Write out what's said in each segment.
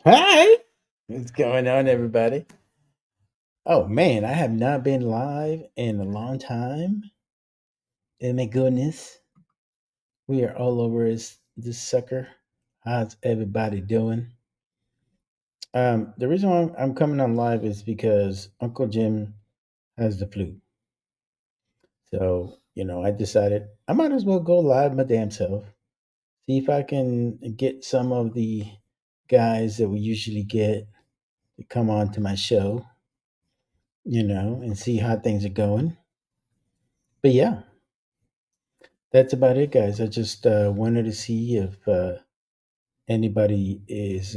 Hi, what's going on, everybody? Oh man, I have not been live in a long time. Oh my goodness, we are all over this sucker. How's everybody doing? The reason why I'm coming on live is because Uncle Jim has the flu. So I decided I might as well go live my damn self. See if I can get some of the guys that we usually get to come on to my show. And see how things are going. But yeah, that's about it, guys. I just wanted to see if anybody is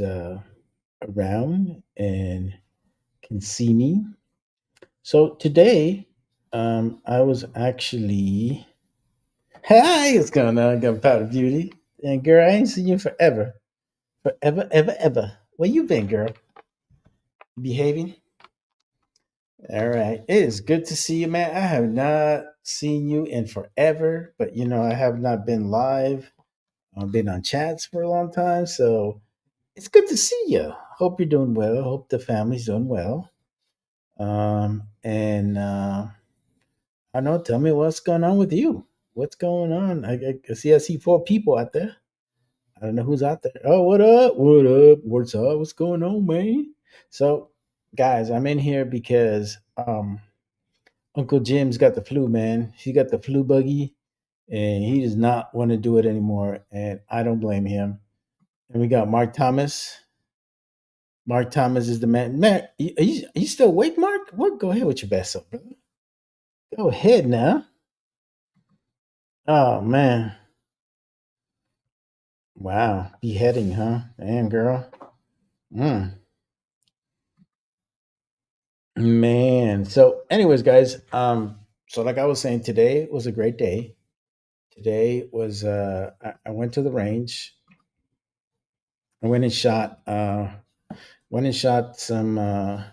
around and can see me. So today, I was actually. Hi, what's going on, Gunpowder Beauty? And girl, I ain't seen you forever. Forever, ever, ever. Where you been, girl? Behaving? All right. It is good to see you, man. I have not seen you in forever, but I have not been live. I've been on chats for a long time, so it's good to see you. Hope you're doing well. Hope the family's doing well. And I know. Tell me what's going on with you. What's going on? I see four people out there. I don't know who's out there. Oh, what up? What up? What's up? What's going on, man? So, guys, I'm in here because Uncle Jim's got the flu, man. He got the flu buggy, and he does not want to do it anymore. And I don't blame him. And we got Mark Thomas. Mark Thomas is the man. Man, are you still awake, Mark? What? Go ahead with your best self, brother. Go ahead now. Oh man, wow, beheading, huh? Damn, girl. Mm. Man. So, anyways, guys. So like I was saying, today was a great day. Today was I went to the range. I went and shot some of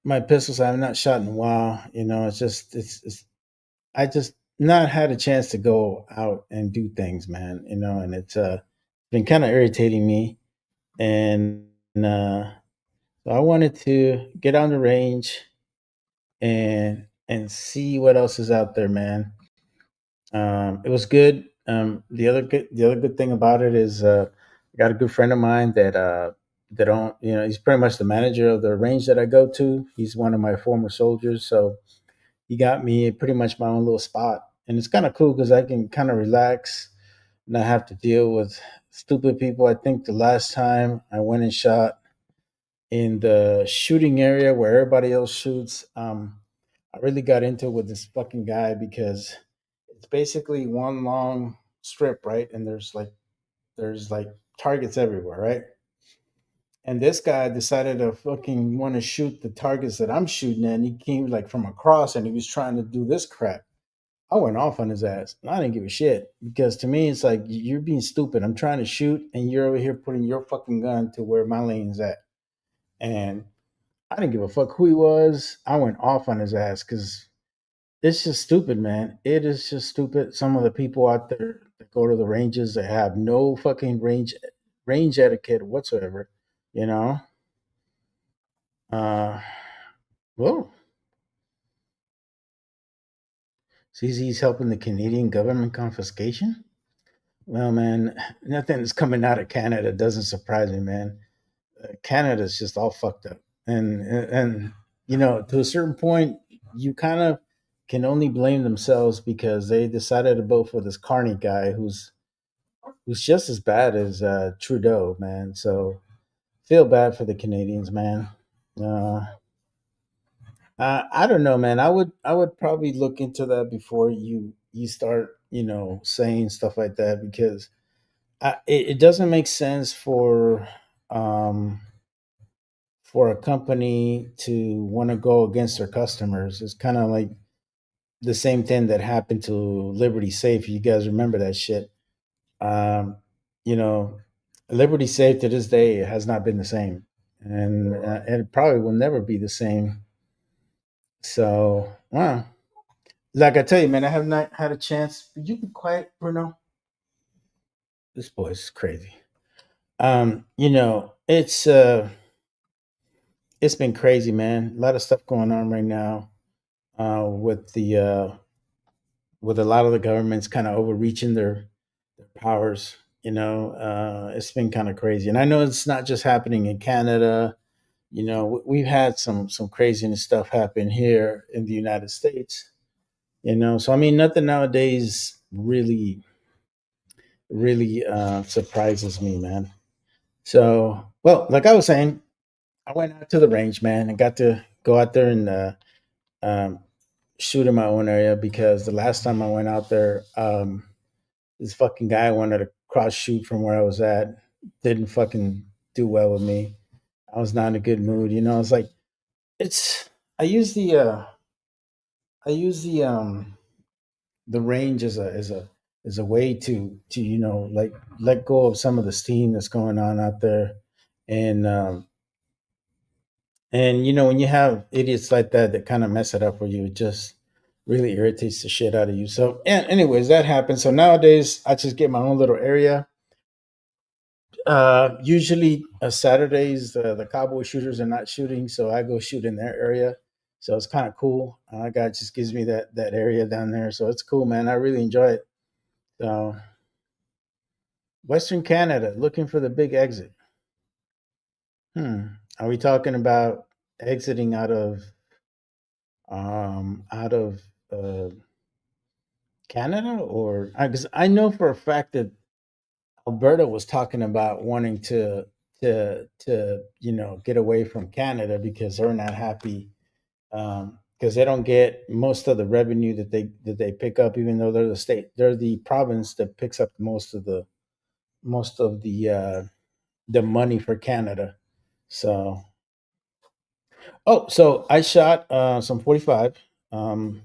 my pistols I have not shot in a while. It's I just not had a chance to go out and do things, man. And it's been kind of irritating me. And so I wanted to get on the range and see what else is out there, man. It was good. The other good thing about it is I got a good friend of mine that don't he's pretty much the manager of the range that I go to. He's one of my former soldiers, so he got me pretty much my own little spot, and it's kind of cool because I can kind of relax, not have to deal with stupid people. I think the last time I went and shot in the shooting area where everybody else shoots, I really got into it with this fucking guy because it's basically one long strip, right? And there's like targets everywhere, right? And this guy decided to fucking want to shoot the targets that I'm shooting at. And he came like from across and he was trying to do this crap. I went off on his ass. And I didn't give a shit because to me, it's like you're being stupid. I'm trying to shoot and you're over here putting your fucking gun to where my lane's at. And I didn't give a fuck who he was. I went off on his ass because it's just stupid, man. It is just stupid. Some of the people out there that go to the ranges that have no fucking range etiquette whatsoever. You know. Uh, well, CZ's helping the Canadian government confiscation. Well, man, nothing that's coming out of Canada doesn't surprise me, man. Canada's just all fucked up, and to a certain point, you kind of can only blame themselves because they decided to vote for this Carney guy who's just as bad as Trudeau, man. So feel bad for the Canadians, man. Uh, I don't know, man. I would probably look into that before you start saying stuff like that because it doesn't make sense um, for a company to want to go against their customers. It's kind of like the same thing that happened to Liberty Safe. You guys remember that shit? Um, you know, Liberty Safe to this day has not been the same, and it probably will never be the same. So, like I tell you, man, I have not had a chance. You be quiet, Bruno. This boy's crazy. It's been crazy, man. A lot of stuff going on right now with the with a lot of the governments kind of overreaching their powers. It's been kind of crazy, and I know it's not just happening in Canada. We've had some craziness stuff happen here in the United States. So I mean, nothing nowadays really surprises me, man. So, well, like I was saying, I went out to the range, man, and got to go out there and um, shoot in my own area because the last time I went out there, this fucking guy wanted to cross shoot from where I was at. Didn't fucking do well with me. I was not in a good mood. It's like it's. I use the range as a way to like let go of some of the steam that's going on out there, and when you have idiots like that kind of mess it up for you, it just really irritates the shit out of you. So, and anyways, that happens. So nowadays, I just get my own little area. Usually, Saturdays, the cowboy shooters are not shooting, so I go shoot in their area. So it's kind of cool. God just gives me that area down there, so it's cool, man. I really enjoy it. So, Western Canada, looking for the big exit. Hmm. Are we talking about exiting out of uh, Canada, or because I know for a fact that Alberta was talking about wanting to get away from Canada because they're not happy because they don't get most of the revenue that they pick up, even though they're the province that picks up most of the money for Canada. So, so I shot some 45. Um,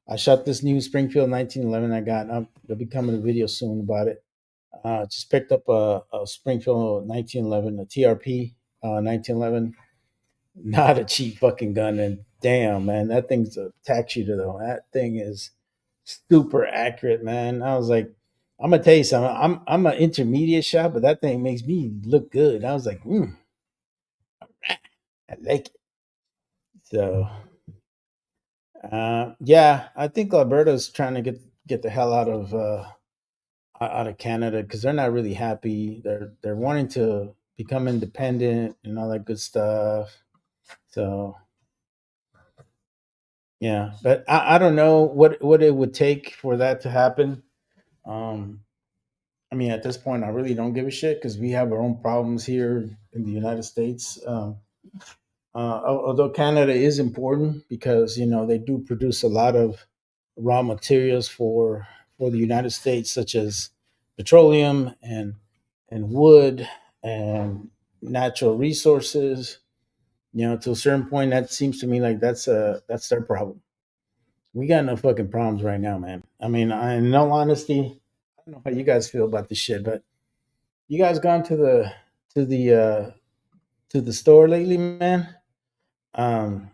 I shot this new Springfield 1911 I got. There'll be coming a video soon about it. Just picked up a Springfield 1911, a TRP 1911. Not a cheap fucking gun. And damn, man, that thing's a tack shooter, though. That thing is super accurate, man. I was like, I'm gonna tell you something. I'm an intermediate shot, but that thing makes me look good. I was like, I like it. So, yeah, I think Alberta's trying to get the hell out of Canada because they're not really happy. They're wanting to become independent and all that good stuff. So yeah, but I don't know what it would take for that to happen. Um, I mean, at this point, I really don't give a shit because we have our own problems here in the United States. Although Canada is important because they do produce a lot of raw materials for the United States, such as petroleum and wood and natural resources. To a certain point, that seems to me like that's their problem. We got no fucking problems right now, man. I mean, in all honesty, I don't know how you guys feel about this shit, but you guys gone to the uh, to the store lately, man? Um,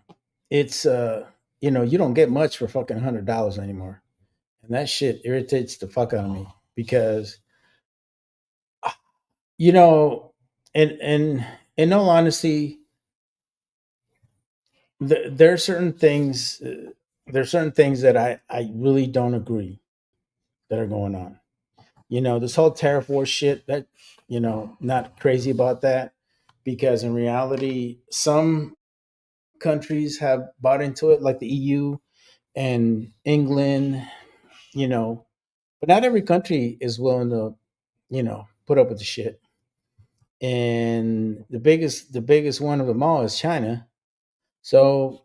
it's you don't get much for fucking $100 anymore, and that shit irritates the fuck out of me because you know, and in all honesty, there are certain things. There are certain things that I really don't agree that are going on. This whole tariff war shit. That not crazy about that because in reality, some countries have bought into it, like the EU and England. But not every country is willing to put up with the shit. And the biggest one of them all is China. So,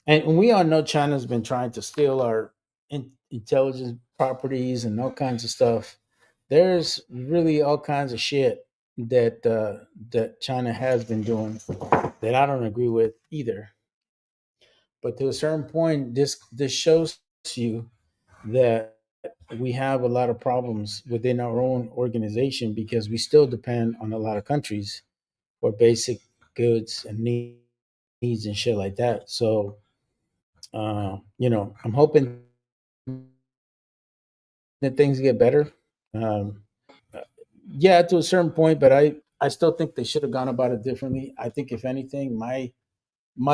and we all know China's been trying to steal our intelligence properties and all kinds of stuff. There's really all kinds of shit that China has been doing that I don't agree with either. But to a certain point, this shows you that we have a lot of problems within our own organization because we still depend on a lot of countries for basic goods and needs and shit like that. So, I'm hoping that things get better. Um, Yeah, to a certain point, but I still think they should have gone about it differently. I think if anything, my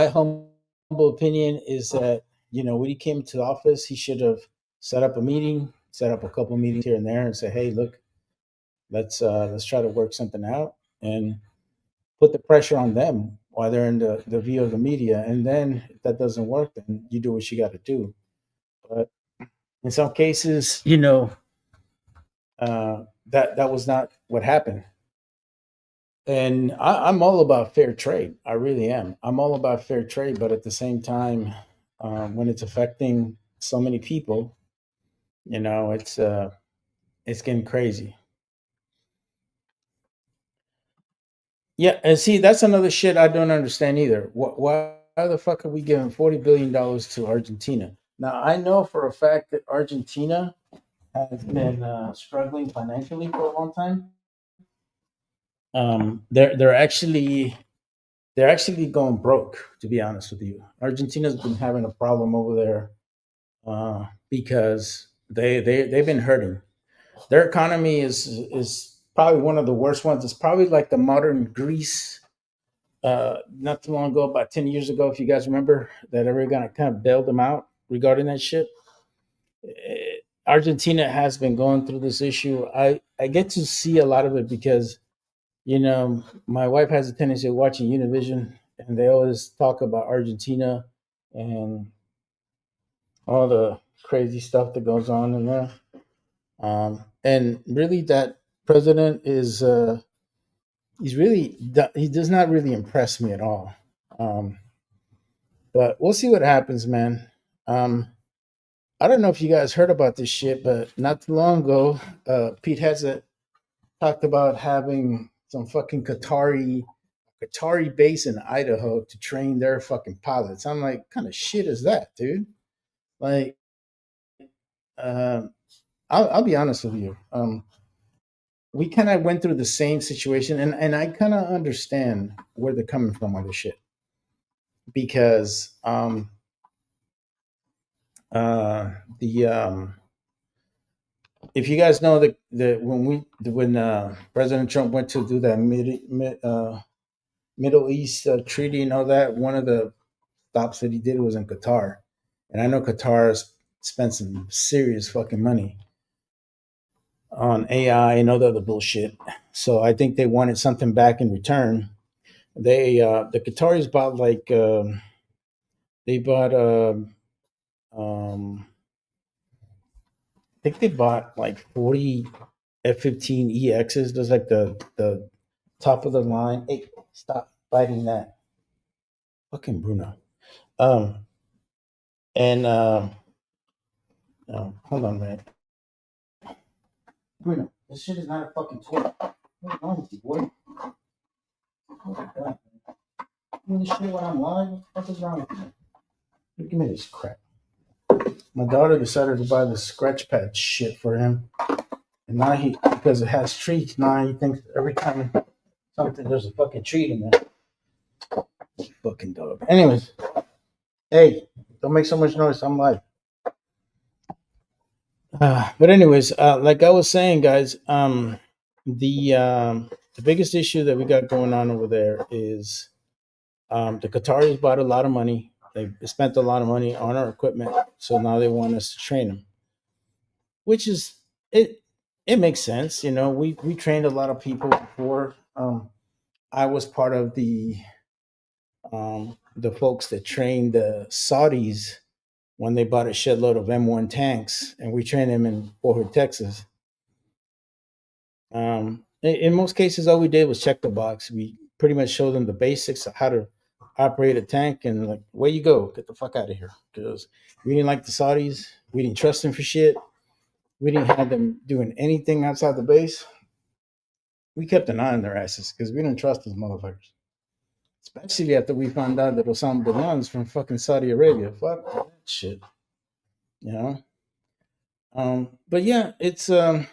humble opinion is that when he came to the office, he should have set up a meeting, set up a couple meetings here and there, and say, "Hey, look, let's try to work something out," and put the pressure on them while they're in the view of the media. And then if that doesn't work, then you do what you got to do. But in some cases, that was not what happened. And I'm all about fair trade. I really am. I'm all about fair trade, but at the same time, when it's affecting so many people, it's getting crazy. Yeah, and see, that's another shit I don't understand either. Why the fuck are we giving $40 billion to Argentina? Now I know for a fact that Argentina has been struggling financially for a long time. They're actually going broke. To be honest with you, Argentina's been having a problem over there because they've been hurting. Their economy is probably one of the worst ones. It's probably like the modern Greece. Not too long ago, about 10 years ago, if you guys remember, that everyone kind of bailed them out regarding that shit. Argentina has been going through this issue. I get to see a lot of it because my wife has a tendency of watching Univision, and they always talk about Argentina and all the crazy stuff that goes on in there. And really, that president is he does not really impress me at all. Um, but we'll see what happens, man. Um, I don't know if you guys heard about this shit, but not too long ago, Pete Hegseth talked about having some fucking Qatari base in Idaho to train their fucking pilots. I'm like, kind of shit is that, dude? Like, um, I'll be honest with you. We kind of went through the same situation, and I kind of understand where they're coming from on this shit because uh, the if you guys know the when President Trump went to do that Middle East treaty and all that, one of the stops that he did was in Qatar, and I know Qatar has spent some serious fucking money on AI and all the other bullshit. So I think they wanted something back in return. The Qataris bought they bought um I think they bought like 40 F-15 EXs. Those like the top of the line. Hey, stop biting that, fucking Bruno. Um and hold on, man, Bruno. This shit is not a fucking toy. What's wrong with you, boy? Oh my god, you this shit when I'm live. What the fuck is wrong with you? Give me this crap. My daughter decided to buy the scratch pad shit for him, and now because it has treats. Now he thinks every time something there's a fucking treat in there. Fucking dog. Anyways, hey, don't make so much noise. I'm live. But anyways, like I was saying, guys, the biggest issue that we got going on over there is the Qataris bought a lot of money. They spent a lot of money on our equipment, so now they want us to train them, which is it. It makes sense, We trained a lot of people before. I was part of the folks that trained the Saudis when they bought a shitload of M1 tanks, and we trained them in Fort Hood, Texas. In most cases, all we did was check the box. We pretty much showed them the basics of how to operate a tank, and like, where you go, get the fuck out of here, because we didn't like the Saudis. We didn't trust them for shit. We didn't have them doing anything outside the base. We kept an eye on their asses because we didn't trust those motherfuckers. Especially after we found out that Osama bin Laden's from fucking Saudi Arabia. Fuck that shit, you know. But yeah, it's kind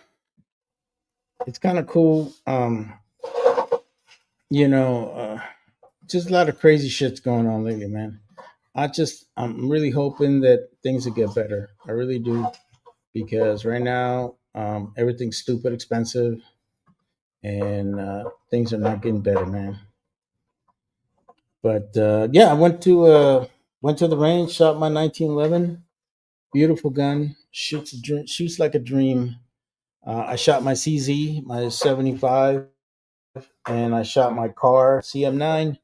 of cool. You know, just a lot of crazy shit's going on lately, man. I'm really hoping that things will get better. I really do, because right now everything's stupid expensive. and things are not getting better, man. But yeah, I went to the range, shot my 1911, beautiful gun, shoots like a dream. I shot my CZ, my 75, and I shot my car CM9,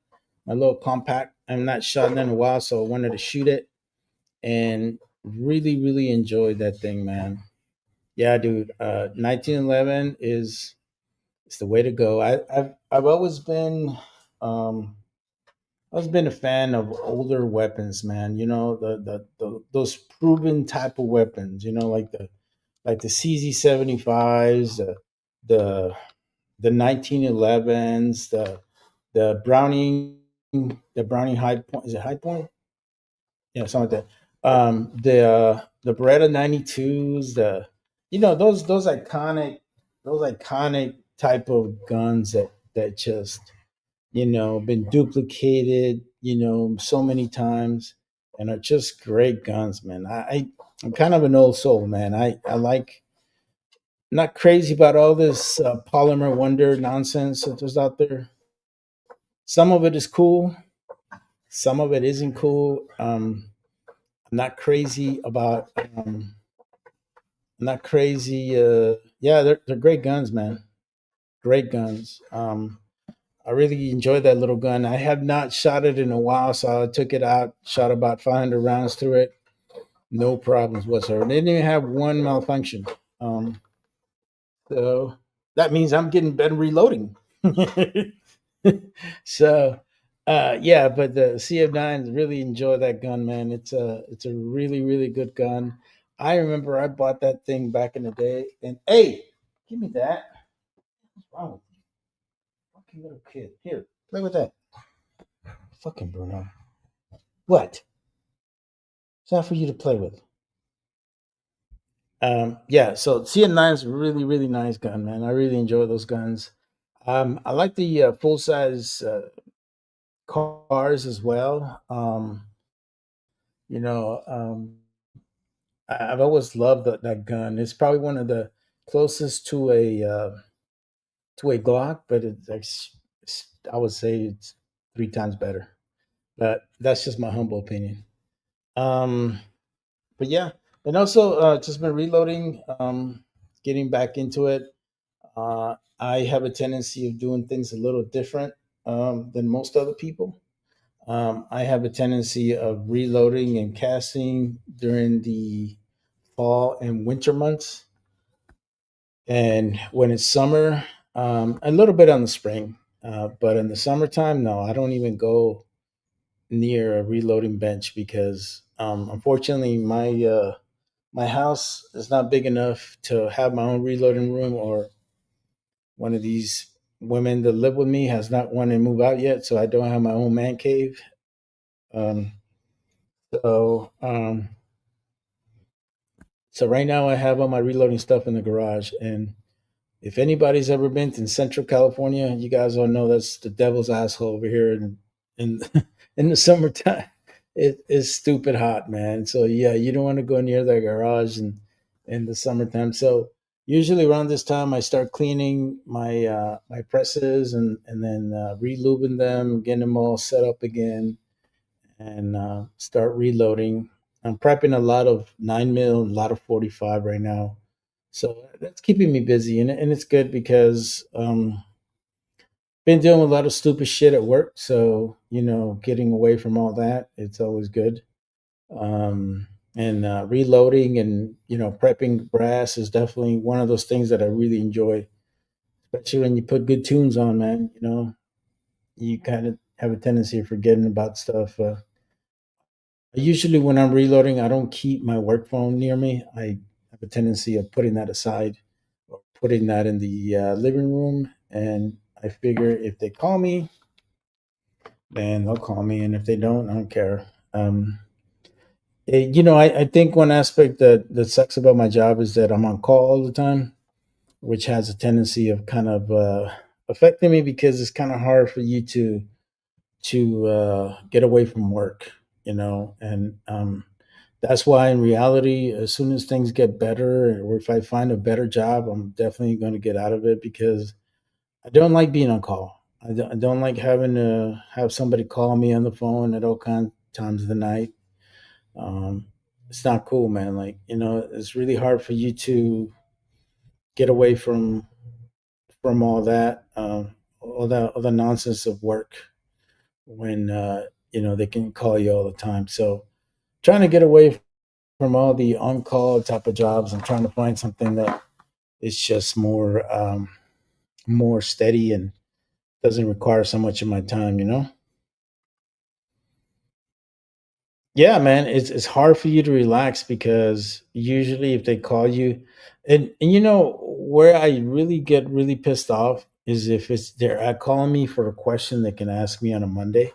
my little compact. I'm not shot in a while, so I wanted to shoot it and really enjoyed that thing, man. Yeah, dude. 1911 is the way to go. I've um, always been a fan of older weapons, man. You know those proven type of weapons. You know, like the CZ 75s, the the 1911s, the Browning, the Browning High Point. Is it High Point? Yeah, something like that. The Beretta 92s, the those iconic type of guns that just been duplicated so many times and are just great guns, man. I'm kind of an old soul, man. I like not crazy about all this polymer wonder nonsense that was out there. Some of it is cool, some of it isn't cool. I'm not crazy about. I'm not crazy. Yeah, they're great guns, man. Great guns. I really enjoyed that little gun. I have not shot it in a while, so I took it out, shot about 500 rounds through it, no problems whatsoever. They didn't even have one malfunction. Um, so that means I'm getting better reloading. So, yeah, but the CF9 really enjoy that gun, man. It's a really good gun. I remember I bought that thing back in the day, and hey, give me that. What's wrong with you, fucking little kid? Here, play with that. Fucking Bruno. What? It's not for you to play with. Yeah, so CM9 is a really nice gun, man. I really enjoy those guns. I like the full size cars as well. You know, I've always loved that gun. It's probably one of the closest to a Glock, but I would say it's three times better. But that's just my humble opinion. Um, but yeah, and also just been reloading, getting back into it. I have a tendency of doing things a little different than most other people. I have a tendency of reloading and casting during the fall and winter months, and when it's summer, a little bit on the spring. But in the summertime, no, I don't even go near a reloading bench because, unfortunately, my house is not big enough to have my own reloading room, or one of these women that live with me has not wanted to move out yet, so I don't have my own man cave. Um, so, um, so right now I have all my reloading stuff in the garage, and if anybody's ever been to Central California, you guys all know that's the devil's asshole over here in in the summertime. It is stupid hot, man. So yeah, you don't want to go near the garage in the summertime. So usually around this time, I start cleaning my presses and then re-lubing them, getting them all set up again, and start reloading. I'm prepping a lot of 9 mil, a lot of 45 right now, so that's keeping me busy, and it's good because been dealing with a lot of stupid shit at work. So getting away from all that, it's always good. And reloading and prepping brass is definitely one of those things that I really enjoy, especially when you put good tunes on, man. You kind of have a tendency of forgetting about stuff. Usually, when I'm reloading, I don't keep my work phone near me. I have a tendency of putting that aside or putting that in the living room. And I figure if they call me, then they'll call me. And if they don't, I don't care. I think one aspect that sucks about my job is that I'm on call all the time, which has a tendency of kind of affecting me because it's kind of hard for you to get away from work, and that's why in reality, as soon as things get better, or if I find a better job, I'm definitely going to get out of it because I don't like being on call. I don't like having to have somebody call me on the phone at all kinds times of the night. Um, it's not cool, man. Like, it's really hard for you to get away from all the nonsense of work when they can call you all the time. So trying to get away from all the on call type of jobs and trying to find something that is just more steady and doesn't require so much of my time. Yeah, man, it's hard for you to relax because usually if they call you, and where I really get really pissed off is if it's they're calling me for a question they can ask me on a Monday.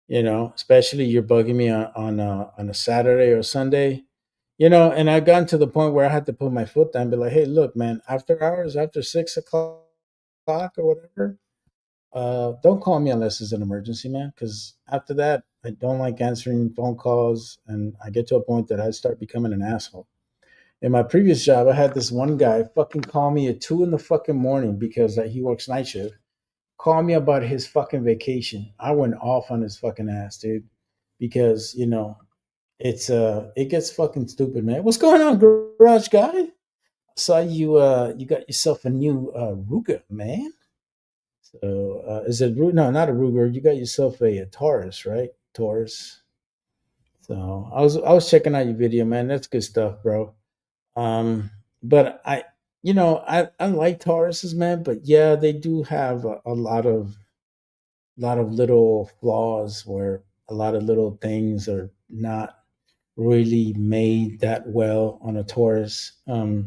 Especially you're bugging me on a Saturday or Sunday. And I've gotten to the point where I had to put my foot down and be like, hey, look, man, after hours, after 6 o'clock or whatever, don't call me unless it's an emergency, man. Because after that, I don't like answering phone calls, and I get to a point that I start becoming an asshole. In my previous job, I had this one guy fucking call me at 2 in the fucking morning because he works night shift. Call me about his fucking vacation. I went off on his fucking ass, dude, because it gets fucking stupid, man. What's going on, garage guy? Saw you got yourself a new Ruger, man. So is it no, not a Ruger? You got yourself a Taurus, right? Taurus. So I was checking out your video, man. That's good stuff, bro. But I like Tauruses, man. But yeah, they do have a lot of little flaws where a lot of little things are not really made that well on a Taurus. But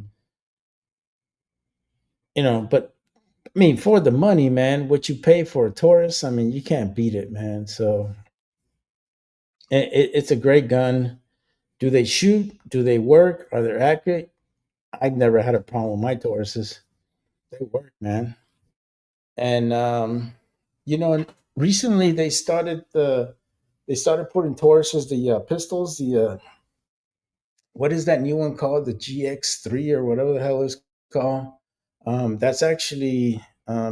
I mean, for the money, man, what you pay for a Taurus, I mean, you can't beat it, man. So it's a great gun. Do they shoot? Do they work? Are they accurate? I've never had a problem with my Tauruses. They work, man. And recently they started putting Tauruses, the pistols, the what is that new one called? The GX3 or whatever the hell it's called. That's actually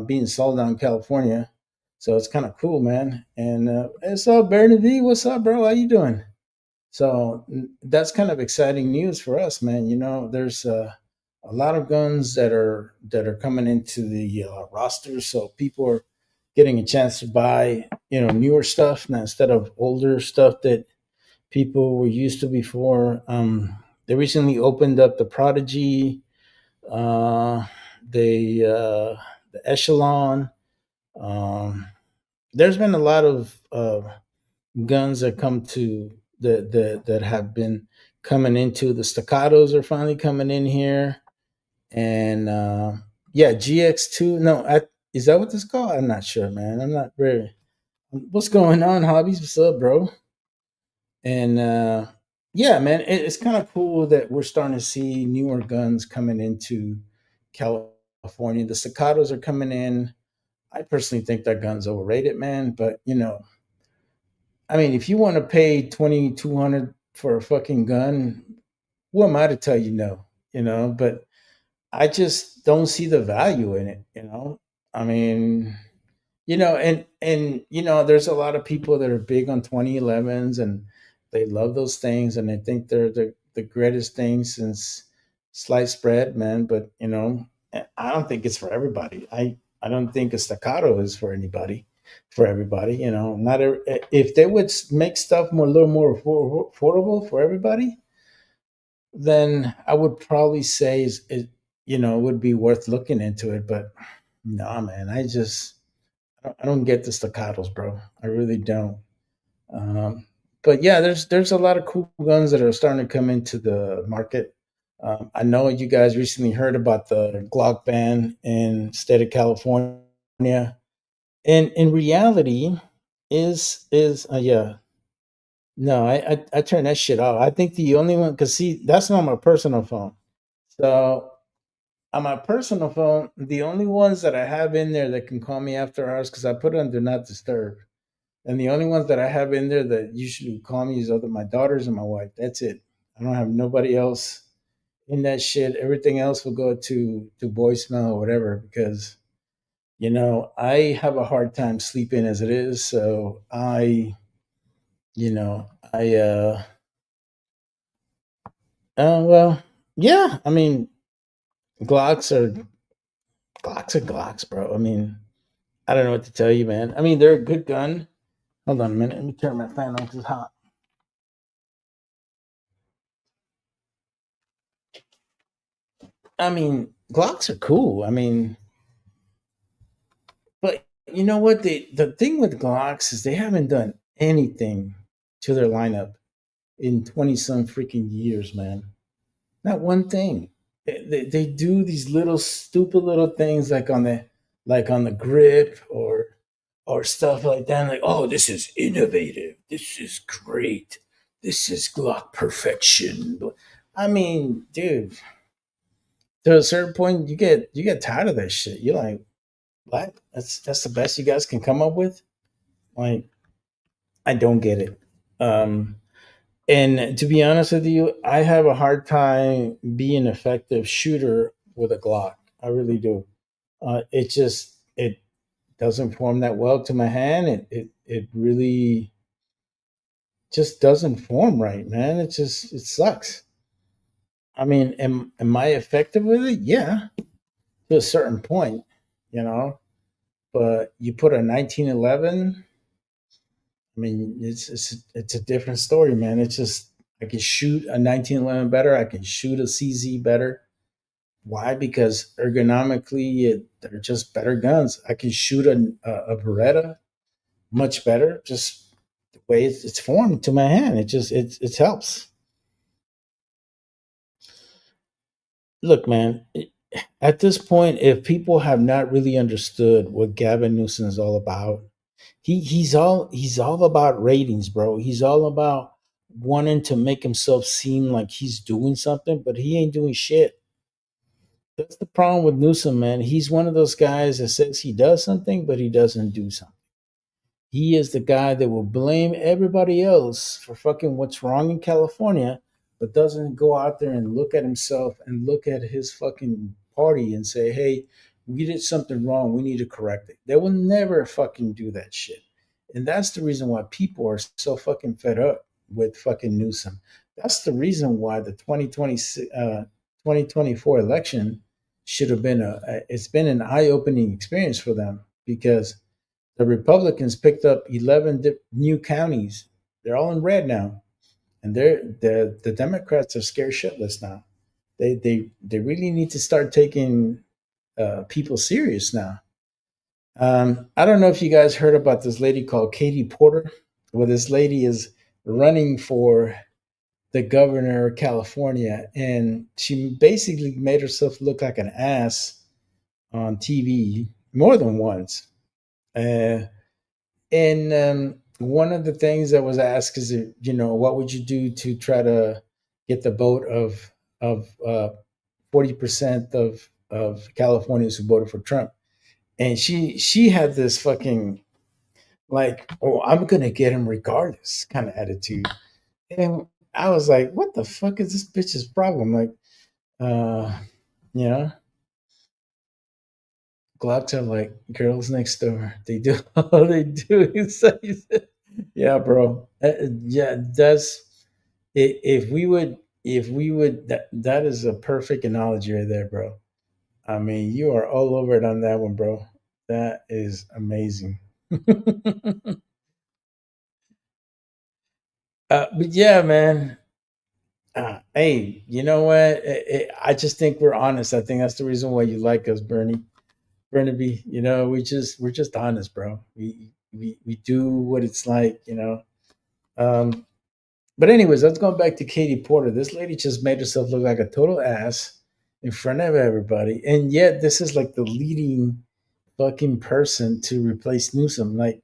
being sold out in California. So it's kind of cool, man. And what's up, Bernie V? What's up, bro? How you doing? So that's kind of exciting news for us, man. There's a lot of guns that are coming into the roster, so people are getting a chance to buy newer stuff now instead of older stuff that people were used to before. They recently opened up the Prodigy, uh, the Echelon. Um, there's been a lot of guns that have been coming into the staccatos are finally coming in here, and yeah, GX2. No, is that what this called? I'm not sure, man. I'm not very. What's going on, hobbies? What's up, bro? And yeah, man, it's kind of cool that we're starting to see newer guns coming into California. The staccatos are coming in. I personally think that gun's overrated, man. But I mean, if you want to pay 2,200 for a fucking gun, who am I to tell you no? But I just don't see the value in it. I mean, and there's a lot of people that are big on 2011s and they love those things and they think they're the greatest thing since sliced bread, man. But I don't think it's for everybody. I don't think a staccato is for everybody. Not if they would make stuff a little more affordable for everybody, then I would probably say it would be worth looking into it. But nah, man, I don't get the staccatos, bro. I really don't. Um, but yeah, there's a lot of cool guns that are starting to come into the market. I know you guys recently heard about the Glock ban in state of California, and in reality, is yeah. No, I turn that shit off. I think the only one, because see, that's not my personal phone. So on my personal phone, the only ones that I have in there that can call me after hours, because I put it on Do Not Disturb. And the only ones that I have in there that usually call me is other my daughters and my wife. That's it. I don't have nobody else in that shit. Everything else will go to voicemail or whatever because I have a hard time sleeping as it is, so well, yeah. I mean, Glocks are Glocks are Glocks, bro. I mean, I don't know what to tell you, man. I mean, they're a good gun. Hold on a minute. Let me turn my fan on because it's hot. I mean, Glocks are cool. I mean, but you know what? The thing with Glocks is they haven't done anything to their lineup in 20 some freaking years, man. Not one thing. They do these little stupid little things like on the grip or stuff like that. Like, oh, this is innovative. This is great. This is Glock perfection. I mean, dude, to a certain point, you get tired of that shit. You're like, what? That's the best you guys can come up with. Like, I don't get it. Um, and to be honest with you, I have a hard time being an effective shooter with a Glock. I really do. It doesn't form that well to my hand. It really just doesn't form right, man. It sucks. I mean, am I effective with it? Yeah, to a certain point, you know. But you put a 1911. I mean, it's a different story, man. It's just I can shoot a 1911 better. I can shoot a CZ better. Why? Because ergonomically, they're just better guns. I can shoot a Beretta much better. Just the way it's formed to my hand, it helps. Look, man. At this point, if people have not really understood what Gavin Newsom is all about, he's all about ratings, bro. He's all about wanting to make himself seem like he's doing something, but he ain't doing shit. That's the problem with Newsom, man. He's one of those guys that says he does something, but he doesn't do something. He is the guy that will blame everybody else for fucking what's wrong in California, but doesn't go out there and look at himself and look at his fucking party and say, hey, we did something wrong. We need to correct it. They will never fucking do that shit. And that's the reason why people are so fucking fed up with fucking Newsom. That's the reason why the 2024 election should have been it's been an eye-opening experience for them because the Republicans picked up 11 new counties. They're all in red now, and the Democrats are scared shitless now. They really need to start taking people serious now. I don't know if you guys heard about this lady called Katie Porter. Well, this lady is running for the governor of California, and she basically made herself look like an ass on TV more than once. Uh, And one of the things that was asked is, what would you do to try to get the vote of 40% of Californians who voted for Trump? And she had this fucking like, oh, I'm gonna get him regardless kind of attitude. And I was like, what the fuck is this bitch's problem? Like, uh, you know, Glocks are like girls next door. They do all they do is say, yeah, bro. Yeah, that's if we would that is a perfect analogy right there, bro. I mean, you are all over it on that one, bro. That is amazing. But yeah, man. Hey, you know what? I just think we're honest. I think that's the reason why you like us, Bernie. Burnaby. We're just honest, bro. We do what it's like, Um, but anyways, let's go back to Katie Porter. This lady just made herself look like a total ass in front of everybody, and yet this is like the leading fucking person to replace Newsom. Like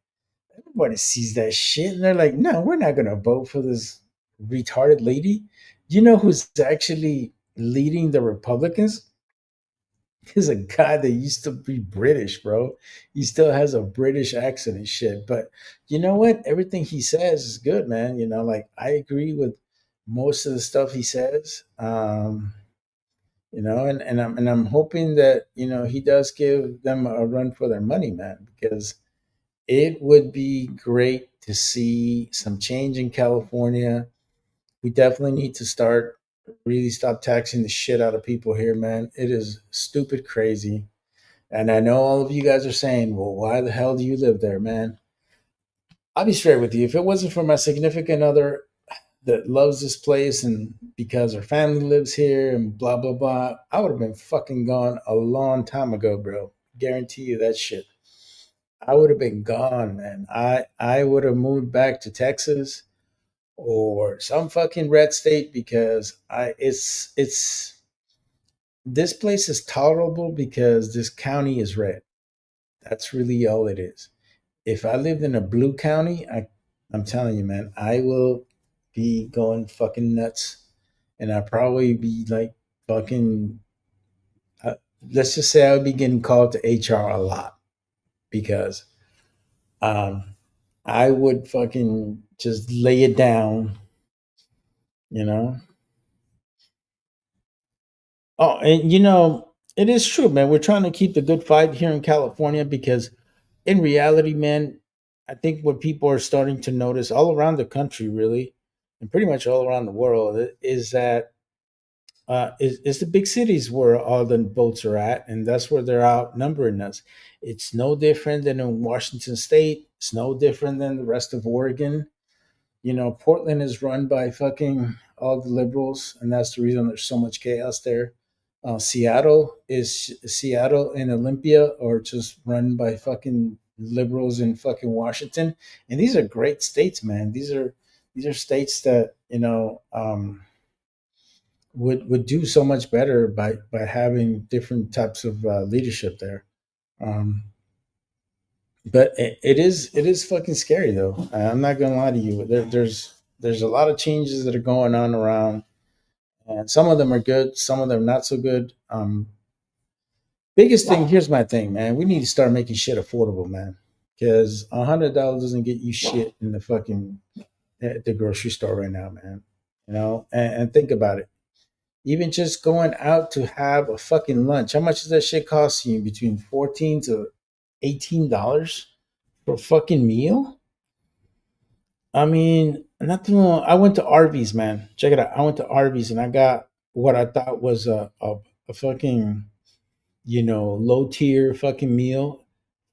everybody sees that shit, and they're like, "No, we're not gonna vote for this retarded lady." You know who's actually leading the Republicans? Is a guy that used to be British, bro. He still has a British accent and shit. But you know what? Everything he says is good, man. Like I agree with most of the stuff he says. And I'm hoping that he does give them a run for their money, man, because it would be great to see some change in California. We definitely need to really stop taxing the shit out of people here, man. It is stupid crazy. And I know all of you guys are saying, well, why the hell do you live there, man? I'll be straight with you. If it wasn't for my significant other that loves this place and because her family lives here and blah, blah, blah, I would have been fucking gone a long time ago, bro. Guarantee you that shit. I would have been gone, man. I would have moved back to Texas or some fucking red state because I it's this place is tolerable because this county is red. That's really all it is. If I lived in a blue county, I'm telling you, man, I will be going fucking nuts, and I'd probably be like fucking. Uh, let's just say I would be getting called to HR a lot because um, I would fucking just lay it down, you know. Oh, and it is true, man. We're trying to keep the good fight here in California because in reality, man, I think what people are starting to notice all around the country, really, and pretty much all around the world, is that is the big cities where all the votes are at, and that's where they're outnumbering us. It's no different than in Washington State. It's no different than the rest of Oregon. Portland is run by fucking all the liberals, and that's the reason there's so much chaos there. Seattle and Olympia are just run by fucking liberals in fucking Washington, and these are great states, man. These are states that would do so much better by having different types of leadership there. Um, but it is fucking scary though. I'm not gonna lie to you. There's a lot of changes that are going on around, and some of them are good, some of them not so good. Biggest thing, here's my thing, man. We need to start making shit affordable, man. Because $100 doesn't get you shit in the fucking at the grocery store right now, man. And think about it. Even just going out to have a fucking lunch, how much does that shit cost you? Between $14 to $18 for a fucking meal? I mean, nothing wrong. I went to Arby's, man. Check it out. I went to Arby's and I got what I thought was a fucking, low tier fucking meal.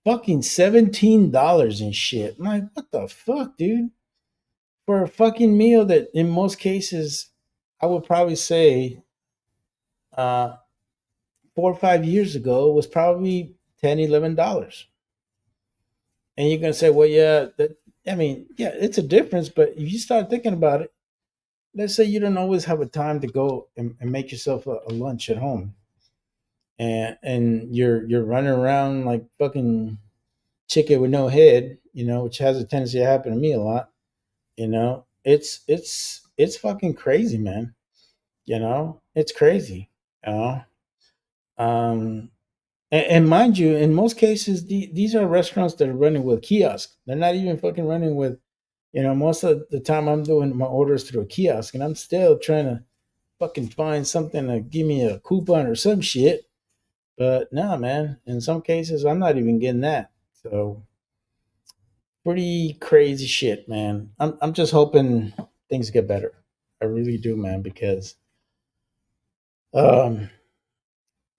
Fucking $17 and shit. I'm like, what the fuck, dude? For a fucking meal that in most cases I would probably say uh 4 or 5 years ago was probably $10, $11. And you're gonna say, well, yeah, I mean, yeah, it's a difference, but if you start thinking about it, let's say you don't always have a time to go and make yourself a lunch at home, and you're running around like fucking chicken with no head, which has a tendency to happen to me a lot. It's fucking crazy, man. It's crazy. You know, um, and mind you, in most cases, these are restaurants that are running with kiosks. They're not even fucking running with, most of the time I'm doing my orders through a kiosk and I'm still trying to fucking find something to give me a coupon or some shit. But no, man, in some cases, I'm not even getting that. So, pretty crazy shit, man. I'm just hoping things get better. I really do, man, because, um,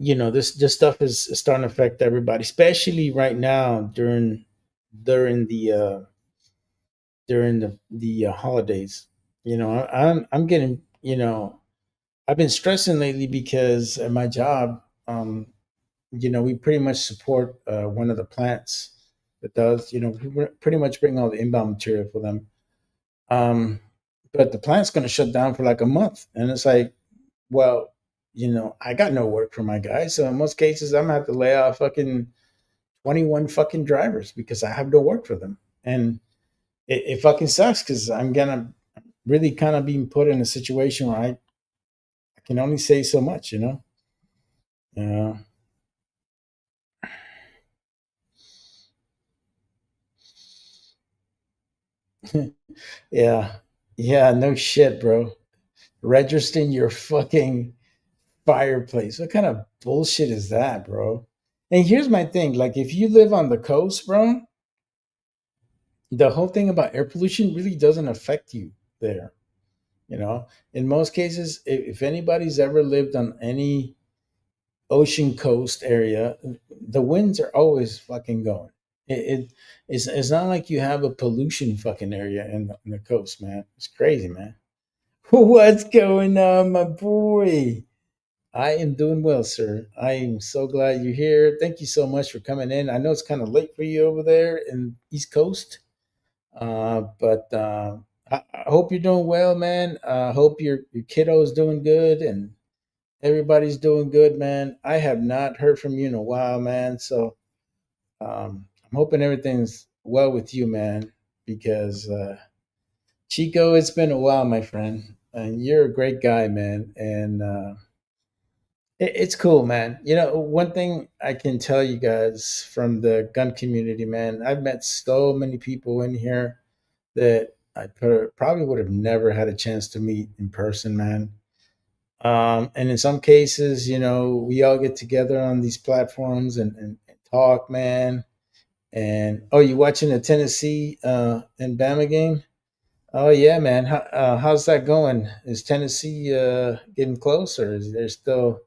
this stuff is starting to affect everybody, especially right now during the holidays. I'm getting I've been stressing lately because at my job, we pretty much support one of the plants that does we pretty much bring all the inbound material for them. Um, but the plant's going to shut down for like a month, and it's like, well, I got no work for my guys, so in most cases, I'm gonna have to lay off fucking 21 fucking drivers because I have no work for them, and it fucking sucks because I'm gonna really kind of being put in a situation where I can only say so much, uh, yeah, yeah, no shit, bro. Registering your fucking fireplace. What kind of bullshit is that, bro? And here's my thing: like, if you live on the coast, bro, the whole thing about air pollution really doesn't affect you there. You know, in most cases, if anybody's ever lived on any ocean coast area, the winds are always fucking going. It's not like you have a pollution fucking area in the coast, man. It's crazy, man. What's going on, my boy? I am doing well, sir. I am so glad you're here. Thank you so much for coming in. I know it's kind of late for you over there in East Coast, but I hope you're doing well, man. I hope your kiddo's doing good and everybody's doing good, man. I have not heard from you in a while, man. So I'm hoping everything's well with you, man. Because Chico, it's been a while, my friend, and you're a great guy, man. And it's cool, man. You know, one thing I can tell you guys from the gun community, man, I've met so many people in here that probably would have never had a chance to meet in person, man. And in some cases, you know, we all get together on these platforms and talk, man. And oh, you watching the Tennessee and Bama game? Oh yeah, man. How's that going? Is Tennessee getting close, or is they still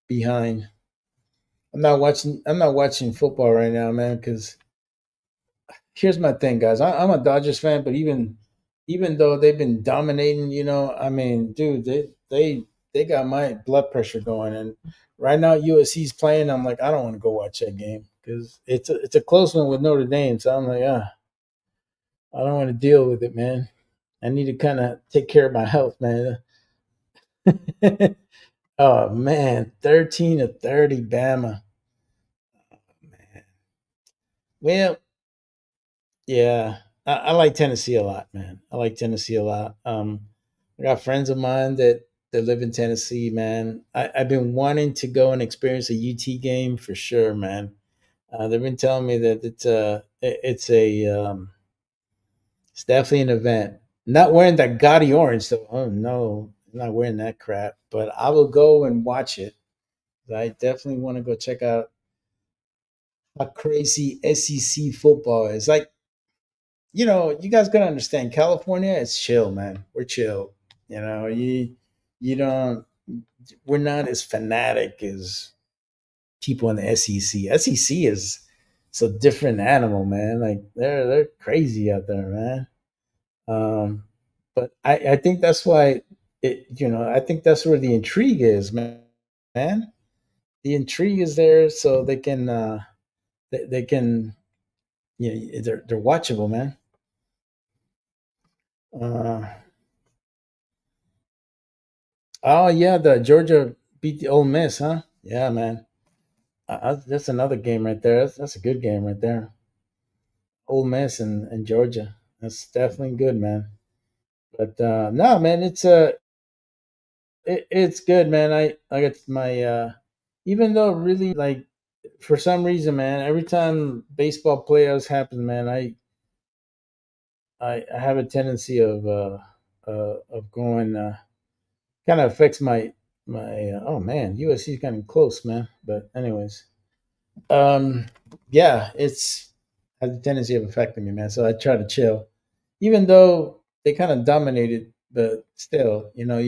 behind? I'm not watching football right now, man. Because here's my thing, guys. I'm a Dodgers fan, but even though they've been dominating, you know, I mean, dude, they got my blood pressure going, and right now USC's playing. I'm like, I don't want to go watch that game because it's a close one with Notre Dame. So I'm like, I don't want to deal with it, man. I need to kind of take care of my health, man. Oh man, 13-30, Bama. Man. Well, yeah, I like Tennessee a lot, man. I like Tennessee a lot. I got friends of mine that live in Tennessee, man. I've been wanting to go and experience a UT game for sure, man. They've been telling me that it's definitely an event. Not wearing that gaudy orange, so oh no, I'm not wearing that crap. But I will go and watch it. I definitely want to go check out how crazy SEC football is. Like, you know, you guys gotta understand, California is chill, man. We're chill. You know, you don't we're not as fanatic as people in the SEC. SEC is it's a different animal, man. Like they're crazy out there, man. Um, but I think that's why I think that's where the intrigue is, man. Man, the intrigue is there, so they can they're watchable, man. Uh, oh yeah, the Georgia beat the Ole Miss, huh? Yeah, man. That's another game right there. That's a good game right there. Ole Miss and Georgia. That's definitely good, man. But no, man, it's good, man. I got my even though really like for some reason, man, every time baseball playoffs happen, man, I have a tendency of going kind of affects my oh man, USC's kind of close, man. But anyways, um, yeah, it's has a tendency of affecting me, man. So I try to chill, even though they kind of dominated. But still, you know,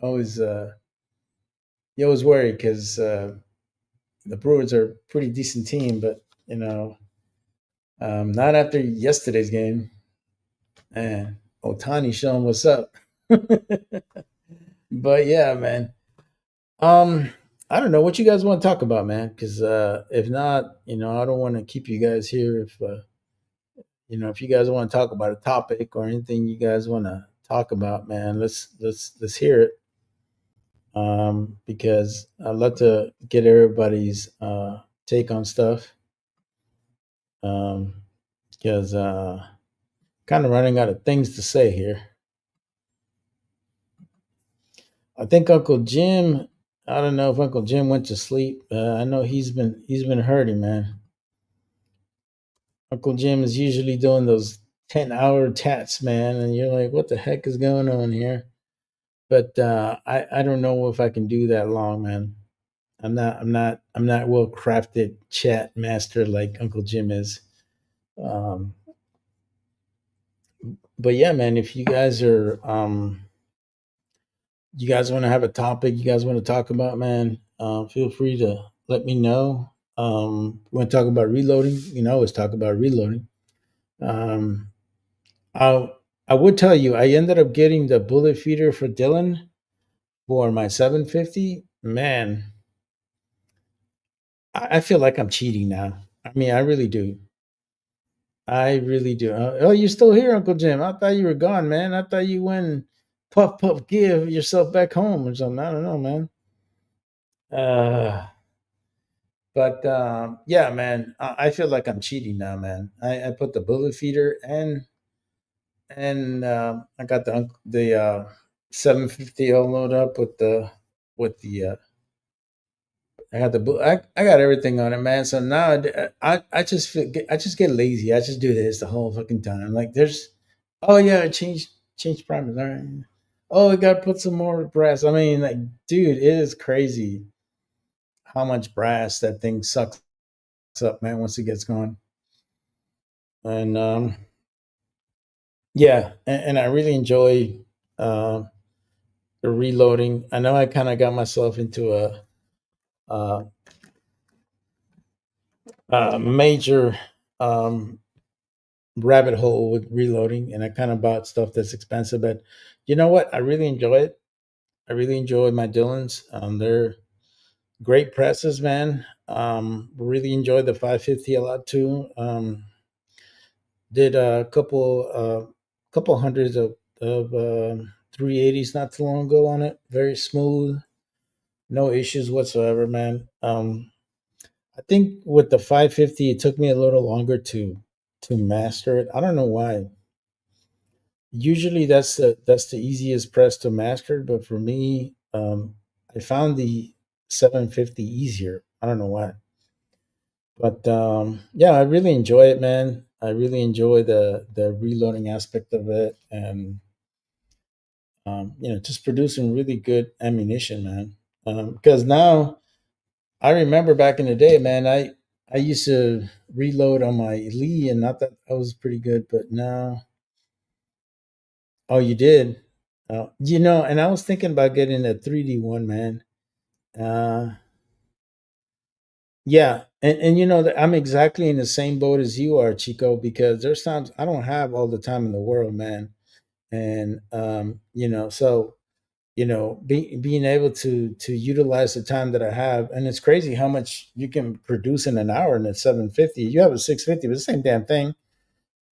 always you always worry because the Brewers are a pretty decent team, but you know, not after yesterday's game. Man, Otani showing what's up. But yeah, man. Um, I don't know what you guys want to talk about, man. Because if not, you know, I don't want to keep you guys here. If you guys want to talk about a topic or anything you guys want to talk about, man, let's hear it. Because I'd love to get everybody's take on stuff. Um, because kind of running out of things to say here. I think Uncle Jim. I don't know if Uncle Jim went to sleep. I know he's been hurting, man. Uncle Jim is usually doing those 10-hour tats, man, and you're like, what the heck is going on here? but I don't know if I can do that long, man. I'm not well crafted chat master like Uncle Jim is. Um, but yeah, man, if you guys want to have a topic you guys want to talk about, man, feel free to let me know. We want to talk about reloading. You know, always talk about reloading. Um, I I would tell you, I ended up getting the bullet feeder for Dylan for my 750. Man, I feel like I'm cheating now. I mean, I really do. I really do. Oh, you're still here, Uncle Jim. I thought you were gone, man. I thought you went and puff puff give yourself back home or something. I don't know, man. Uh, but yeah, man, I feel like I'm cheating now, man. I put the bullet feeder and I got the 750 all load up with the I got I got everything on it, man. So now I just I just get lazy. I just do this the whole fucking time. Like there's, oh yeah, change primers. All right. Oh, we got to put some more brass. I mean, like, dude, it is crazy how much brass that thing sucks up, man. Once it gets going, and yeah, and I really enjoy uh, the reloading. I know I kind of got myself into a, a major um, rabbit hole with reloading, and I kind of bought stuff that's expensive. But you know what? I really enjoy it. I really enjoy my Dylans. They're great presses, man. Really enjoyed the 550 a lot too. Did a couple hundreds of 380s not too long ago on it. Very smooth, no issues whatsoever, man. I think with the 550, it took me a little longer to master it. I don't know why. Usually that's the easiest press to master, but for me, I found the 750 easier. I don't know why, but yeah, I really enjoy it, man. I really enjoy the reloading aspect of it, and just producing really good ammunition, man. Because now I remember back in the day, man, I used to reload on my Lee, and not that I was pretty good, but now, oh, you did. And I was thinking about getting a 3D one, man. Uh, yeah, and that I'm exactly in the same boat as you are, Chico, because there's times I don't have all the time in the world, man. And so being able to utilize the time that I have, and it's crazy how much you can produce in an hour in a 750. You have a 650, but the same damn thing.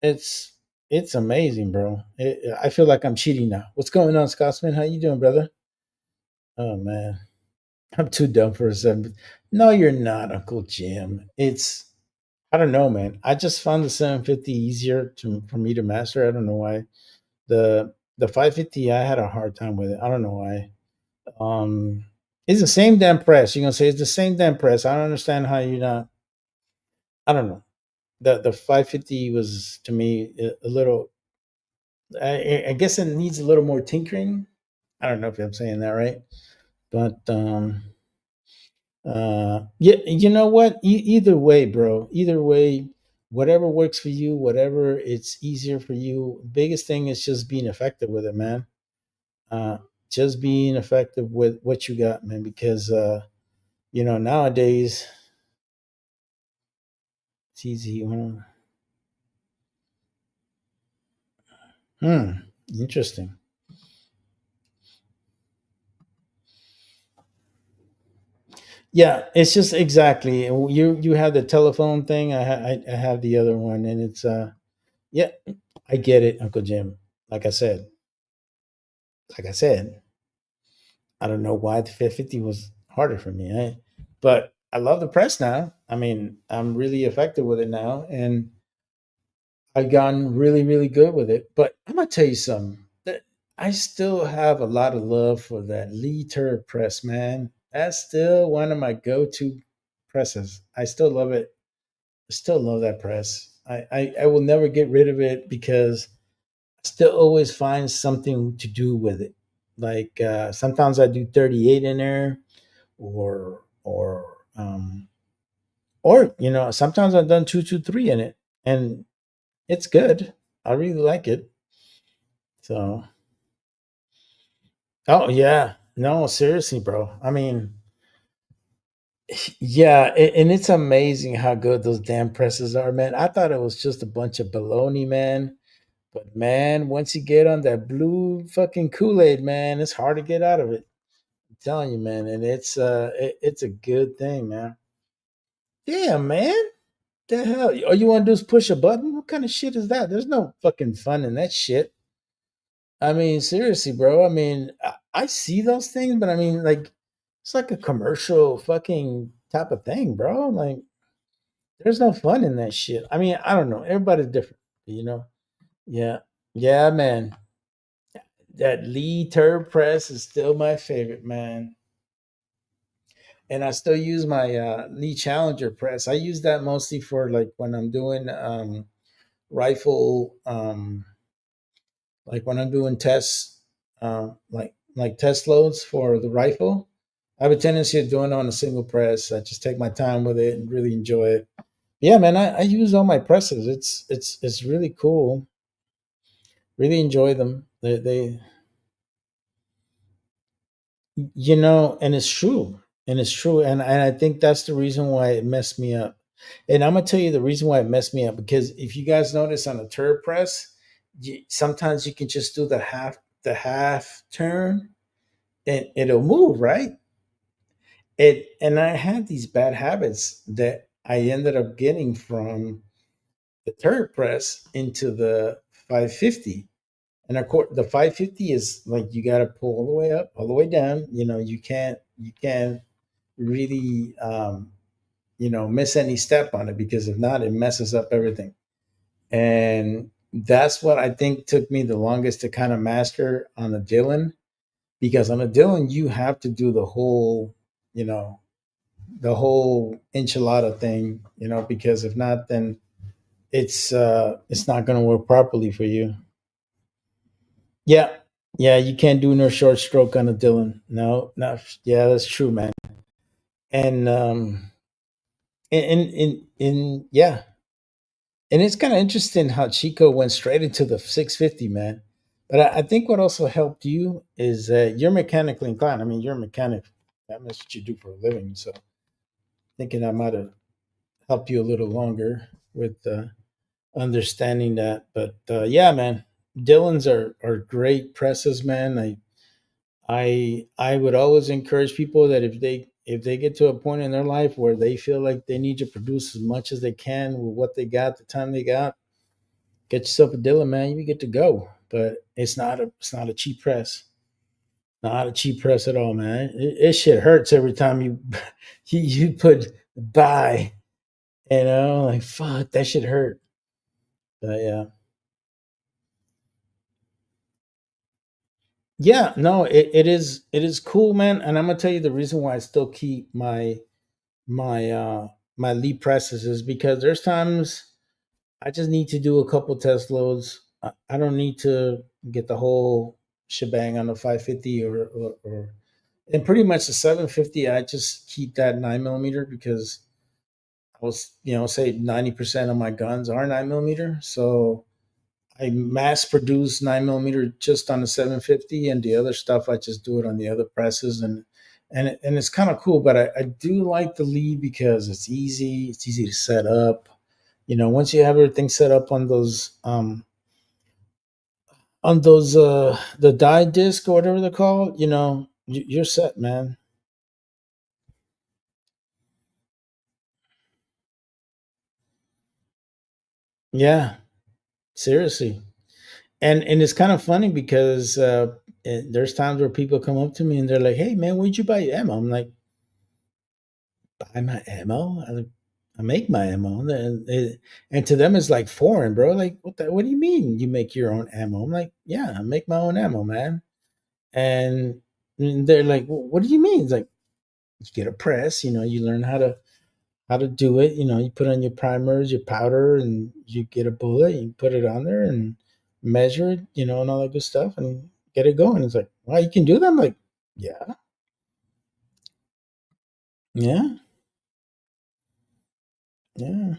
It's it's amazing, bro. I feel like I'm cheating now. What's going on, Scotsman? How you doing, brother? Oh man, I'm too dumb for a seven. No, you're not, Uncle Jim. I don't know, man. I just found the 750 easier for me to master. I don't know why. The 550, I had a hard time with it. I don't know why. Um, it's the same damn press. You're gonna say it's the same damn press. I don't understand how you not. I don't know. The 550 was to me a little. I guess it needs a little more tinkering. I don't know if I'm saying that right, but yeah, you know what? Either way, bro. Either way, whatever works for you, whatever it's easier for you. Biggest thing is just being effective with it, man. Uh, just being effective with what you got, man. Because nowadays it's easy. Hmm. Interesting. Yeah, it's just exactly. You have the telephone thing. I have the other one, and it's yeah. I get it, Uncle Jim. Like I said, like I said, I don't know why the 550 was harder for me. But I love the press now. I mean, I'm really effective with it now, and I've gotten really, really good with it. But I'm gonna tell you something. That I still have a lot of love for that Lee Turd press, man. That's still one of my go-to presses. I still love it. I still love that press. I will never get rid of it because I still always find something to do with it. Like sometimes I do 38 in there, or sometimes I've done 223 in it, and it's good. I really like it. So, oh yeah, no, seriously, bro. I mean, yeah, and it's amazing how good those damn presses are, man. I thought it was just a bunch of baloney, man. But man, once you get on that blue fucking Kool Aid, man, it's hard to get out of it. I'm telling you, man, and it's a good thing, man. Yeah, man. The hell? All you want to do is push a button? What kind of shit is that? There's no fucking fun in that shit. I mean, seriously, bro. I mean, I see those things, but I mean, like, it's like a commercial fucking type of thing, bro. Like, there's no fun in that shit. I mean, I don't know. Everybody's different, you know? Yeah. Yeah, man. That Lee Turb press is still my favorite, man. And I still use my Lee Challenger press. I use that mostly for like when I'm doing rifle, like when I'm doing tests, like test loads for the rifle. I have a tendency of doing it on a single press. I just take my time with it and really enjoy it. Yeah, man, I use all my presses. It's really cool. Really enjoy them. They and it's true. And it's true. And I think that's the reason why it messed me up. And I'm gonna tell you the reason why it messed me up, because if you guys notice on a turret press, sometimes you can just do the half turn and it'll move, right? And I had these bad habits that I ended up getting from the turret press into the 550. And of course, the 550 is like you got to pull all the way up, all the way down. You can't really miss any step on it, because if not, it messes up everything. And that's what I think took me the longest to kind of master on a Dylan, because on a Dylan you have to do you know, the whole enchilada thing, because if not, then it's not going to work properly for you. Yeah, yeah, you can't do no short stroke on a Dylan. No, no, yeah, that's true, man. And yeah, and it's kind of interesting how Chico went straight into the 650, man. But I think what also helped you is that you're mechanically inclined. I mean, you're a mechanic. That's what you do for a living. So thinking I might have helped you a little longer with understanding that. But yeah, man, Dylans are great presses, man. I would always encourage people that if they get to a point in their life where they feel like they need to produce as much as they can with what they got, the time they got, get yourself a Dylan, man. You get to go. But it's not a cheap press. Not a cheap press at all, man. It shit hurts every time you you put buy. Like fuck, that shit hurt. But yeah, yeah. No, it is cool, man. And I'm gonna tell you the reason why I still keep my lead presses is because there's times I just need to do a couple test loads. I don't need to get the whole shebang on the 550 or and pretty much the 750. I just keep that 9 millimeter because I was say 90% of my guns are 9 millimeter. So I mass produce 9 millimeter just on the 750, and the other stuff I just do it on the other presses, and it's kind of cool. But I do like the lead because it's easy. It's easy to set up. Once you have everything set up on those the die disc or whatever they're called, you're set, man. Yeah, seriously. And it's kind of funny because there's times where people come up to me and they're like, "Hey, man, where'd you buy your ammo?" I'm like, "Buy my ammo? I make my ammo." And to them, it's like foreign, bro. Like, what do you mean you make your own ammo? I'm like, "Yeah, I make my own ammo, man." And they're like, "What do you mean?" It's like, you get a press, you learn how to do it. You put on your primers, your powder, and you get a bullet, you put it on there and measure it, and all that good stuff, and get it going. It's like, wow, you can do that. I'm like, yeah, yeah, yeah.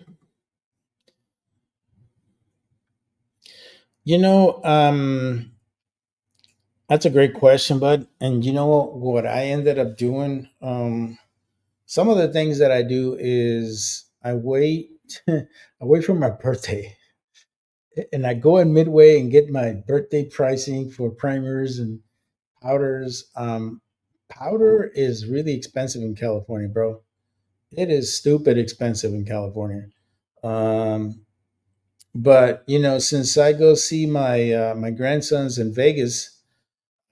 You know, that's a great question, bud. And you know what I ended up doing? Some of the things that I do is I wait, I wait for my birthday, and I go in Midway and get my birthday pricing for primers and powders. Powder is really expensive in California, bro. It is stupid expensive in California. Um, but you know, since I go see my grandsons in Vegas,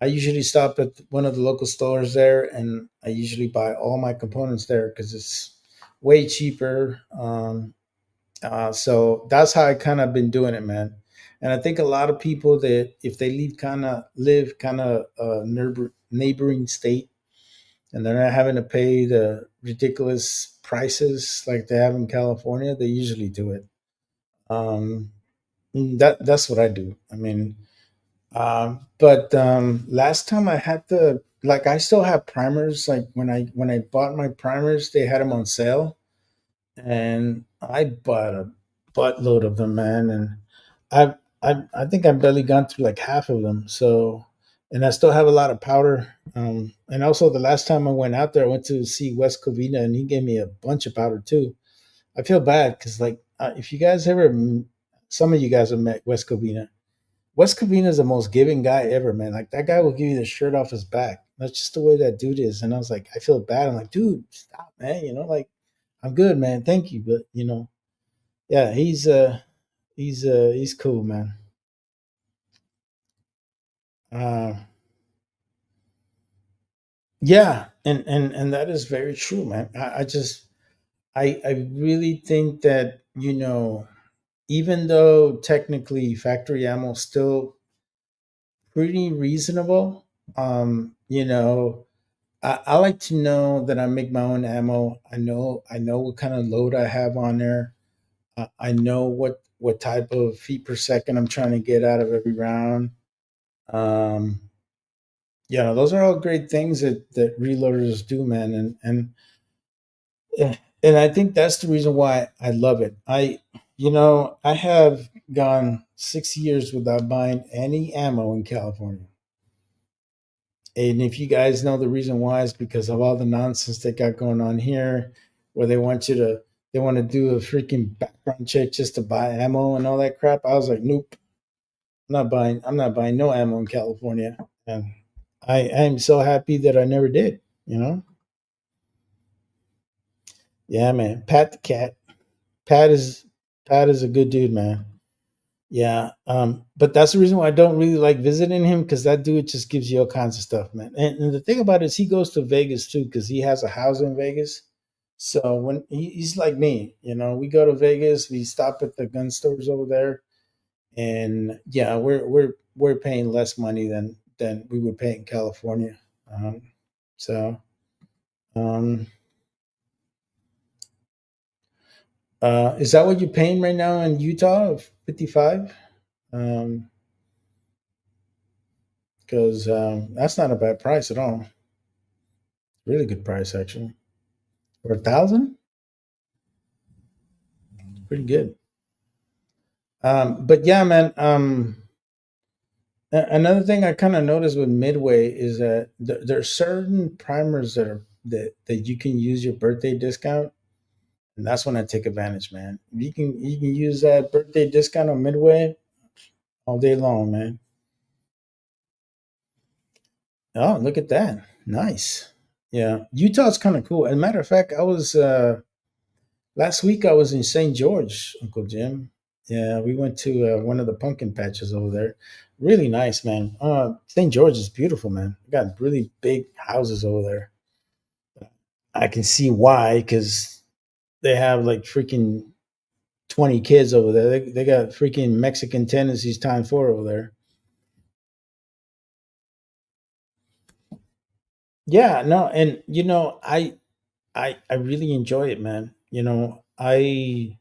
I usually stop at one of the local stores there, and I usually buy all my components there because it's way cheaper. So that's how I kind of been doing it, man. And I think a lot of people that if they live kind of neighboring state, and they're not having to pay the ridiculous prices like they have in California, they usually do it. Um, that's what I do. I mean, but last time I had to like I still have primers. Like when I bought my primers, they had them on sale, and I bought a buttload of them, man. And I think I've barely gone through like half of them. So, and I still have a lot of powder. And also the last time I went out there, I went to see West Covina, and he gave me a bunch of powder too. I feel bad because like if you guys some of you guys have met West Covina. West Covina is the most giving guy ever, man. Like that guy will give you the shirt off his back. That's just the way that dude is. And I was like, I feel bad. I'm like, dude, stop, man. You know, like I'm good, man. Thank you, but you know, yeah, he's cool, man. Uh, yeah, and that is very true, man. I just I really think that you know, even though technically factory ammo is still pretty reasonable, you know, I like to know that I make my own ammo. I know what kind of load I have on there. I know what type of feet per second I'm trying to get out of every round. Um, yeah, those are all great things that reloaders do, man. And I think that's the reason why I love it. You know, I have gone 6 years without buying any ammo in California. And if you guys know the reason why, is because of all the nonsense they got going on here, where they want to do a freaking background check just to buy ammo and all that crap. I was like, nope, I'm not buying no ammo in California. And I am so happy that I never did, you know? Yeah, man. Pat the cat. Pat is Pat is a good dude, man. Yeah. But that's the reason why I don't really like visiting him because that dude just gives you all kinds of stuff, man. And the thing about it is he goes to Vegas too because he has a house in Vegas. So he's like me, you know, we go to Vegas, we stop at the gun stores over there, and yeah, we're paying less money than we would pay in California. Um, so um, is that what you're paying right now in Utah? 55? Um, because that's not a bad price at all. Really good price actually. For 1,000, pretty good. But yeah, man. Another thing I kind of noticed with Midway is that there are certain primers that you can use your birthday discount, and that's when I take advantage, man. You can use that birthday discount on Midway all day long, man. Oh, look at that. Nice. Yeah. Utah's kind of cool. As a matter of fact, I was last week I was in St. George, Uncle Jim. Yeah, we went to one of the pumpkin patches over there. Really nice, man. St. George is beautiful, man. We got really big houses over there. I can see why, because they have like freaking 20 kids over there. They got freaking Mexican tendencies times four over there. Yeah, no, and you know, I really enjoy it, man. You know, I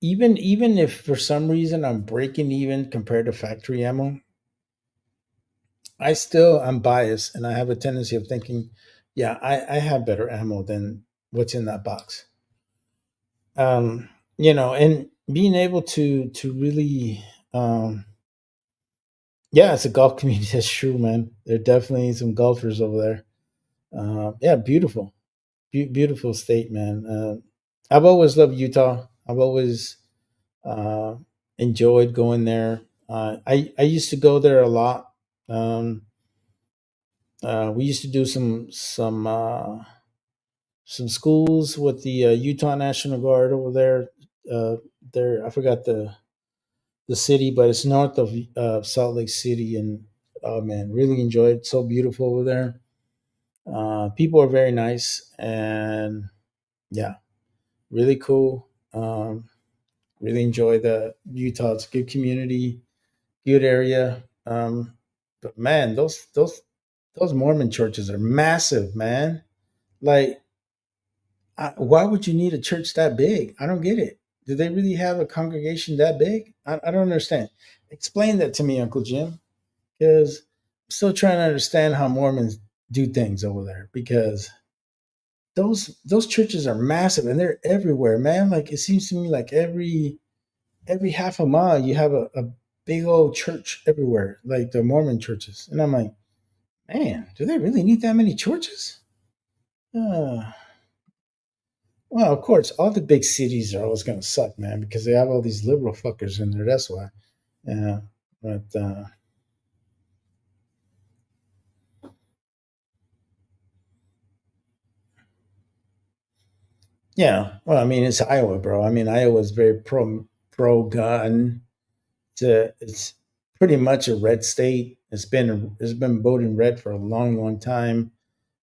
even if for some reason I'm breaking even compared to factory ammo, I'm biased, and I have a tendency of thinking, yeah, I have better ammo than what's in that box. And being able to really, yeah, it's a golf community. That's true, man. There are definitely some golfers over there. Yeah, beautiful, beautiful state, man. I've always loved Utah. I've always uh, enjoyed going there. I used to go there a lot. Um, we used to do some schools with the Utah National Guard over there. There, I forgot the city, but it's north of Salt Lake City, and oh man, really enjoyed it. So beautiful over there. People are very nice, and yeah, really cool. Really enjoy the Utah. It's a good community, good area. But man, those Mormon churches are massive, man. Like, why would you need a church that big? I don't get it. Do they really have a congregation that big? I don't understand. Explain that to me, Uncle Jim, because I'm still trying to understand how Mormons do things over there. Because those churches are massive and they're everywhere, man. Like it seems to me like every half a mile you have a big old church everywhere, like the Mormon churches. And I'm like, man, do they really need that many churches? Uh, well, of course, all the big cities are always going to suck, man, because they have all these liberal fuckers in there. That's why. Yeah, but yeah. Well, I mean, it's Iowa, bro. I mean, Iowa is very pro gun. It's pretty much a red state. It's been voting red for a long, long time,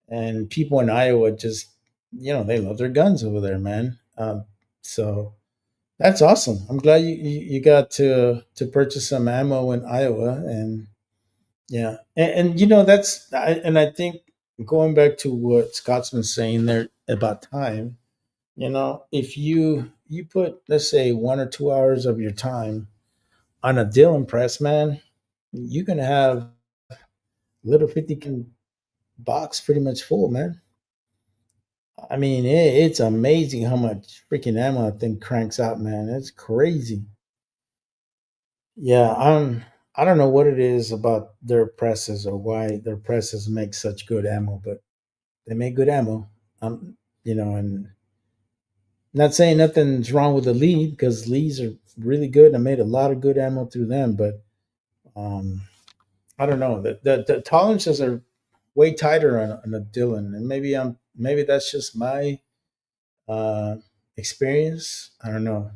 and people in Iowa just they love their guns over there, man. So that's awesome. I'm glad you got to purchase some ammo in Iowa, and yeah, and I think going back to what Scott's been saying there about time. If you put, let's say, 1 or 2 hours of your time on a Dylan press, man, you can have little 50 can box pretty much full, man. I mean, it's amazing how much freaking ammo that thing cranks out, man. It's crazy. Yeah, I don't know what it is about their presses or why their presses make such good ammo, but they make good ammo. And not saying nothing's wrong with the lead because leads are really good. I made a lot of good ammo through them, but um, I don't know. The tolerances are way tighter on a Dylan, and maybe that's just my uh, experience. I don't know,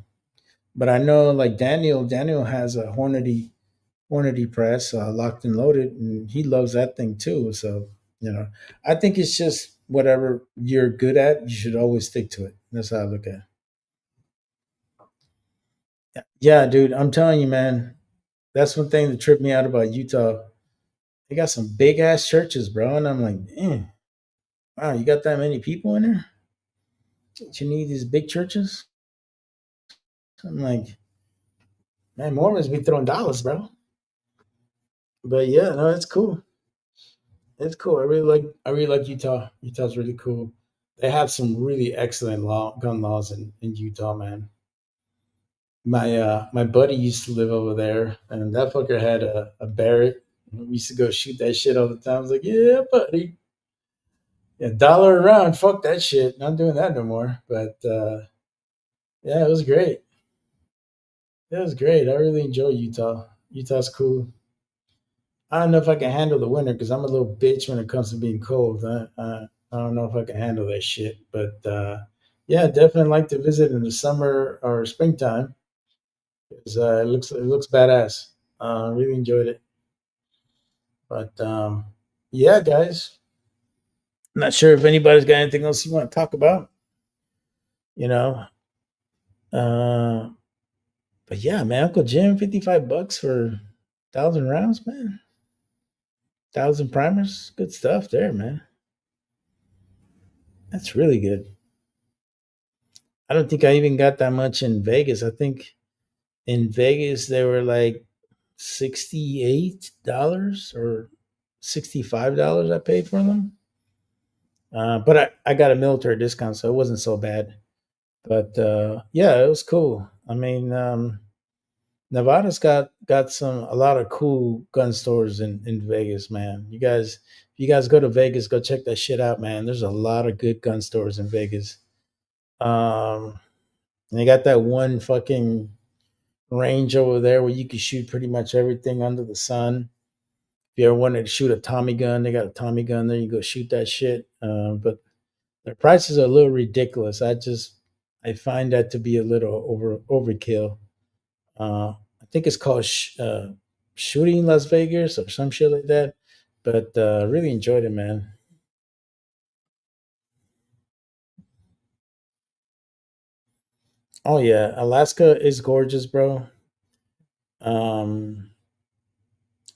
but I know like Daniel has a Hornady press, locked and loaded, and he loves that thing too. So I think it's just whatever you're good at, you should always stick to it. That's how I look at it. Yeah, dude, I'm telling you, man. That's one thing that tripped me out about Utah. They got some big ass churches, bro, and I'm like, wow, you got that many people in there? Don't you need these big churches? I'm like, man, Mormons be throwing dollars, bro. But yeah, no, it's cool. It's cool. I really like Utah. Utah's really cool. They have some really excellent gun laws in Utah, man. My buddy used to live over there, and that fucker had a Barrett. We used to go shoot that shit all the time. I was like, yeah, buddy. Yeah, dollar a round. Fuck that shit. Not doing that no more. But yeah, it was great. It was great. I really enjoy Utah. Utah's cool. I don't know if I can handle the winter because I'm a little bitch when it comes to being cold. I don't know if I can handle that shit. But yeah, definitely like to visit in the summer or springtime because it looks badass. Really enjoyed it. But yeah, guys, I'm not sure if anybody's got anything else you want to talk about. You know, uh, but yeah, man, Uncle Jim, $55 for 1,000 rounds, man. 1,000 primers, good stuff there, man. That's really good. I don't think I even got that much in Vegas. I think in Vegas they were like $68 or $65 I paid for them. But I got a military discount, so it wasn't so bad. But yeah, it was cool. I mean, Nevada's got some a lot of cool gun stores in Vegas, man. If you guys go to Vegas, go check that shit out, man. There's a lot of good gun stores in Vegas. Um, and they got that one fucking range over there where you can shoot pretty much everything under the sun. If you ever wanted to shoot a Tommy gun, they got a Tommy gun there. You go shoot that shit. But their prices are a little ridiculous. I find that to be a little overkill. I think it's called Shooting Las Vegas or some shit like that. But really enjoyed it, man. Oh yeah, Alaska is gorgeous, bro. Um,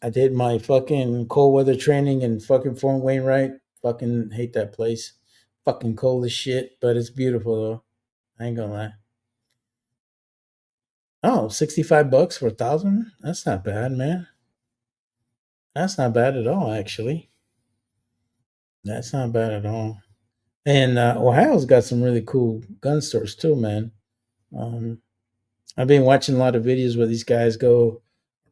I did my fucking cold weather training in fucking Fort Wainwright. Fucking hate that place. Fucking cold as shit, but it's beautiful though. I ain't gonna lie. Oh, $65 for 1,000? That's not bad, man. That's not bad at all, actually. That's not bad at all. And Ohio's got some really cool gun stores too, man. Um, I've been watching a lot of videos where these guys go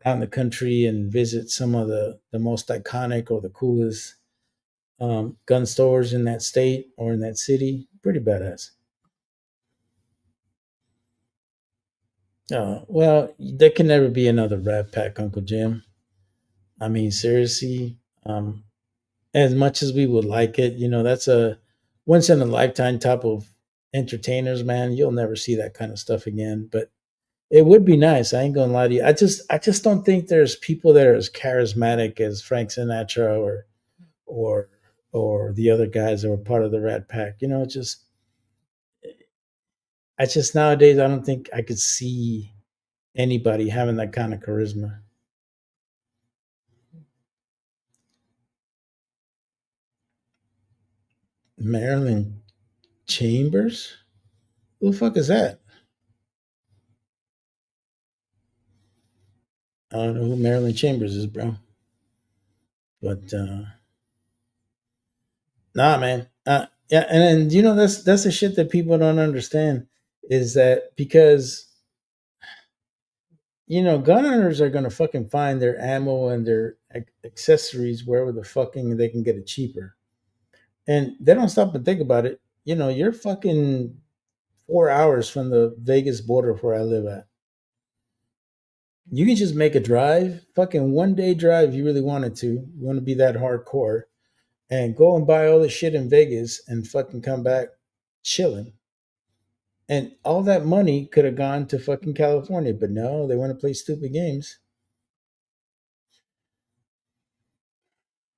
out in the country and visit some of the most iconic or the coolest gun stores in that state or in that city. Pretty badass. Well, there can never be another Rat Pack, Uncle Jim. I mean, seriously, as much as we would like it, that's a once in a lifetime type of entertainers, man. You'll never see that kind of stuff again. But it would be nice. I ain't gonna lie to you. I just don't think there's people that are as charismatic as Frank Sinatra or or the other guys that were part of the Rat Pack. I just nowadays I don't think I could see anybody having that kind of charisma. Marilyn Chambers? Who the fuck is that? I don't know who Marilyn Chambers is, bro. But nah, man. Yeah, and then that's the shit that people don't understand is that because gun owners are gonna fucking find their ammo and their accessories wherever the fucking they can get it cheaper, and they don't stop and think about it. You're fucking 4 hours from the Vegas border where I live at. You can just make a drive, fucking 1 day drive if you really wanted to. You want to be that hardcore and go and buy all the shit in Vegas and fucking come back chilling. And all that money could have gone to fucking California, but no, they want to play stupid games.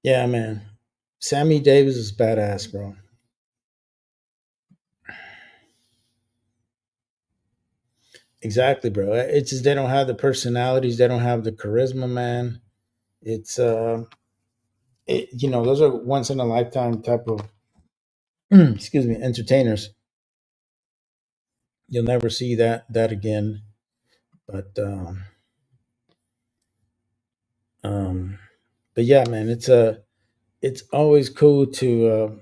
Yeah, man. Sammy Davis is badass, bro. Exactly, bro. It's just they don't have the personalities, they don't have the charisma, man. It's those are once in a lifetime type of excuse me, entertainers. You'll never see that again. But um but yeah, man, it's always cool to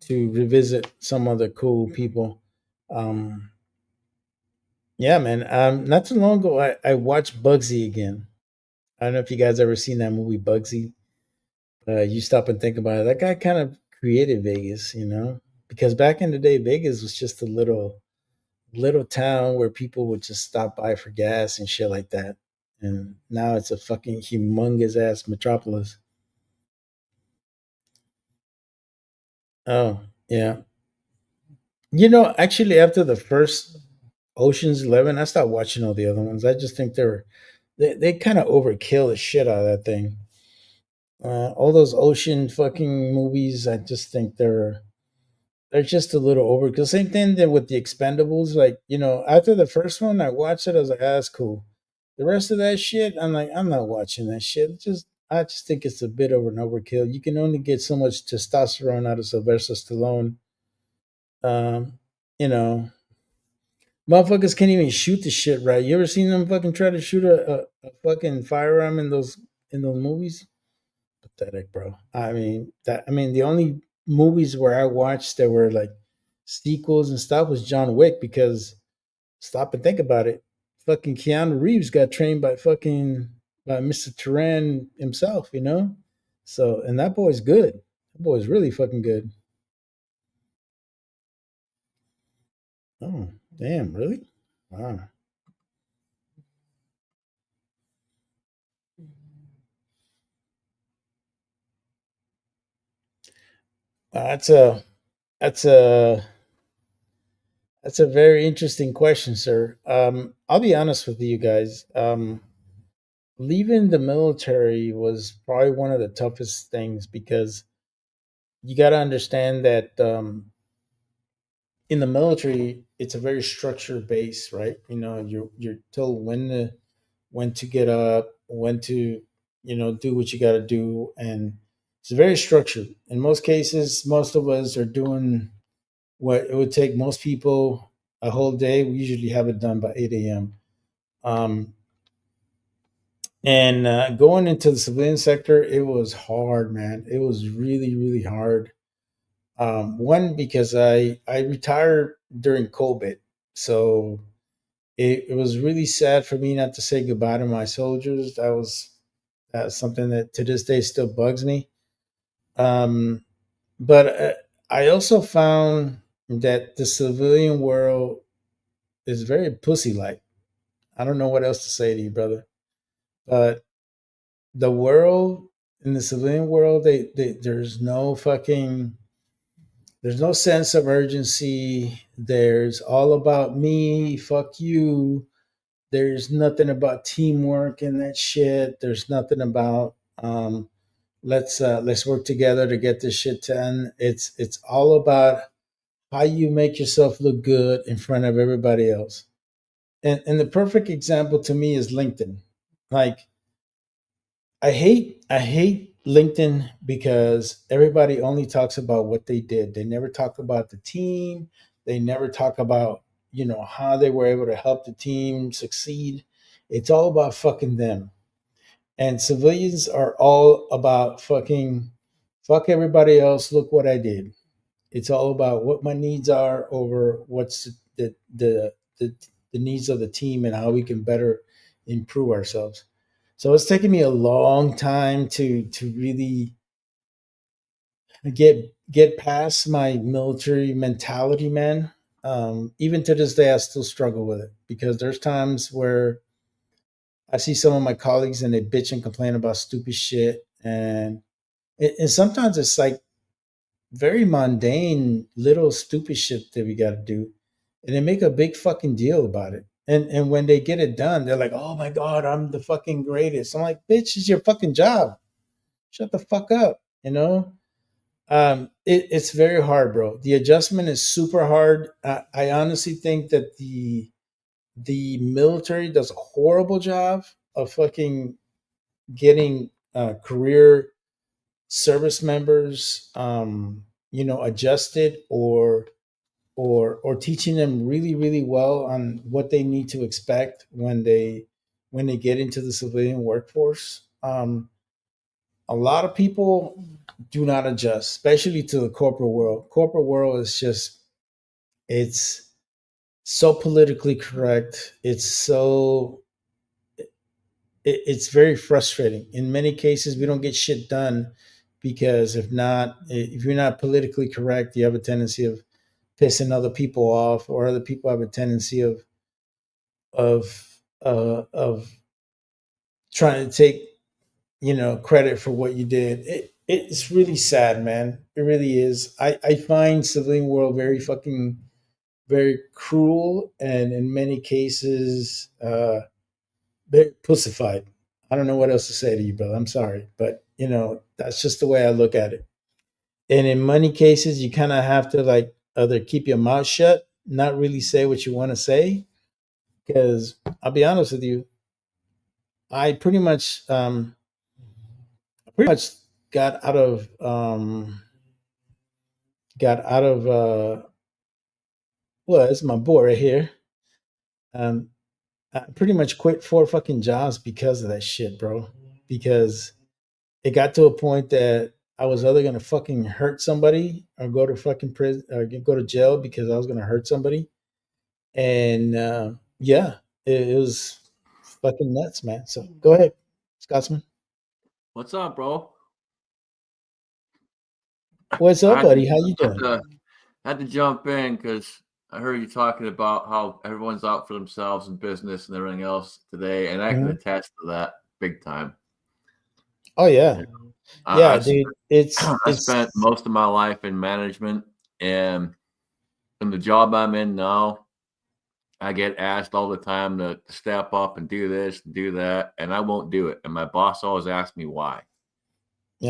revisit some other cool people. Um yeah, man. Not too long ago I watched Bugsy again. I don't know if you guys ever seen that movie Bugsy. You stop and think about it. That guy kind of created Vegas, because back in the day, Vegas was just a little town where people would just stop by for gas and shit like that. And now it's a fucking humongous ass metropolis. Oh yeah, actually, after the first Ocean's 11, I stopped watching all the other ones. I just think they kind of overkill the shit out of that thing. All those ocean fucking movies, I just think they're just a little over. Because same thing that with the Expendables. Like after the first one, I watched it. I was like, ah, that's cool. The rest of that shit, I'm like, I'm not watching that shit. I just think it's a bit of an overkill. You can only get so much testosterone out of Sylvester Stallone. Um, you know, motherfuckers can't even shoot the shit right. You ever seen them fucking try to shoot a fucking firearm in those movies? pathetic, bro. I mean the only movies where I watched that were like sequels and stuff was John Wick because stop and think about it. Fucking Keanu Reeves got trained by fucking by Mr. Turan himself, you know? So and that boy's good. That boy's really fucking good. Oh, damn, really? Wow. That's a that's a that's a very interesting question, sir. I'll be honest with you guys. Leaving the military was probably one of the toughest things because you got to understand that in the military, it's a very structured base, right? You know, you're told when to get up, when to do what you got to do, and it's very structured. In most cases, most of us are doing what it would take most people a whole day. We usually have it done by 8 a.m. Um, and going into the civilian sector, it was hard, man. It was really, really hard. One because I retired during COVID, so it was really sad for me not to say goodbye to my soldiers. That's something that to this day still bugs me. Um, but I also found that the civilian world is very pussy like. I don't know what else to say to you, brother. But the world in the civilian world, there's no sense of urgency. There's all about me, fuck you. There's nothing about teamwork in that shit. There's nothing about let's work together to get this shit done. It's all about how you make yourself look good in front of everybody else. And the perfect example to me is LinkedIn. Like I hate LinkedIn because everybody only talks about what they did. They never talk about the team. They never talk about, how they were able to help the team succeed. It's all about fucking them. And civilians are all about fuck everybody else, look what I did. It's all about what my needs are over what's the, the needs of the team and how we can better improve ourselves. So it's taken me a long time to really get past my military mentality, man. Even to this day, I still struggle with it because there's times where I see some of my colleagues and they bitch and complain about stupid shit, and sometimes it's like very mundane, little stupid shit that we got to do, and they make a big fucking deal about it. And when they get it done, they're like, "Oh my god, I'm the fucking greatest." I'm like, "Bitch, it's your fucking job. Shut the fuck up." You know. It's very hard, bro. The adjustment is super hard. I honestly think that the military does a horrible job of fucking getting career service members, adjusted or teaching them really, really well on what they need to expect when they get into the civilian workforce. A lot of people do not adjust, especially to the corporate world. Corporate world is just it's so politically correct. It's very frustrating. In many cases, we don't get shit done because if you're not politically correct, you have a tendency of pissing other people off, or other people have a tendency of trying to take credit for what you did. It's really sad, man. It really is. I find civilian world very fucking very cruel, and in many cases very pussified. I don't know what else to say to you, brother. I'm sorry, but that's just the way I look at it. And in many cases, you kind of have to like either keep your mouth shut, not really say what you want to say, because I'll be honest with you, I pretty much got out of got out of well, it's my boy right here. Um, I pretty much quit four fucking jobs because of that shit, bro. Because it got to a point that I was either gonna fucking hurt somebody or go to fucking prison or go to jail because I was gonna hurt somebody. And yeah, it was fucking nuts, man. So go ahead, Scotsman. What's up, bro? What's I up, had to, buddy? How you had doing? to, had to jump in because I heard you talking about how everyone's out for themselves in business and everything else today, and I can Mhm. attest to that big time. Oh You yeah, know, yeah, I dude. spent It's I spent it's most of my life in management, and in the job I'm in now, I get asked all the time to step up and do this and do that, and I won't do it. And my boss always asks me why.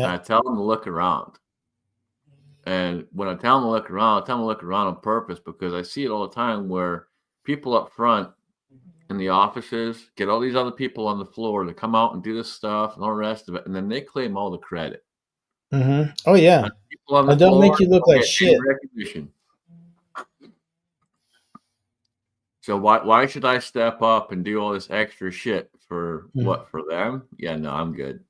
And yeah. I tell them to look around. And when I tell them to look around, I tell them to look around on purpose because I see it all the time where people up front in the offices get all these other people on the floor to come out and do this stuff and all the rest of it, and then they claim all the credit. Oh And yeah, people on the and they'll floor make you look don't like get any shit. recognition. So why should I step up and do all this extra shit for Mhm. what, for them? Yeah, no, I'm good.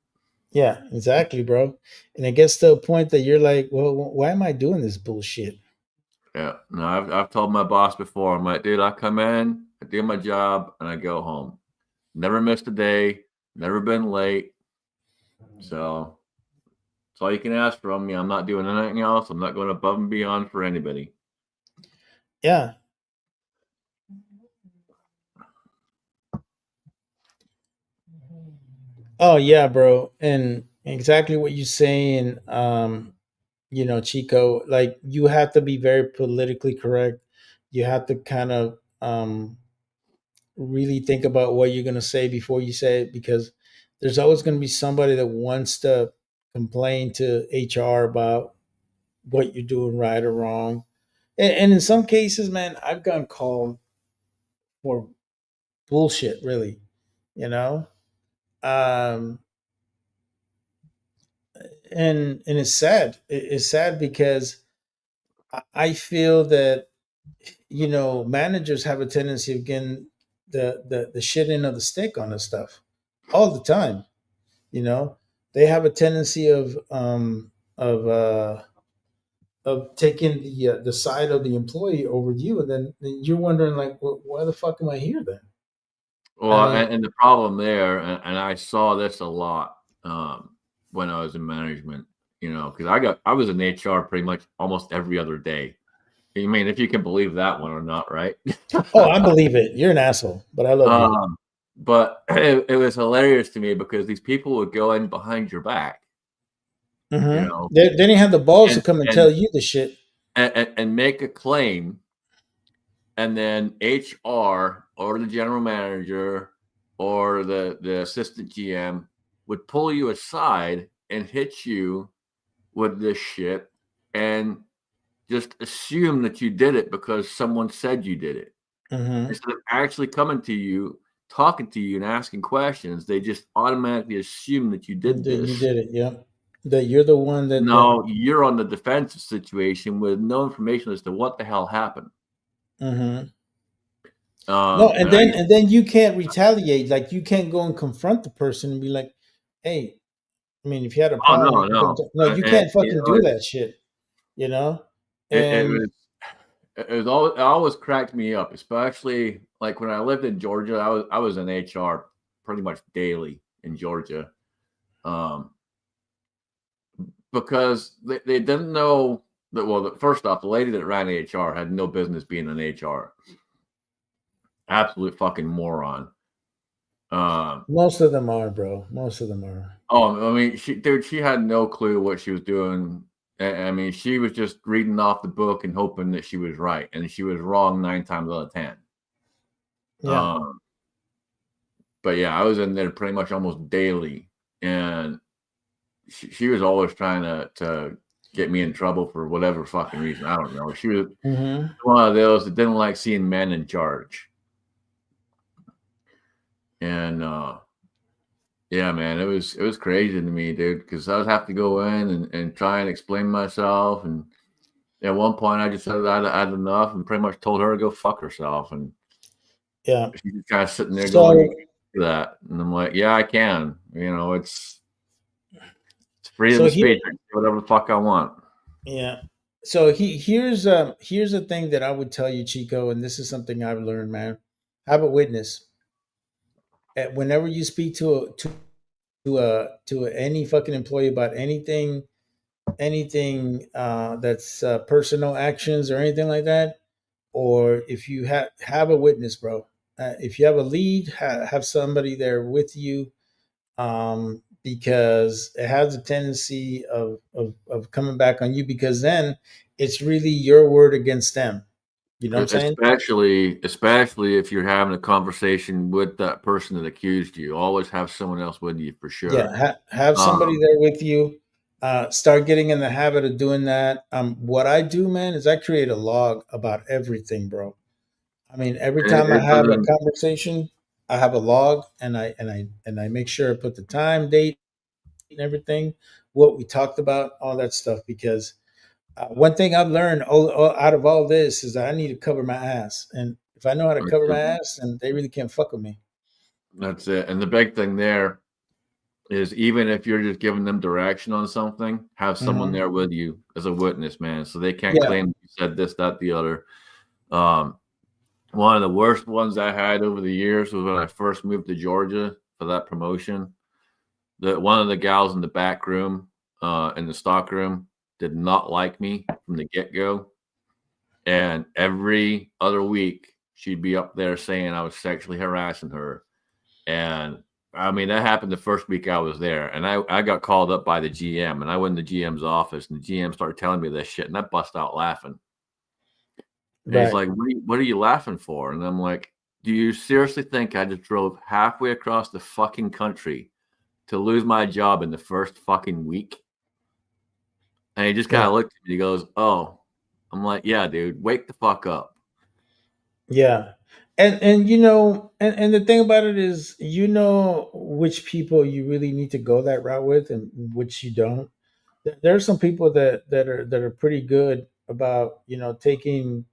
Yeah, exactly, bro. And it gets to a point that you're like, well, why am I doing this bullshit? Yeah, no, I've told my boss before. I'm like, dude, I come in, I do my job, and I go home. Never missed a day, never been late. So that's all you can ask from me. I'm not doing anything else. I'm not going above and beyond for anybody. Yeah. Oh yeah, bro. And exactly what you're saying. Chico, like you have to be very politically correct. You have to kind of really think about what you're going to say before you say it because there's always going to be somebody that wants to complain to HR about what you're doing right or wrong. And in some cases, man, I've gotten called for bullshit, really, you know? Um, and it's sad. It's sad because I feel that, managers have a tendency of getting the shit end of the stick on this stuff all the time. You know, they have a tendency of taking the side of the employee over you, and then you're wondering like, well, why the fuck am I here then? I Well, mean, and the problem there, and I saw this a lot when I was in management, because I was in HR pretty much almost every other day. I mean, if you can believe that one or not, right? oh, I believe it. You're an asshole, but I love you. um, but it was hilarious to me because these people would go in behind your back, you Mm-hmm. know, They didn't have the balls to and come and tell and you the shit. and make a claim, and then HR or the general manager or the assistant GM would pull you aside and hit you with this shit and just assume that you did it because someone said you did it. Mm-hmm. Instead of actually coming to you, talking to you, and asking questions, they just automatically assume that you did That you this. did it, yeah. That you're the one that. Now you're on the defensive situation with no information as to what the hell happened. Mm-hmm. No, and And I then used, and then you can't retaliate. Like you can't go and confront the person and be like, "Hey, I mean, if you had a oh problem, no, you could come no, no, you it, can't fucking do that shit." You know, it and was it always cracked me up, especially like when I lived in Georgia. I was in HR pretty much daily in Georgia, um, because they didn't know that. Well, first off, the lady that ran HR had no business being in HR. Absolute fucking moron. Um, most of them are, bro. Most of them are. oh, I mean, she had no clue what she was doing. I mean, she was just reading off the book and hoping that she was right, and she was wrong 9 times out of 10. Yeah. Um, but yeah, I was in there pretty much almost daily, and she was always trying to get me in trouble for whatever fucking reason. I don't know. She was Mm-hmm. one of those that didn't like seeing men in charge. And yeah, man, it was crazy to me, dude, because I would have to go in and try and explain myself. And at one point, I just said I had enough and pretty much told her to go fuck herself. And Yeah. she's just kind of sitting there going, "You So can't do that." And I'm like, "Yeah, I can." It's Freedom So of here, speech. I can say whatever the fuck I want. yeah. So here's a thing that I would tell you, Chico, and this is something I've learned, man. Have a witness. Whenever you speak to any fucking employee about anything that's personal actions or anything like that, or if you have a witness, bro. If you have a lead, have somebody there with you, because it has a tendency of coming back on you, because then it's really your word against them. You know what I'm saying? Especially if you're having a conversation with that person that accused you. Always have someone else with you for Yeah, sure. have somebody Um, there with you. Start getting in the habit of doing that. What I do, man, is I create a log about everything, bro. I mean, every and time I it have a doesn't. conversation, I have a log, and I make sure I put the time, date, and everything, what we talked about, all that stuff. Because one thing I've learned out of all this is that I need to cover my ass, and if I know how to cover my ass, then they really can't fuck with me. That's it. And the big thing there is even if you're just giving them direction on something, have someone Hmm. there with you as a witness, man, so they can't Yeah. claim you said this, that, the other. Um, One of the worst ones I had over the years was when I first moved to Georgia for that promotion. One of the gals in the back room, in the stock room, did not like me from the get go, and every other week she'd be up there saying I was sexually harassing her. And I mean, that happened the first week I was there, and I got called up by the GM, and I went in the GM's office, and the GM started telling me this shit, and I bust out laughing. And he's Right. like, what are you laughing for? And I'm like, do you seriously think I just drove halfway across the fucking country to lose my job in the first fucking week? And he just kind Yeah. of looked at me. He goes, oh. I'm like, yeah, dude, wake the fuck up. Yeah. And and the thing about it is, which people you really need to go that route with, and which you don't. There are some people that are pretty good about, taking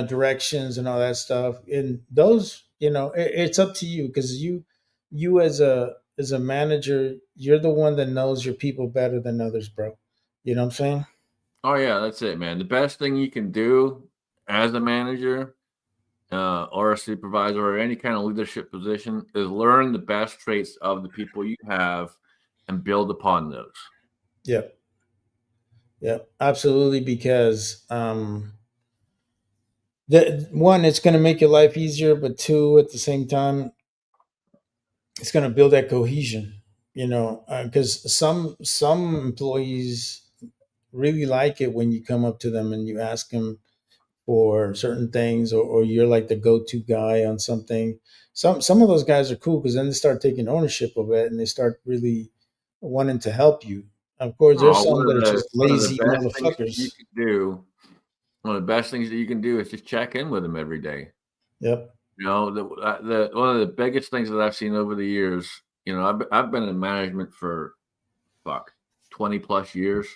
directions and all that stuff. And those, it's up to you, because you as a manager, you're the one that knows your people better than others, bro. You know what I'm saying? Oh, yeah, that's it, man. The best thing you can do as a manager or a supervisor or any kind of leadership position is learn the best traits of the people you have and build upon those. Yeah. Yeah, absolutely. Because the one, it's going to make your life easier, but two, at the same time, it's going to build that cohesion. Because some employees really like it when you come up to them and you ask them for certain things, or you're like the go-to guy on something. Some of those guys are cool, because then they start taking ownership of it, and they start really wanting to help you. Of course, there's Oh, some that are just one of the lazy best things that you motherfuckers. can do, one of the best things that you can do is just check in with them every day. Yep. You know, the one of the biggest things that I've seen over the years, I've been in management for fuck 20 plus years.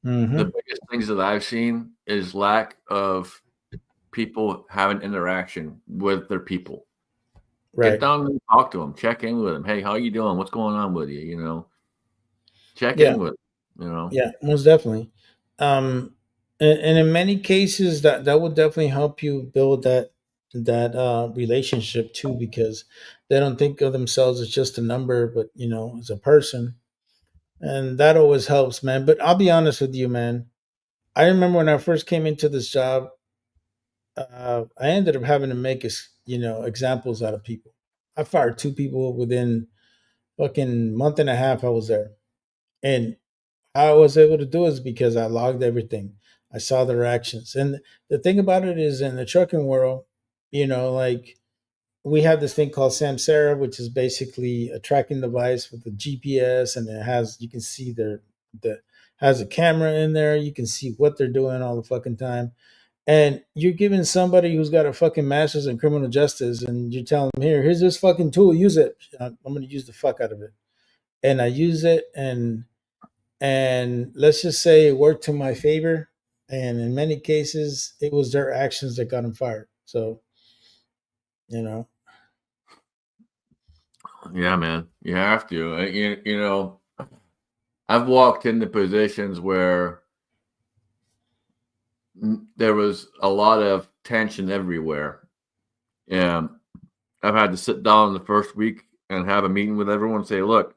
The Hmm. biggest things that I've seen is lack of people having interaction with their people. Get Right. down and talk to them, check in with them. Hey, how you doing? What's going on with you? Check Yeah. in with 'em. Yeah. Most definitely. And in many cases, that will definitely help you build that relationship too, because they don't think of themselves as just a number, but as a person, and that always helps, man. But I'll be honest with you, man. I remember when I first came into this job, I ended up having to make examples out of people. I fired two people within fucking month and a half I was there, and how I was able to do it is because I logged everything. I saw their actions. And the thing about it is, in the trucking world, like, we have this thing called Samsara, which is basically a tracking device with the GPS, and you can see the has a camera in there. You can see what they're doing all the fucking time. And you're giving somebody who's got a fucking master's in criminal justice, and you're telling them, here's this fucking tool, use it. I'm going to use the fuck out of it. And I use it, and let's just say it worked to my favor. And in many cases, it was their actions that got him fired. So, you know, Yeah, man, you have to. You know, I've walked into positions where there was a lot of tension everywhere, and I've had to sit down the first week and have a meeting with everyone and say, "Look,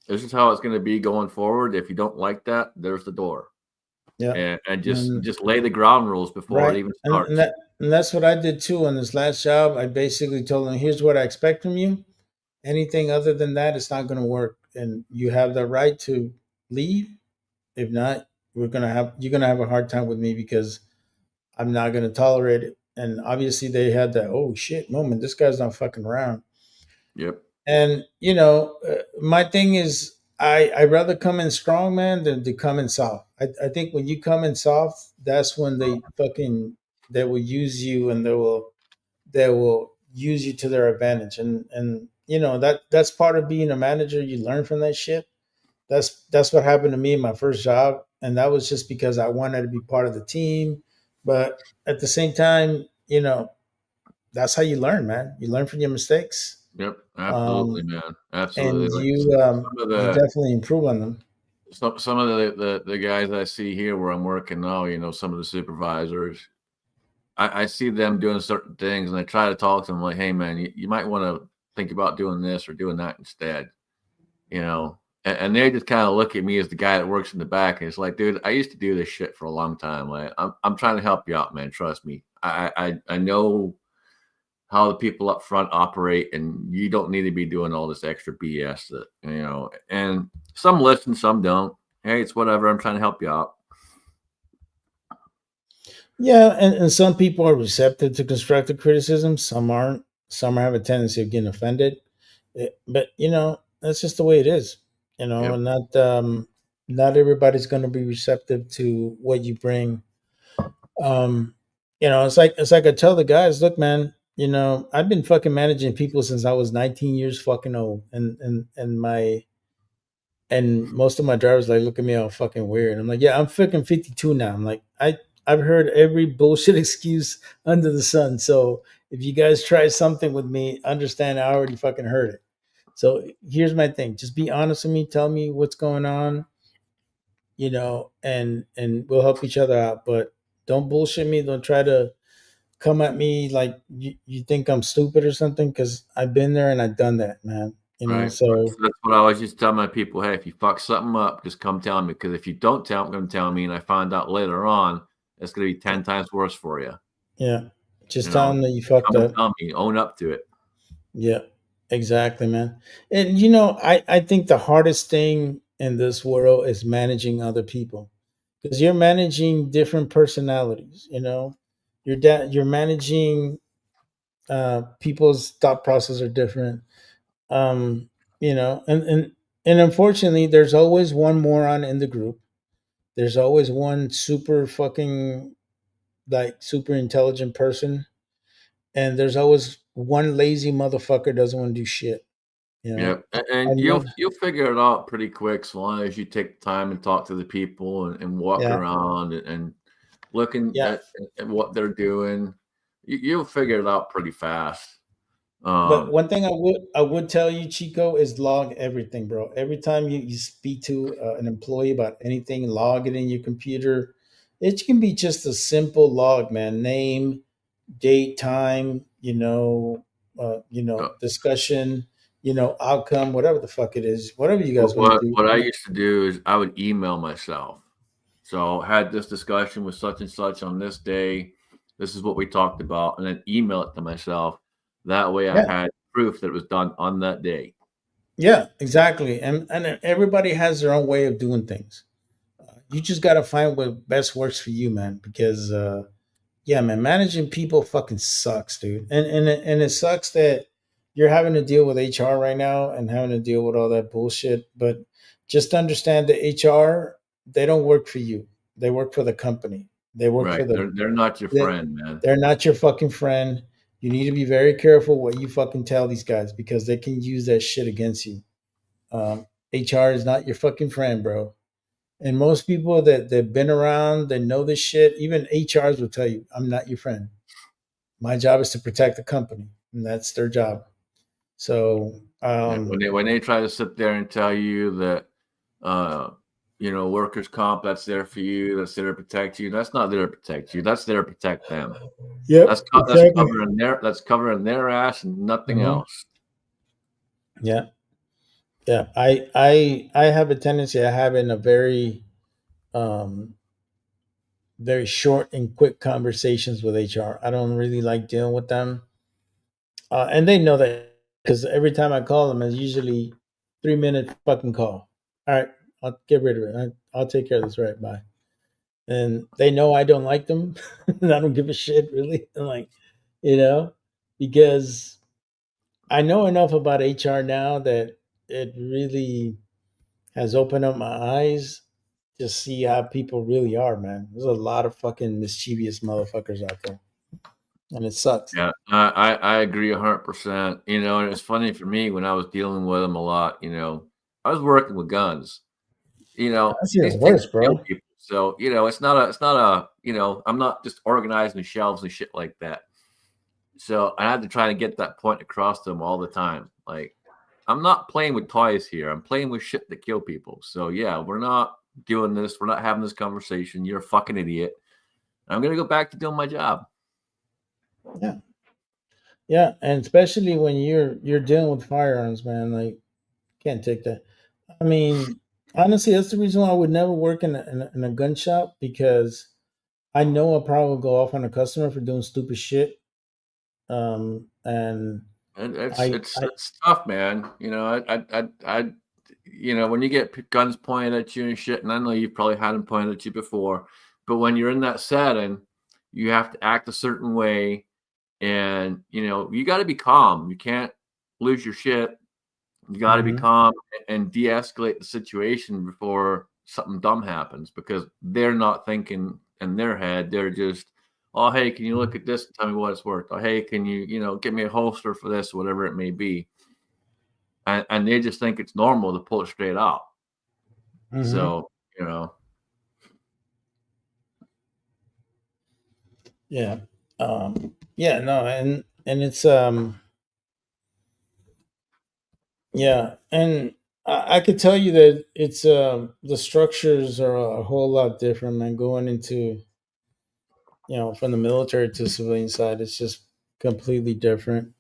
this is how it's going to be going forward. If you don't like that, there's the door." Yeah. And And just lay the ground rules before it right. even And starts. that's what I did too on this last job. I basically told them, here's what I expect from you. Anything other than that, it's not going to work. And you have the right to leave. If not, you're gonna have a hard time with me because I'm not gonna tolerate it. And obviously, they had that oh shit moment. This guy's not fucking around. Yep. And my thing is, I rather come in strong, man, than to come in soft. I think when you come in soft, that's when they will use you, and they will use you to their advantage. And that's part of being a manager. You learn from that shit. That's what happened to me in my first job, and that was just because I wanted to be part of the team. But at the same time, that's how you learn, man. You learn from your mistakes, Yep. Absolutely, um, man. and Absolutely. Like some of you the definitely improve on them. some of the guys I see here where I'm working now, some of the supervisors, I see them doing certain things, and I try to talk to them like, "Hey, man, you might want to think about doing this or doing that instead." And they just kind of look at me as the guy that works in the back, and it's like, dude, I used to do this shit for a long time. Like, I'm trying to help you out, man. Trust me. I know how the people up front operate, and you don't need to be doing all this extra BS that. And some listen, some don't. Hey, it's whatever. I'm trying to help you out. Yeah, and some people are receptive to constructive criticism. Some aren't. Some have a tendency of getting offended. But that's just the way it is. Yep. And not everybody's going to be receptive to what you bring. Um, it's like I tell the guys, look, man, I've been fucking managing people since I was 19 years fucking old, and most of my drivers like look at me all fucking weird. I'm like, yeah, I'm fucking 52 now. I'm like, I've heard every bullshit excuse under the sun. So if you guys try something with me, understand I already fucking heard it. So here's my thing: just be honest with me. Tell me what's going on, and we'll help each other out. But don't bullshit me. Don't try to come at me like you think I'm stupid or something, because I've been there and I've done that, man. Right. So That's what I always just tell my people. Hey, if you fuck something up, just come tell me. Because if you don't come tell me, and I find out later on, it's going to be 10 times worse for you. yeah, You just tell know, them that you fucked come and up. tell me, own up to it. Yeah, exactly, man. And I think the hardest thing in this world is managing other people, because you're managing different personalities. You're managing people's thought process are different. Um, and unfortunately, there's always one moron in the group. There's always one super fucking like super intelligent person, and there's always one lazy motherfucker doesn't want to do shit. You Yeah, know, I and you'll never. you'll figure it out pretty quick, so long as you take the time and talk to the people and walk Yeah, around and looking yeah. at what they're doing. You'll figure it out pretty fast. But Um, one thing I would tell you, Chico, is log everything, bro. Every time you speak to an employee about anything, log it in your computer. It can be just a simple log, man. Name, date, time, uh, discussion, outcome, whatever the fuck it is, whatever you guys what want to what do. what I used to do is I would email myself. So had this discussion with such and such on this day. This is what we talked about, and then email it to myself. That way, I Yeah, had proof that it was done on that day. yeah, exactly. And everybody has their own way of doing things. You just got to find what best works for you, man. Because yeah, man, managing people fucking sucks, dude. And it sucks that you're having to deal with HR right now and having to deal with all that bullshit. But just understand that HR, they don't work for you. They work for the company. They work Right? for the They're not your they, friend, man. they're not your fucking friend. You need to be very careful what you fucking tell these guys, because they can use that shit against you. HR is not your fucking friend, bro. And most people that've been around, they know this shit. Even HRs will tell you, "I'm not your friend. My job is to protect the company, and that's their job." So When they try to sit there and tell you that, workers' comp, that's there for you, that's there to protect you. That's not there to protect you. That's there to protect them. Yep, That's exactly. covering their ass and nothing else. Yeah, yeah. I have a tendency of having a um, very short and quick conversations with HR. I don't really like dealing with them, and they know that because every time I call them, it's usually 3 minute fucking call. All right, I'll get rid of it. I'll take care of this. Right, bye. And they know I don't like them, and I don't give a shit really. I'm like, you know, because I know enough about HR now that it really has opened up my eyes to see how people really are, man. There's a lot of fucking mischievous motherfuckers out there, and it sucks. Yeah, I agree 100%. And it's funny for me when I was dealing with them a lot. I was working with guns. That's These even things worse, kill bro. people. So it's not I'm not just organizing the shelves and shit like that. So I had to try to get that point across to them all the time. Like, I'm not playing with toys here. I'm playing with shit that kill people. So yeah, we're not doing this. We're not having this conversation. You're a fucking idiot. I'm gonna go back to doing my job. Yeah, yeah, and especially when you're dealing with firearms, man. Like, can't take that. I mean, honestly, that's the reason why I would never work in a gun shop because I know I'll probably go off on a customer for doing stupid shit. And And I, I it's tough, man. When you get guns pointed at you and shit, and I know you've probably had them pointed at you before, but when you're in that setting, you have to act a certain way, and you got to be calm. You can't lose your shit. You got to be Mhm. calm and de-escalate the situation before something dumb happens because they're not thinking in their head. They're just, oh, hey, can you look at this and tell me what it's worth? Oh, hey, can you, get me a holster for this, whatever it may be. And they just think it's normal to pull it straight out. Mhm. So, you know, Yeah. Yeah, no, and it's yeah, and I could tell you that it's the structures are a whole lot different, man. Going into from the military to civilian side, it's just completely different.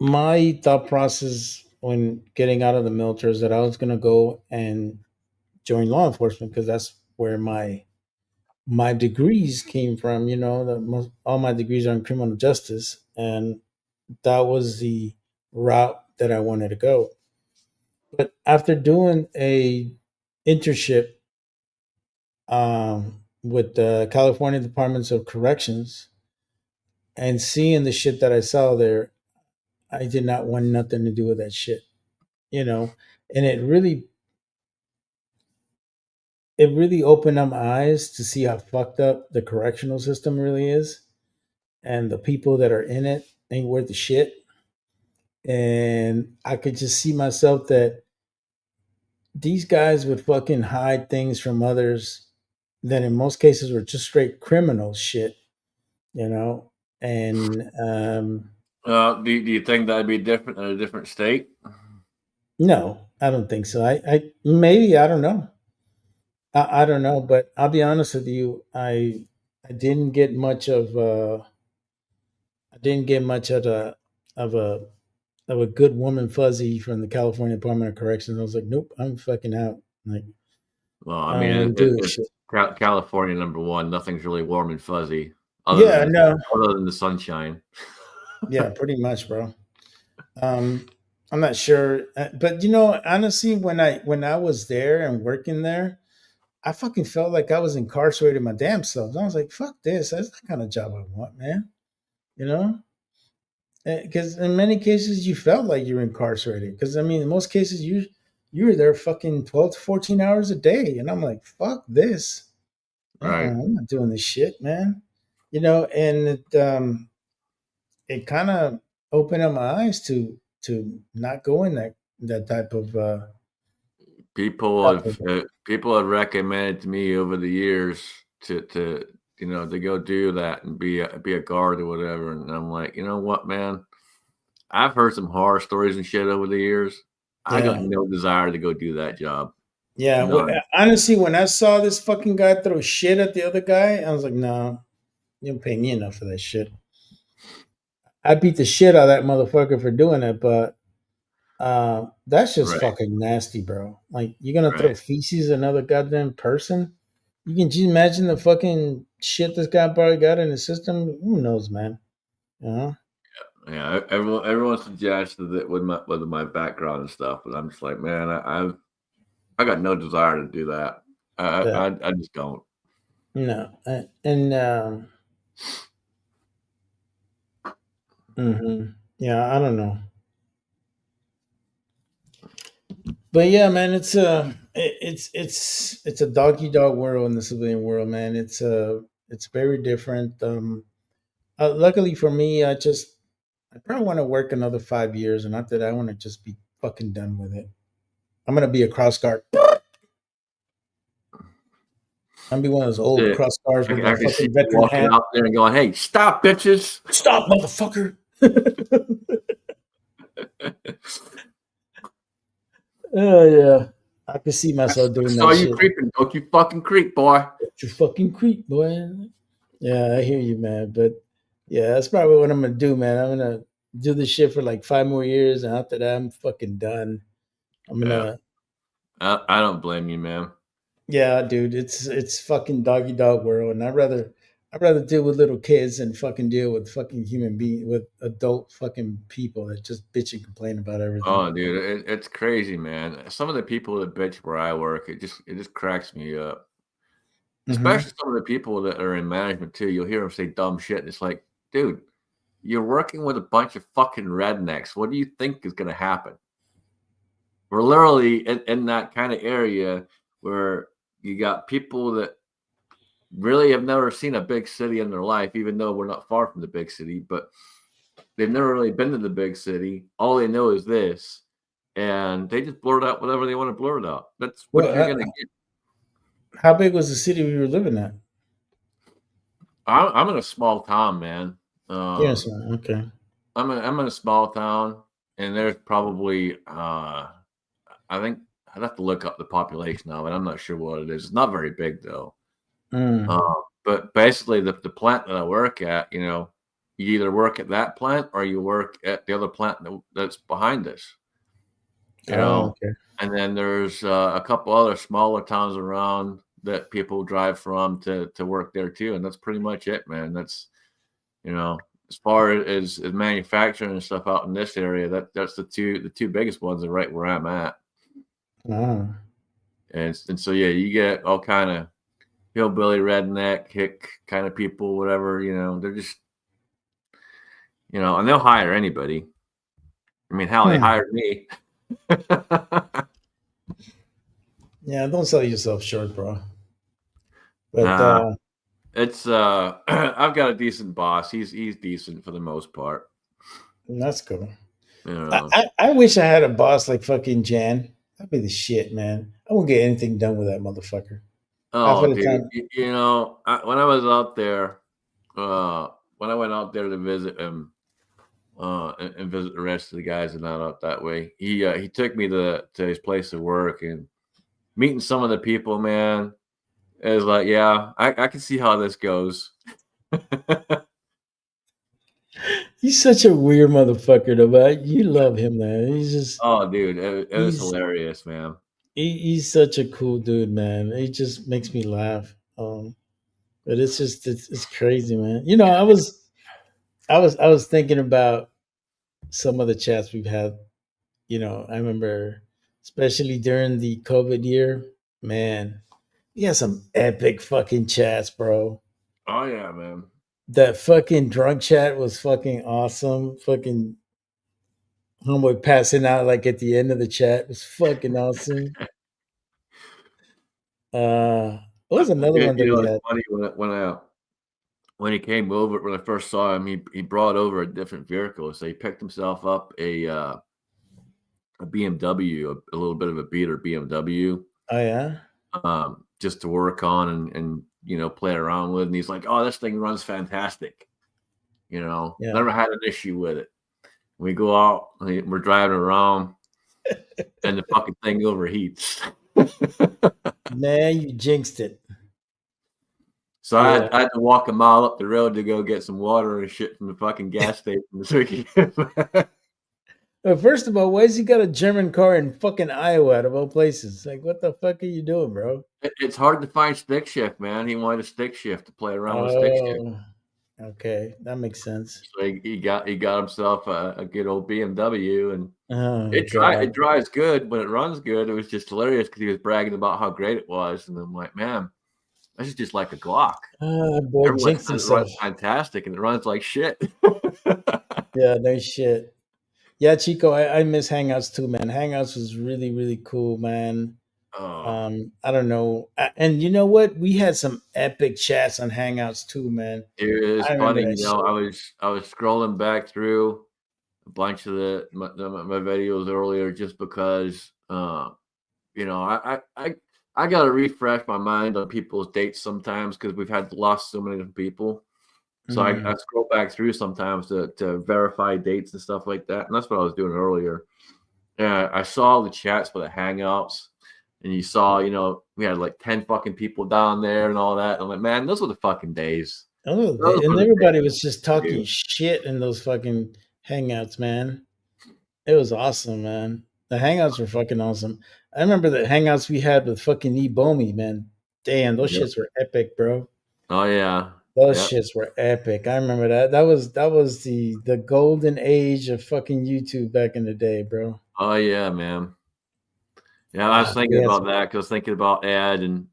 My thought process when getting out of the military is that I was gonna go and join law enforcement because that's where my degrees came from. All my degrees are in criminal justice, and that was the route that I wanted to go. But after doing a internship with the California Departments of Corrections and seeing the shit that I saw there, I did not want nothing to do with that shit. You know, and it really opened up my eyes to see how fucked up the correctional system really is, and the people that are in it ain't worth the shit. And I could just see myself that these guys would fucking hide things from others that in most cases were just straight criminal shit, you know? And do you think that'd be different in a different state? no, I don't think so. I maybe I don't know. I don't know, but I'll be honest with you. I didn't get much of I didn't get much of a of a good woman fuzzy from the California Department of Corrections. I was like, nope, I'm fucking out. Like, Well, I I mean, don't want to do this it's shit. California number one. Nothing's really warm and fuzzy Yeah, no, other than the sunshine. yeah, pretty much, bro. Um, I'm not sure, but honestly, when I was there and working there, I fucking felt like I was incarcerated my damn self. I was like, fuck this. That's the kind of job I want, man. You know, because in many cases you felt like you were incarcerated. Because I mean, in most cases you were there fucking 12 to 14 hours a day, and I'm like, fuck this. Right. I'm not doing this shit, man. And it kind of opened up my eyes to not go in that type of People have recommended to me over the years to go do that and be a guard or whatever, and I'm like, you know what, man, I've heard some horror stories and shit over the years. I got Yeah. no desire to go do that job. Yeah. None. Honestly, when I saw this fucking guy throw shit at the other guy, I was like, nah, you don't pay me enough for that shit. I beat the shit out of that motherfucker for doing it, but that's just Right. fucking nasty, bro. Like, you're gonna throw Right. feces at another goddamn person? You can just imagine the fucking shit this guy probably got in his system. Who knows, man? You know? Yeah. Everyone suggested that with my background and stuff, but I'm just like, man, I got no desire to do that. Yeah. I just don't. No. And yeah, I don't know. But yeah, man, it's a doggy dog world in the civilian world, man. It's very different. Luckily for me, I probably want to work another 5 years, and after that, I want to just be fucking done with it. I'm gonna be a cross guard. I'm gonna be one of those old Yeah, cross guards with I the can see fucking you veteran walking hat. out there and going, "Hey, stop, bitches!" Stop, motherfucker! Oh yeah, I can see I myself doing saw that you shit. creeping. Don't you fucking creep, boy. You fucking creep, boy. Yeah, I hear you, man. But yeah, that's probably what I'm gonna do, man. I'm gonna do this shit for like 5 more years, and after that, I'm fucking done. I'm Yeah, gonna, I don't blame you, man. yeah, dude. It's fucking doggy dog world, and I'd rather deal with little kids and fucking deal with fucking with adult fucking people that just bitch and complain about everything. Oh, dude, it's crazy, man. Some of the people that bitch where I work, it just cracks me up. Hmm. Especially some of the people that are in management too. You'll hear them say dumb shit, and it's like, dude, you're working with a bunch of fucking rednecks. What do you think is going to happen? We're literally in that kind of area where you got people that really have never seen a big city in their life, even though we're not far from the big city, but they've never really been to the big city. All they know is this, and they just blurt out whatever they want to blurt out. That's what Well, you're gonna get. how big was the city we were living at? I'm in a small town, man. Yes, Um, man. Okay. I'm in a small town, and there's probably I think I'd have to look up the population of it. I'm not sure what it is. It's not very big though. Mm. But basically, the plant that I work at, you either work at that plant or you work at the other plant that's behind us. You Oh, know, okay. and then there's a couple other smaller towns around that people drive from to work there too, and that's pretty much it, man. That's as far as manufacturing and stuff out in this area, that's the two biggest ones are right where I'm at. Oh. And so yeah, you get all kind of hillbilly, redneck, hick kind of people, whatever. They're just and they'll hire anybody. I mean, hell, they Hmm. hired me. Yeah, don't sell yourself short, bro. But Nah, it's I've got a decent boss. He's decent for the most part. that's cool. You I, know. I, I wish I had a boss like fucking Jan. That'd be the shit, man. I won't get anything done with that motherfucker. Half Oh, of the dude, time. when I was out there, uh, when I went out there to visit him, and visit the rest of the guys and not out that way, he took me to his place of work and meeting some of the people, man. It was like, yeah, I can see how this goes. He's such a weird motherfucker, though. But you love him, man. Oh, dude, it was He's hilarious, man. he's such a cool dude, man. He just makes me laugh. But it's crazy, man. I was thinking about some of the chats we've had. I remember, especially during the COVID year, man, we had some epic fucking chats, bro. Oh yeah, man. That fucking drunk chat was fucking awesome. Fucking homeboy passing out like at the end of the chat was fucking awesome. What was another one that we It's had? funny when he came over when I first saw him, he brought over a different vehicle. So he picked himself up a BMW, a little bit of a beater BMW, Oh yeah, just to work on and play around with. And he's like, "Oh, this thing runs fantastic." yeah. Never had an issue with it. We go out, we're driving around, and the fucking thing overheats. Man, you jinxed it. So Yeah. I had to walk a mile up the road to go get some water and shit from the fucking gas station. So we could- But first of all, why has he got a German car in fucking Iowa out of all places? Like, what the fuck are you doing, bro? it's hard to find stick shift, man. He wanted a stick shift to play around with stick shift. Oh, okay, that makes sense. So he got himself a good old BMW, and Oh it god. drives good when it runs good. It was just hilarious because he was bragging about how great it was, and I'm like, man, this is just like a Glock. Oh, that boy Everyone jinxed says it himself. runs fantastic, and it runs like shit. Yeah, no shit. Yeah, Chico, I miss Hangouts too, man. Hangouts was really, really cool, man. Oh, I don't know. And you know what? We had some epic chats on Hangouts too, man. it was I remember funny, that shit. I was scrolling back through a bunch of my videos earlier just because I got to refresh my mind on people's dates sometimes because we've had lost so many different people. So I Mm. scroll back through sometimes to verify dates and stuff like that, and that's what I was doing earlier. And I saw the chats for the Hangouts, and you saw, we had like 10 fucking people down there and all that. And I'm like, man, those were the fucking days. Oh, Those and were the everybody days, was just talking dude. shit in those fucking Hangouts, man. It was awesome, man. The Hangouts were fucking awesome. I remember the Hangouts we had with fucking Ebomi, man. Damn, those Yep. shits were epic, bro. Oh yeah. Those Yep. shits were epic. I remember that. That was the golden age of fucking YouTube back in the day, bro. Oh yeah, man. Yeah, I was Fuck, we thinking had about some that because I was thinking about Ed and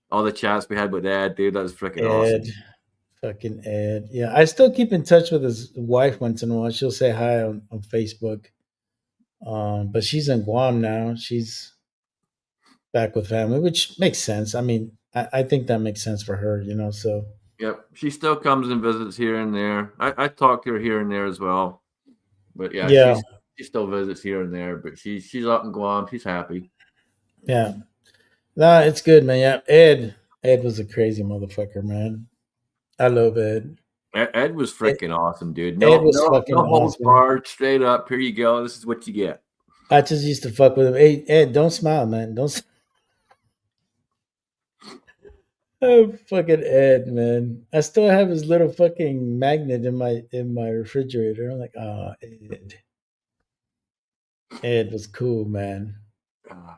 all the chats we had with Ed, dude. That was freaking Ed, awesome. fucking Ed. Yeah, I still keep in touch with his wife once in a while. She'll say hi on Facebook. But she's in Guam now. She's back with family, which makes sense. I mean, I think that makes sense for her, you know. So Yep. She still comes and visits here and there. I talk to her here and there as well. But yeah, yeah, she still visits here and there. But she's up in Guam. She's happy. yeah. Nah, it's good, man. Yeah, Ed was a crazy motherfucker, man. I love Ed. Ed was Ed, freaking awesome, dude. Ed No, was no fucking holds awesome. barred. Straight up. Here you go. This is what you get. I just used to fuck with him. Hey, Ed, don't smile, man. Don't. Oh, fucking Ed, man. I still have his little fucking magnet in my refrigerator. I'm like, oh, Ed. Ed was cool, man. Uh,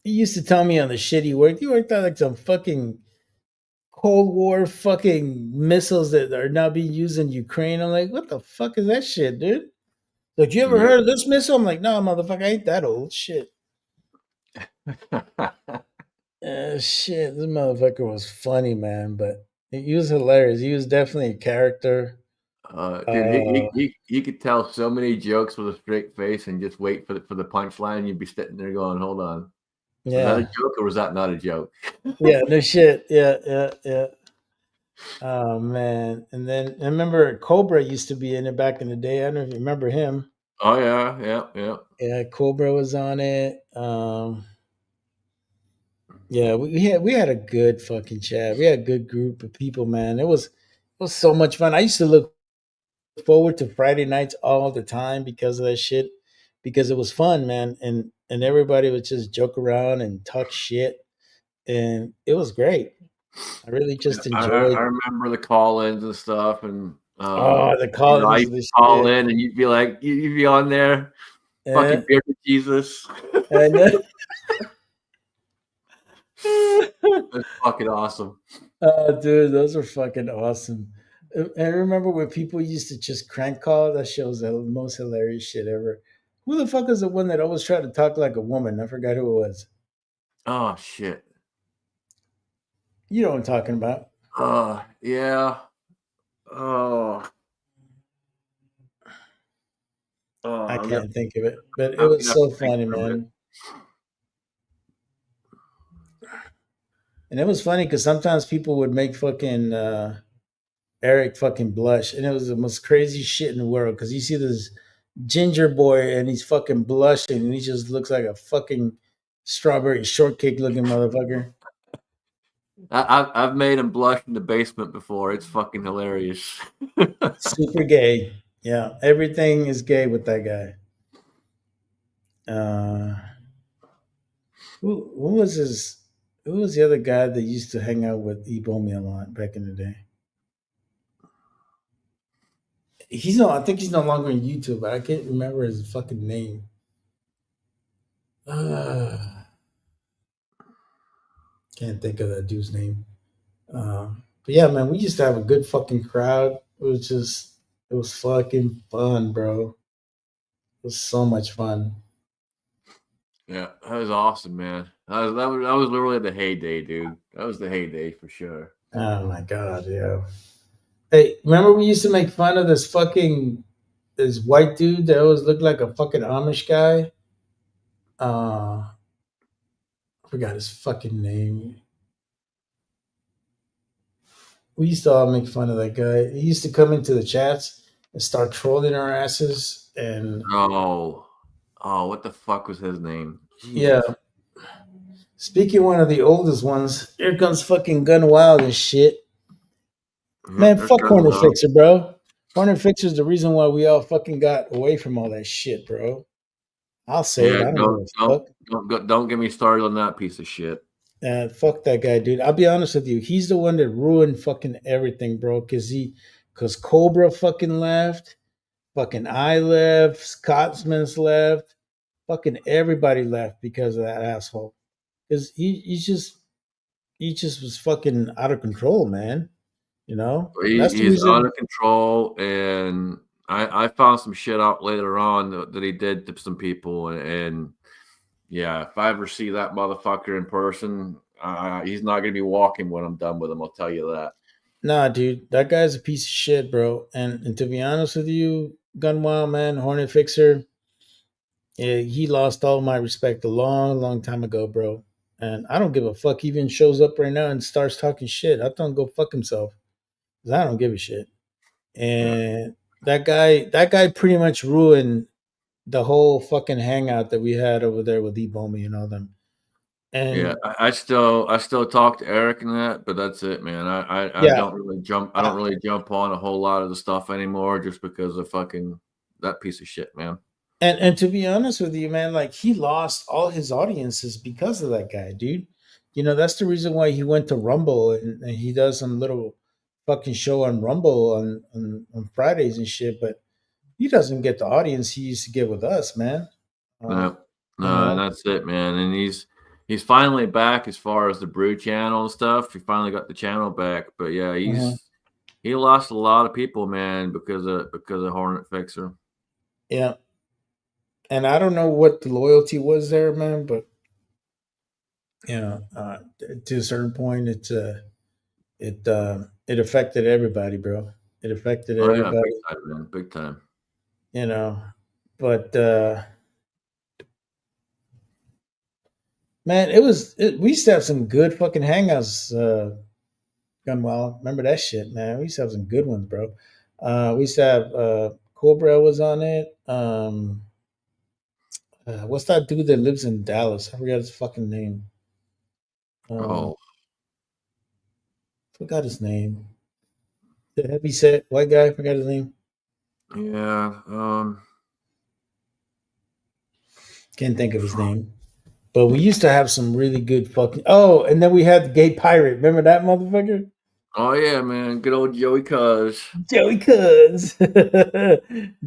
He used to tell me on the shit he worked. He worked on like some fucking Cold War fucking missiles that are now being used in Ukraine. I'm like, what the fuck is that shit, dude? Like, you ever yep. heard of this missile? I'm like, no, motherfucker, I ain't that old. Shit. Shit, this motherfucker was funny, man, but he was hilarious. He was definitely a character. Dude, Uh, he could tell so many jokes with a straight face and just wait for the punchline. You'd be sitting there going, "Hold on, was that a yeah, joke or was that not a joke?" yeah, no shit, yeah, yeah, yeah. Oh man, and then I remember Cobra used to be in it back in the day. I don't know if you remember him. Oh yeah, yeah, yeah. Yeah, Cobra was on it. Yeah, we had a good fucking chat. We had a good group of people, man. It was so much fun. I used to look forward to Friday nights all the time because of that shit. Because it was fun, man, and everybody would just joke around and talk shit, and it was great. I really Yeah, just I enjoyed. remember the call-ins and stuff, and Oh, the I call-ins, used the to call shit. in, and you'd be like, you'd be on there, Yeah, fucking bearded Jesus. I know. That's fucking awesome. Oh, dude, those are fucking awesome. And I remember when people used to just crank call. That shows the most hilarious shit ever. Who the fuck is the one that always tried to talk like a woman? I forgot who it was. Oh shit. You know what I'm talking about. Yeah. Oh, I I'm gonna can't think of it, but it I'm was gonna have to so think funny, for a bit. man. And it was funny because sometimes people would make fucking Eric fucking blush, and it was the most crazy shit in the world. Because you see this ginger boy, and he's fucking blushing, and he just looks like a fucking strawberry shortcake looking motherfucker. I've made him blush in the basement before. It's fucking hilarious. Super gay. Yeah, everything is gay with that guy. Uh, who was his? Who was the other guy that used to hang out with Ebomi a lot back in the day? He's no, I think he's no longer on YouTube, but I can't remember his fucking name. Uh, can't think of that dude's name. But yeah, man, we used to have a good fucking crowd. It was fucking fun, bro. It was so much fun. Yeah, that was awesome, man. That was literally the heyday, dude. That was the heyday for sure. Oh my god, yeah. Hey, remember we used to make fun of this white dude that always looked like a fucking Amish guy? I forgot his fucking name. We used to all make fun of that guy. He used to come into the chats and start trolling our asses. And Oh, oh, what the fuck was his name? yeah, Jesus. speaking one of the oldest ones, here comes fucking Gun Wild and shit. Yep, Man, there's fuck Gun Corner Wild. Fixer, bro. Corner Fixer's the reason why we all fucking got away from all that shit, bro. I'll say it. Yeah, I don't give don't a don't fuck. don't get me started on that piece of shit. Fuck that guy, dude. I'll be honest with you. He's the one that ruined fucking everything, bro. Cause Cobra fucking left, fucking I left, Scotsman's left, fucking everybody left because of that asshole. Cause he just was fucking out of control, man. You know that's the He's out reason. of control, and I found some shit out later on that he did to some people, and yeah, if I ever see that motherfucker in person, he's not gonna be walking when I'm done with him. I'll tell you that. Nah, dude, that guy's a piece of shit, bro. And to be honest with you, Gunwild man, Hornet Fixer, yeah, he lost all my respect a long, long time ago, bro. And I don't give a fuck. He even shows up right now and starts talking shit. I tell him go fuck himself. 'Cause I don't give a shit. Yeah. And that guy pretty much ruined the whole fucking hangout that we had over there with Ebomi and all them. Yeah, And I still talk to Eric and that, but that's it, man. I yeah, don't really jump on a whole lot of the stuff anymore just because of fucking that piece of shit, man. and to be honest with you, man, like he lost all his audiences because of that guy, dude. You know, that's the reason why he went to Rumble and he does some little fucking show on Rumble on Fridays and shit, but he doesn't get the audience he used to get with us, man. No, You no, and know? that's it, man. And he's finally back as far as the Brew channel and stuff. He finally got the channel back, but yeah, Mhm. he lost a lot of people, man, because of Hornet Fixer. Yeah. And I don't know what the loyalty was there, man, but you know, to a certain point, it affected everybody, bro. It affected Oh yeah, big everybody, time, man, big time. you know. But man, we used to have some good fucking hangouts. Gunwell, remember that shit, man? We used to have some good ones, bro. We used to have Cobra was on it. What's that dude that lives in Dallas? I forgot his fucking name. Um, Oh forgot his name. The heavy set white guy. Forgot his name. yeah, Can't think of his name. But we used to have some really good fucking. Oh, and then we had the gay pirate. Remember that motherfucker? oh yeah, man, good old Joey Cuz. Joey Cuz.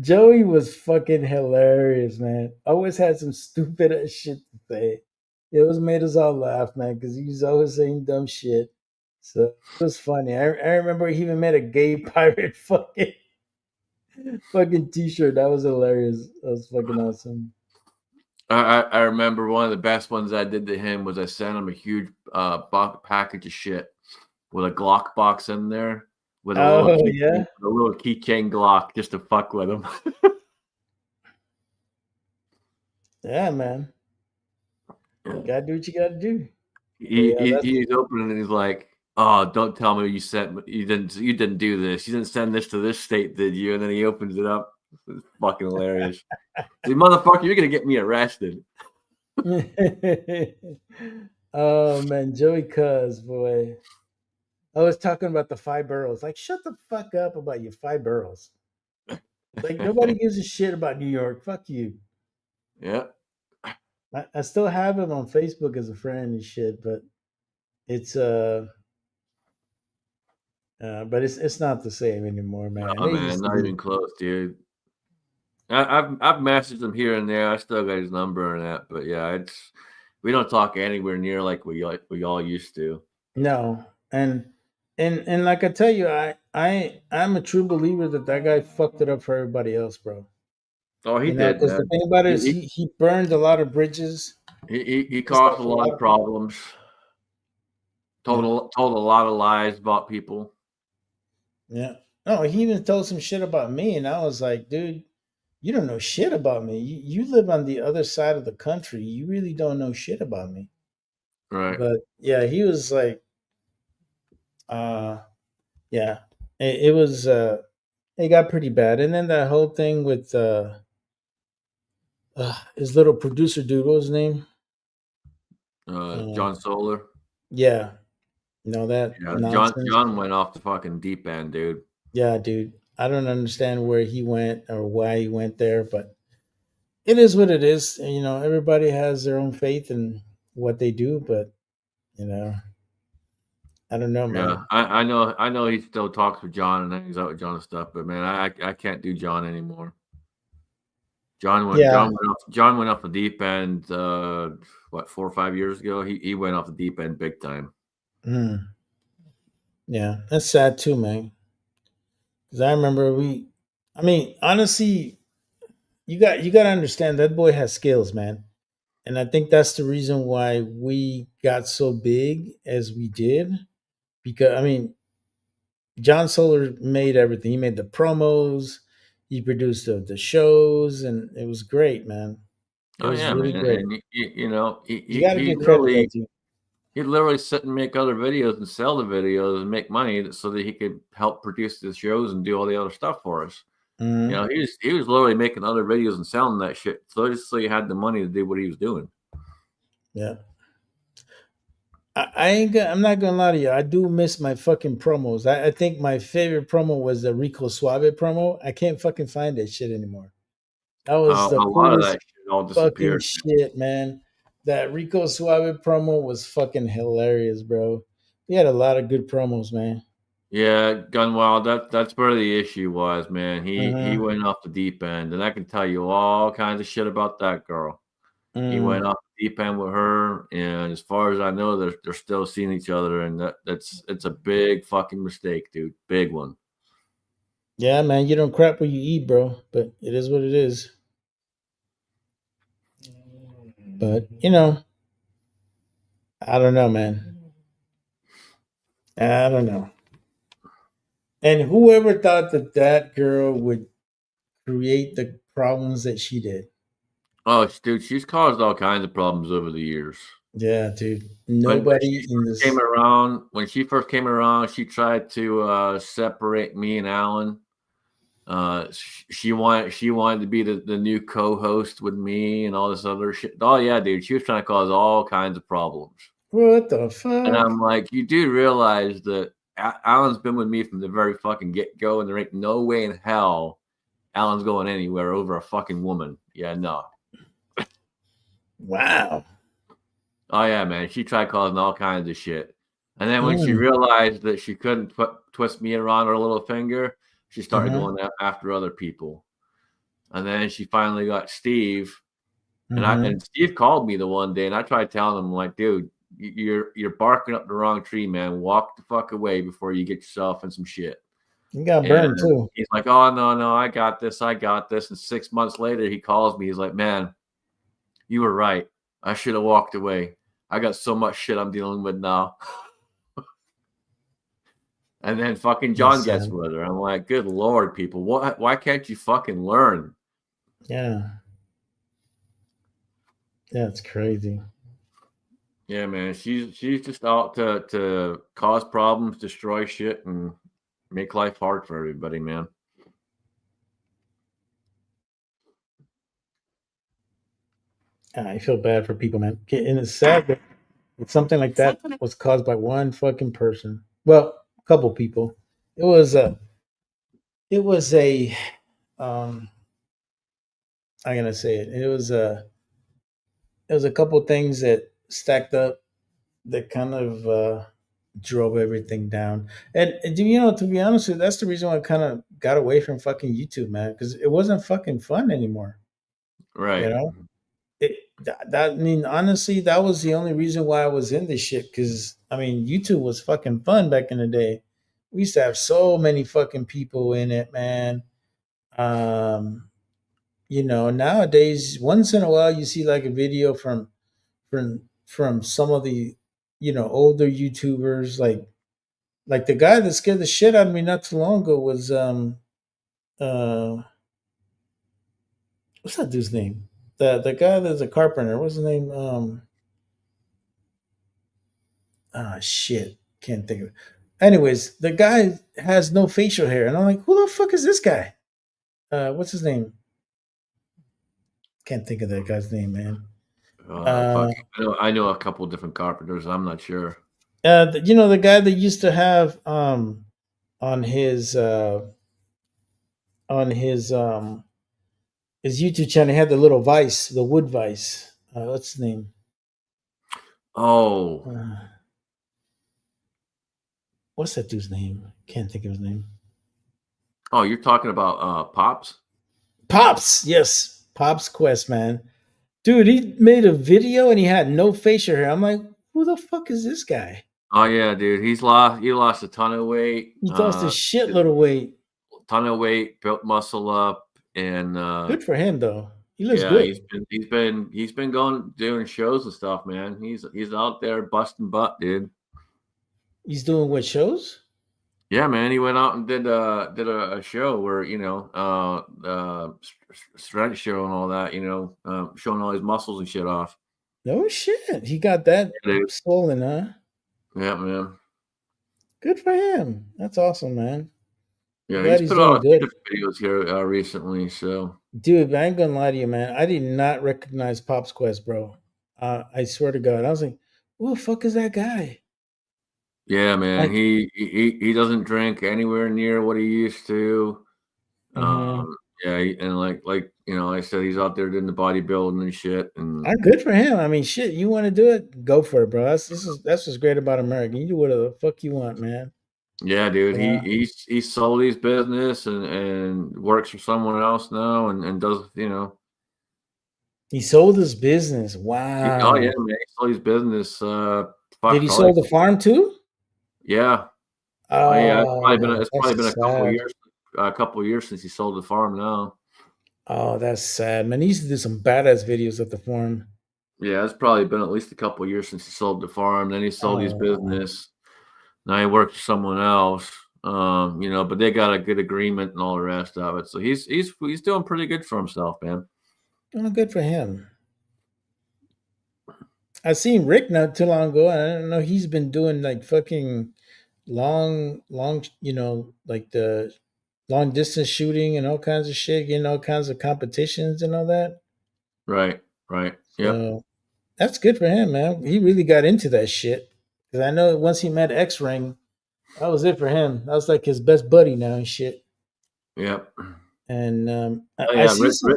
Joey was fucking hilarious, man. Always had some stupid ass shit to say. It always made us all laugh, man, because he was always saying dumb shit. So it was funny. I remember he even made a gay pirate fucking t-shirt. That was hilarious. That was fucking awesome. I remember one of the best ones I did to him was I sent him a huge package of shit with a Glock box in there with Oh yeah, a little keychain Glock just to fuck with him. yeah, man. You gotta do what you gotta do. But he, yeah, he that's he's opening and he's like, "Oh, don't tell me you didn't do this. You didn't send this to this state, did you?" And then he opens it up. It's fucking hilarious. See, motherfucker, you're gonna get me arrested. oh man, Joey Cuz, boy. I was talking about the 5 boroughs. Like, shut the fuck up about your 5 boroughs. Like nobody gives a shit about New York. Fuck you. Yeah. I still have him on Facebook as a friend and shit, but it's but it's not the same anymore, man. Oh It man, used to not be. even close, dude. I've messaged him here and there. I still got his number and that, but yeah, it's we don't talk anywhere near like we all used to. No, and like I tell you, I'm a true believer that that guy fucked it up for everybody else, bro. Oh, he You know, did, because the man. thing about it is He he burned a lot of bridges, he pissed caused off a a lot lot of of people. problems. Yeah, Told a lot of lies about people. yeah. No, he even told some shit about me, and I was like, dude, you don't know shit about me. You live on the other side of the country. You really don't know shit about me. Right. But yeah, he was like, uh, yeah, it was, it got pretty bad. And then that whole thing with his little producer dude, what was his name? Uh, John Solar. yeah, you know that Yeah, nonsense. John went off the fucking deep end, dude. Yeah, dude, I don't understand where he went or why he went there, but it is what it is. And, you know, everybody has their own faith in what they do, but you know, I don't know, Yeah, man. I know he still talks with John and hangs out with John and stuff, but man, I can't do John anymore. Yeah, John went off the deep end. What 4 or 5 years ago? He went off the deep end big time. mm, yeah, that's sad too, man. Because I remember I mean, honestly, you got to understand that boy has skills, man. And I think that's the reason why we got so big as we did. Because I mean, John Solar made everything. He made the promos, he produced the shows, and it was great, man. It Oh was yeah, really man, great. and you know You got to give credit though, too. he'd literally sit and make other videos and sell the videos and make money so that he could help produce the shows and do all the other stuff for us. You Hmm. know, he was literally making other videos and selling that shit, so just so he had the money to do what he was doing. Yeah. I'm not gonna lie to you. I do miss my fucking promos. I think my favorite promo was the Rico Suave promo. I can't fucking find that shit anymore. That was the A lot of coolest that shit all fucking disappeared. shit, man. That Rico Suave promo was fucking hilarious, bro. We had a lot of good promos, man. Yeah, Gunwild, that's where the issue was, man. He Uh-huh. went off the deep end, and I can tell you all kinds of shit about that girl. He went Mm. off the deep end with her, and as far as I know, they're still seeing each other, and that's it's a big fucking mistake, dude. Big one. Yeah, man. You don't crap what you eat, bro. But it is what it is. But you know, I don't know, man. I don't know. And whoever thought that that girl would create the problems that she did? Oh, dude, she's caused all kinds of problems over the years. Yeah, dude. When she Nobody in first came this. around, she tried to separate me and Alan. She wanted to be the new co-host with me and all this other shit. Oh yeah, dude, she was trying to cause all kinds of problems. What the And fuck? I'm like, you do realize that Alan's been with me from the very fucking get go, and there ain't no way in hell Alan's going anywhere over a fucking woman. Yeah, no. Wow. Oh yeah, man. She tried causing all kinds of shit. And then when she Mm. realized that she couldn't twist me around her little finger, she started Uh-huh. going after other people. And then she finally got Steve. Mm-hmm. And Steve called me the one day, and I tried telling him like, dude, you're barking up the wrong tree, man. Walk the fuck away before you get yourself in some shit. You got And burned too. he's like, oh no, I got this, I got this. And 6 months later, he calls me. He's like, man, you were right. I should have walked away. I got so much shit I'm dealing with now. And then fucking John That's gets sad. with her. I'm like, good Lord, people, why can't you fucking learn? Yeah. That's crazy. Yeah, man, she's just out to cause problems, destroy shit, and make life hard for everybody, man. I feel bad for people, man. And it's sad that it's something like that was caused by one fucking person. Well, a couple people. It was a I'm gonna say it. It was a couple things that stacked up that kind of drove everything down. And do you know, to be honest with you, that's the reason why I kind of got away from fucking YouTube, man, because it wasn't fucking fun anymore. You Right. know, I mean, honestly, that was the only reason why I was in this shit. Because I mean, YouTube was fucking fun back in the day. We used to have so many fucking people in it, man. Um, Nowadays, once in a while, you see like a video from some of the older YouTubers, like the guy that scared the shit out of me not too long ago was uh what's that dude's name? The guy that's a carpenter. What's his name? Shit, can't think of it. Anyways, the guy has no facial hair, and I'm like, who the fuck is this guy? What's his name? Can't think of that guy's name, man. Fuck. Uh, I know a couple different carpenters. I'm not sure. the guy that used to have on his on his YouTube channel, he had the little vice, the wood vice. What's his name? Oh, Uh, what's that dude's name? Can't think of his name. oh, you're talking about Pops? Pops, yes, Pops Quest, man. Dude, he made a video and he had no facial hair. I'm like, who the fuck is this guy? Oh yeah, dude. He lost a ton of weight. He lost a shitload of weight. Ton of weight, built muscle up, and Good for him, though. He looks yeah, good. he's been going doing shows and stuff, man. He's out there busting butt, dude. He's doing what shows? Yeah, man. He went out and did a show where strength show and all that, showing all his muscles and shit off. No shit. He got that Yeah, dude. swollen, huh? Yeah, man. Good for him. That's awesome, man. I'm Yeah, glad he's he's put out doing a few good. different videos here recently. So Dude, I ain't gonna lie to you, man. I did not recognize Pops Quest, bro. I swear to God. I was like, who the fuck is that guy? yeah, man. Like, He doesn't drink anywhere near what he used to. mhm. Yeah, and I said, he's out there doing the bodybuilding and shit. And Good for him. I mean, shit, you want to do it? Go for it, bro. That's what's great about America. You do whatever the fuck you want, man. yeah, dude, You know? he sold his business and works for someone else now and does He sold his business. oh yeah, Wow. man, he sold his business. Did Fuck, he probably sold the farm too? yeah. Oh yeah, Oh, it's probably been that's sad. a couple of years since he sold the farm now. Oh, that's sad, man. He used to do some badass videos at the farm. Yeah, it's probably been at least a couple of years since he sold the farm. Then he sold his Oh, business. Now he works for someone else. But they got a good agreement and all the rest of it. So he's doing pretty good for himself, man. oh, good for him. I seen Rick not too long ago, and I don't know he's been doing like fucking long, like the long distance shooting and all kinds of shit, getting all kinds of competitions and all that. Right, right. Yep, So that's good for him, man. He really got into that shit. Because I know once he met X Ring, that was it for him. That was like his best buddy now and shit. yep. And Oh I yeah, see some.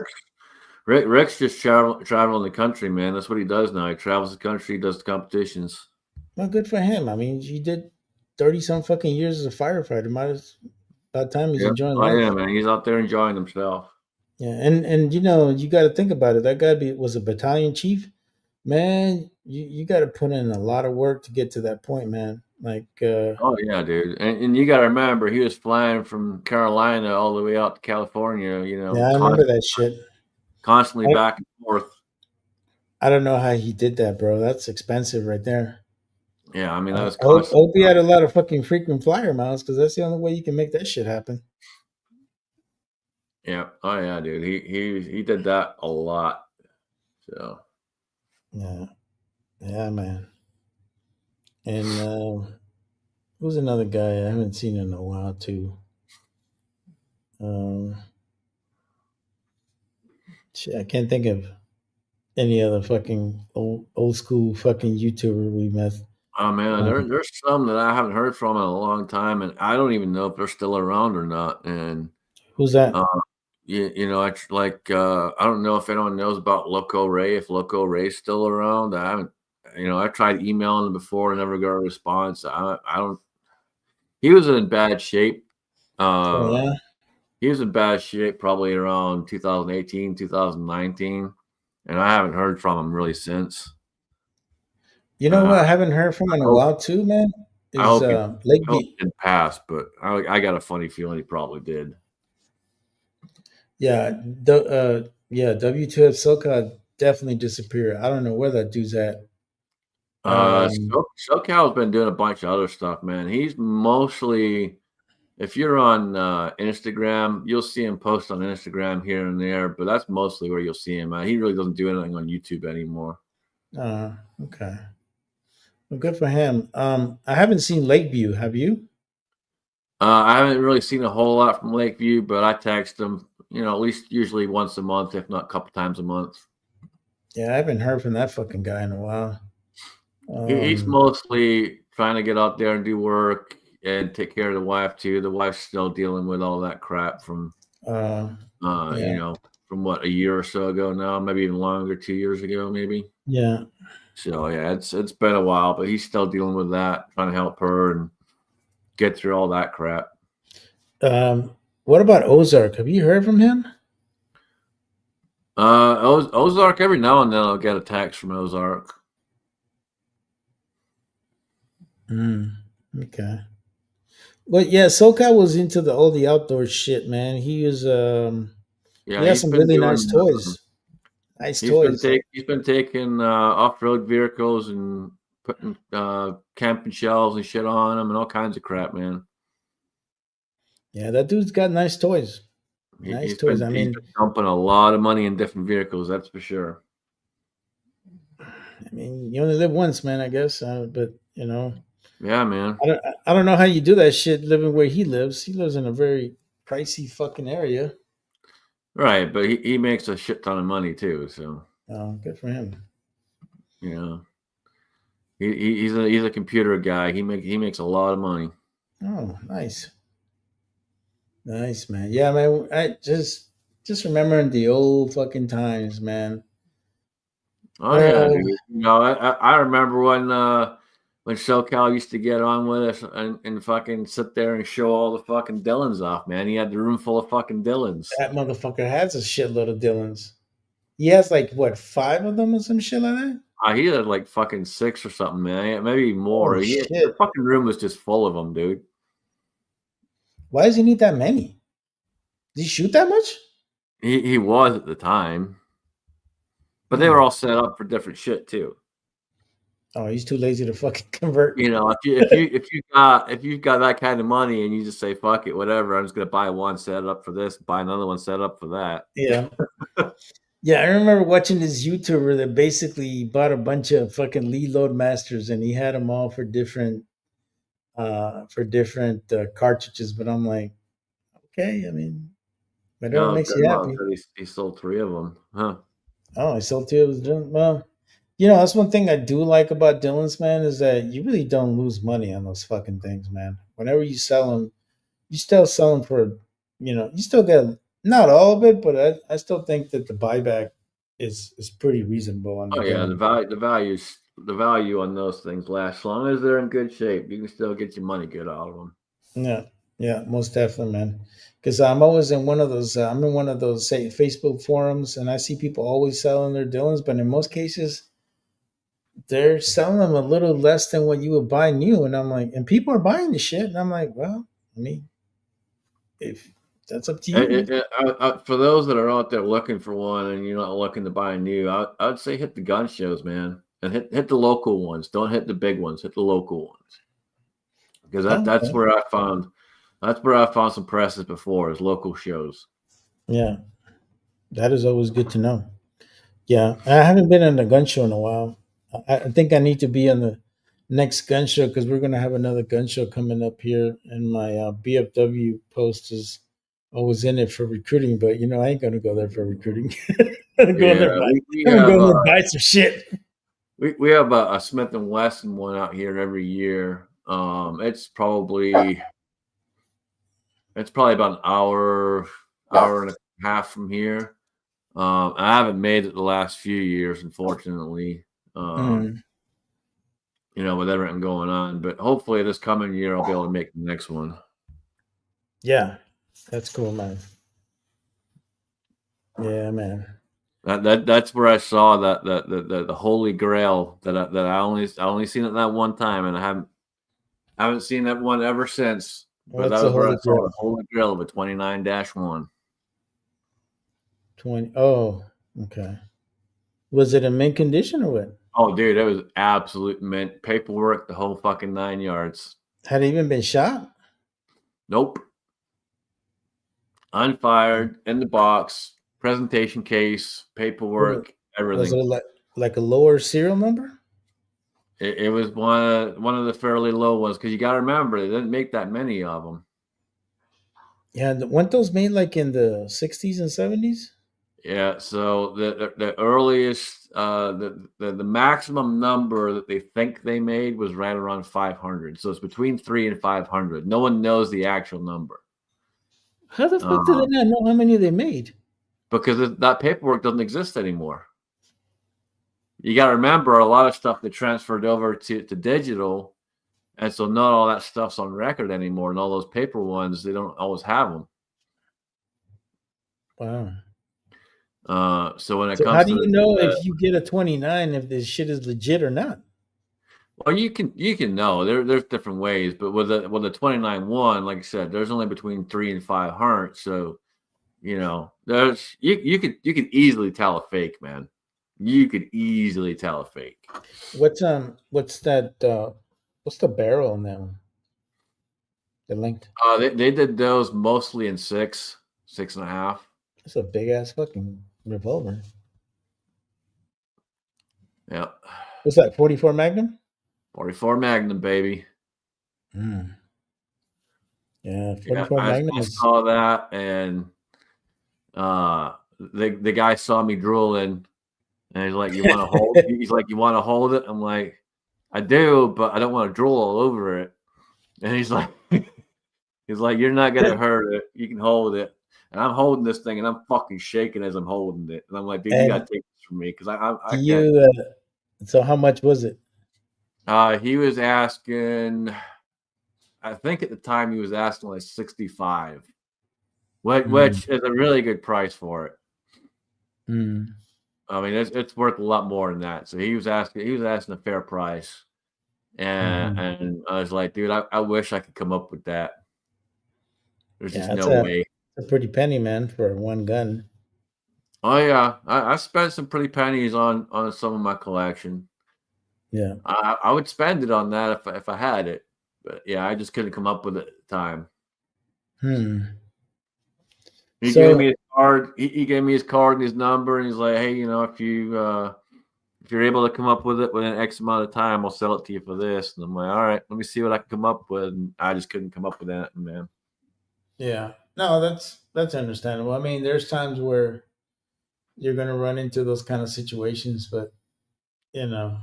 Rick's just traveling the country, man. That's what he does now. He travels the country, does the competitions. Well, good for him. I mean, he did 30 some fucking years as a firefighter. Might as about time he's Yep. enjoying Oh yeah, life. man. He's out there enjoying himself. Yeah, and you got to think about it. That guy was a battalion chief. Man, you got to put in a lot of work to get to that point, man. Like, Oh yeah, dude. And you got to remember, he was flying from Carolina all the way out to California. yeah, I remember that shit. Constantly I, back and forth. I don't know how he did that, bro. That's expensive right there. Yeah, I mean that was Hope constant. he had a lot of fucking frequent flyer miles because that's the only way you can make that shit happen. Yeah. Oh yeah, dude. He did that a lot. So Yeah, yeah, man. And who's another guy I haven't seen in a while too? Um, shit, I can't think of any other fucking old school fucking YouTuber we met. oh man, Um, there's some that I haven't heard from in a long time, and I don't even know if they're still around or not. And who's uh, that? you know, it's like I don't know if anyone knows about Loco Ray. If Loco Ray's still around, I haven't. You know, I tried emailing him before, and never got a response. I don't. He was in bad shape. Oh Uh, yeah. he was in bad shape probably around 2018, 2019, and I haven't heard from him really since. You know what? Uh, I haven't heard from I in a hope while too, man. I Is hope he I hope Lakeview? he didn't pass, but I got a funny feeling he probably did. Yeah, yeah. W2F Soka definitely disappeared. I don't know where that dude's at. Um, SoCal's been doing a bunch of other stuff, man. He's mostly if you're on Instagram, you'll see him post on Instagram here and there, but that's mostly where you'll see him. He really doesn't do anything on YouTube anymore. okay. Well, good for him. I haven't seen Lakeview. Have you? I haven't really seen a whole lot from Lakeview, but I text him, you know, at least usually once a month, if not a couple times a month. Yeah, I haven't heard from that fucking guy in a while. He's mostly trying to get out there and do work and take care of the wife too. The wife's still dealing with all that crap from, uh, you yeah, know, from what a year or so ago now, maybe even longer, 2 years ago, maybe. yeah. So yeah, it's been a while, but he's still dealing with that, trying to help her and get through all that crap. What about Ozark? Have you heard from him? Ozark, every now and then I'll get a text from Ozark. Okay. But yeah, SoCal was into all the outdoor shit, man. He Yeah, has he's some been really doing. nice toys. Nice toys. He's been taking off road vehicles and putting camping shelves and shit on them and all kinds of crap, man. Yeah, that dude's got nice toys. Nice toys. I He's mean, been dumping a lot of money in different vehicles, that's for sure. you only live once, man. I guess. But Yeah, man. I don't know how you do that shit living where he lives. He lives in a very pricey fucking area. Right, but he makes a shit ton of money too, so Oh, good for him. you know. He's a computer guy. He makes a lot of money. Oh, nice. Nice, man. Yeah, man. I just remembering the old fucking times, man. Oh yeah, dude. Oh, You know, I remember when SoCal used to get on with us and fucking sit there and show all the fucking Dylans off, man. He had the room full of fucking Dylans. that motherfucker has a shitload of Dylans. He has like what, 5 of them or some shit like that? He had like fucking 6 or something, man. Maybe more. Holy The shit. fucking room was just full of them, dude. Why does he need that many? Does he shoot that much? He was at the time, but they Hmm. were all set up for different shit too. Oh, he's too lazy to fucking convert. You know, if you've got that kind of money and you just say fuck it, whatever, I'm just gonna buy one set up for this, buy another one set up for that. Yeah. Yeah, I remember watching this YouTuber that basically bought a bunch of fucking lead load masters and he had them all for different cartridges. But I'm like, okay, I mean, whatever No, makes you Grandma happy. said he sold 3 of them, huh? Oh, I sold two. It was well, that's one thing I do like about Dylan's, man, is that you really don't lose money on those fucking things, man. Whenever you sell them, you still sell them for, you still get not all of it, but I still think that the buyback is pretty reasonable on the Oh yeah, Dylan. the value on those things lasts as long as they're in good shape. You can still get your money good out of them. Yeah, yeah, most definitely, man. Because I'm always in one of those. I'm in one of those say Facebook forums, and I see people always selling their Dylans, but in most cases, they're selling them a little less than what you would buy new. And I'm like, and people are buying the shit, and I'm like, well, I mean, if that's up to you. For those that are out there looking for one and you're not looking to buy a new, I'd say hit the gun shows, man, and hit the local ones. Don't hit the big ones. Hit the local ones because Oh, okay. that's where I found some presses before is local shows. Yeah, that is always good to know. Yeah, I haven't been in a gun show in a while. I think I need to be on the next gun show because we're gonna have another gun show coming up here, and my BFW post is always in it for recruiting. But I ain't gonna go there for recruiting. I'm going there Yeah, buy. we I'm have going there buy some shit. we have a Smith and Wesson one out here every year. It's probably about an hour and half from here. I haven't made it the last few years, unfortunately. Mm. You know, with everything going on. But hopefully this coming year I'll be able to make the next one. Yeah, that's cool, man. Yeah, man. That's where I saw that the Holy Grail that I only seen it that one time, and I haven't seen that one ever since. But What's that the was where I Holy saw the Grail? Holy Grail of a 29-1. 20. Oh, okay. Was it in mint condition or what? Oh, dude, it was absolute mint paperwork, the whole fucking 9 yards. Had it even been shot? Nope. Unfired, in the box, presentation case, paperwork, Was everything. it like a lower serial number? It was one of the fairly low ones because you got to remember they didn't make that many of them. Yeah, weren't those made like in the 60s and 70s? Yeah, so the earliest the maximum number that they think they made was right around 500. So it's between 3 and 500. No one knows the actual number How the fuck do they not know how many they made? because that paperwork doesn't exist anymore. You got to remember a lot of stuff that transferred over to digital, and so not all that stuff's on record anymore. And all those paper ones, they don't always have them. Wow. So when it So comes how do to you know if you get a 29 if this shit is legit or not? well, you can know there's different ways, but with the 29-1, like I said, there's only between 3 and 500. So you know, there's you could easily tell a fake, man. You could easily tell a fake. What's that what's the barrel on that one? The length. They did those mostly in 6.5. That's a big ass fucking revolver. Yeah. What's that, 44 Magnum? 44 Magnum, baby. Mm. Yeah, Yeah, 44 Magnum I is. saw that, and the guy saw me drooling, and he's like, "You want to hold?" He's like, "You want to hold it?" I'm like, "I do, but I don't want to drool all over it." And he's like, "You're not gonna hurt it. You can hold it." And I'm holding this thing, and I'm fucking shaking as I'm holding it. And I'm like, "Dude, you gotta And take this from me because I do can't." you so how much was it? He was asking. I think at the time he was asking like 65, which is a really good price for it. Mm. I mean, it's worth a lot more than that. So he was asking a fair price, and I was like, dude, I wish I could come up with that. There's Yeah, just that's no way. a pretty penny, man, for one gun. Oh yeah, I spent some pretty pennies on some of my collection. Yeah. I would spend it on that if I had it, but yeah, I just couldn't come up with it at the time. He gave So me his card. He gave me his card and his number, and he's like, "Hey, you know, if you're able to come up with it within X amount of time, I'll sell it to you for this." And I'm like, "All right, let me see what I can come up with." And I just couldn't come up with that, man. yeah, no, that's understandable. I mean, there's times where you're gonna run into those kind of situations, but you know,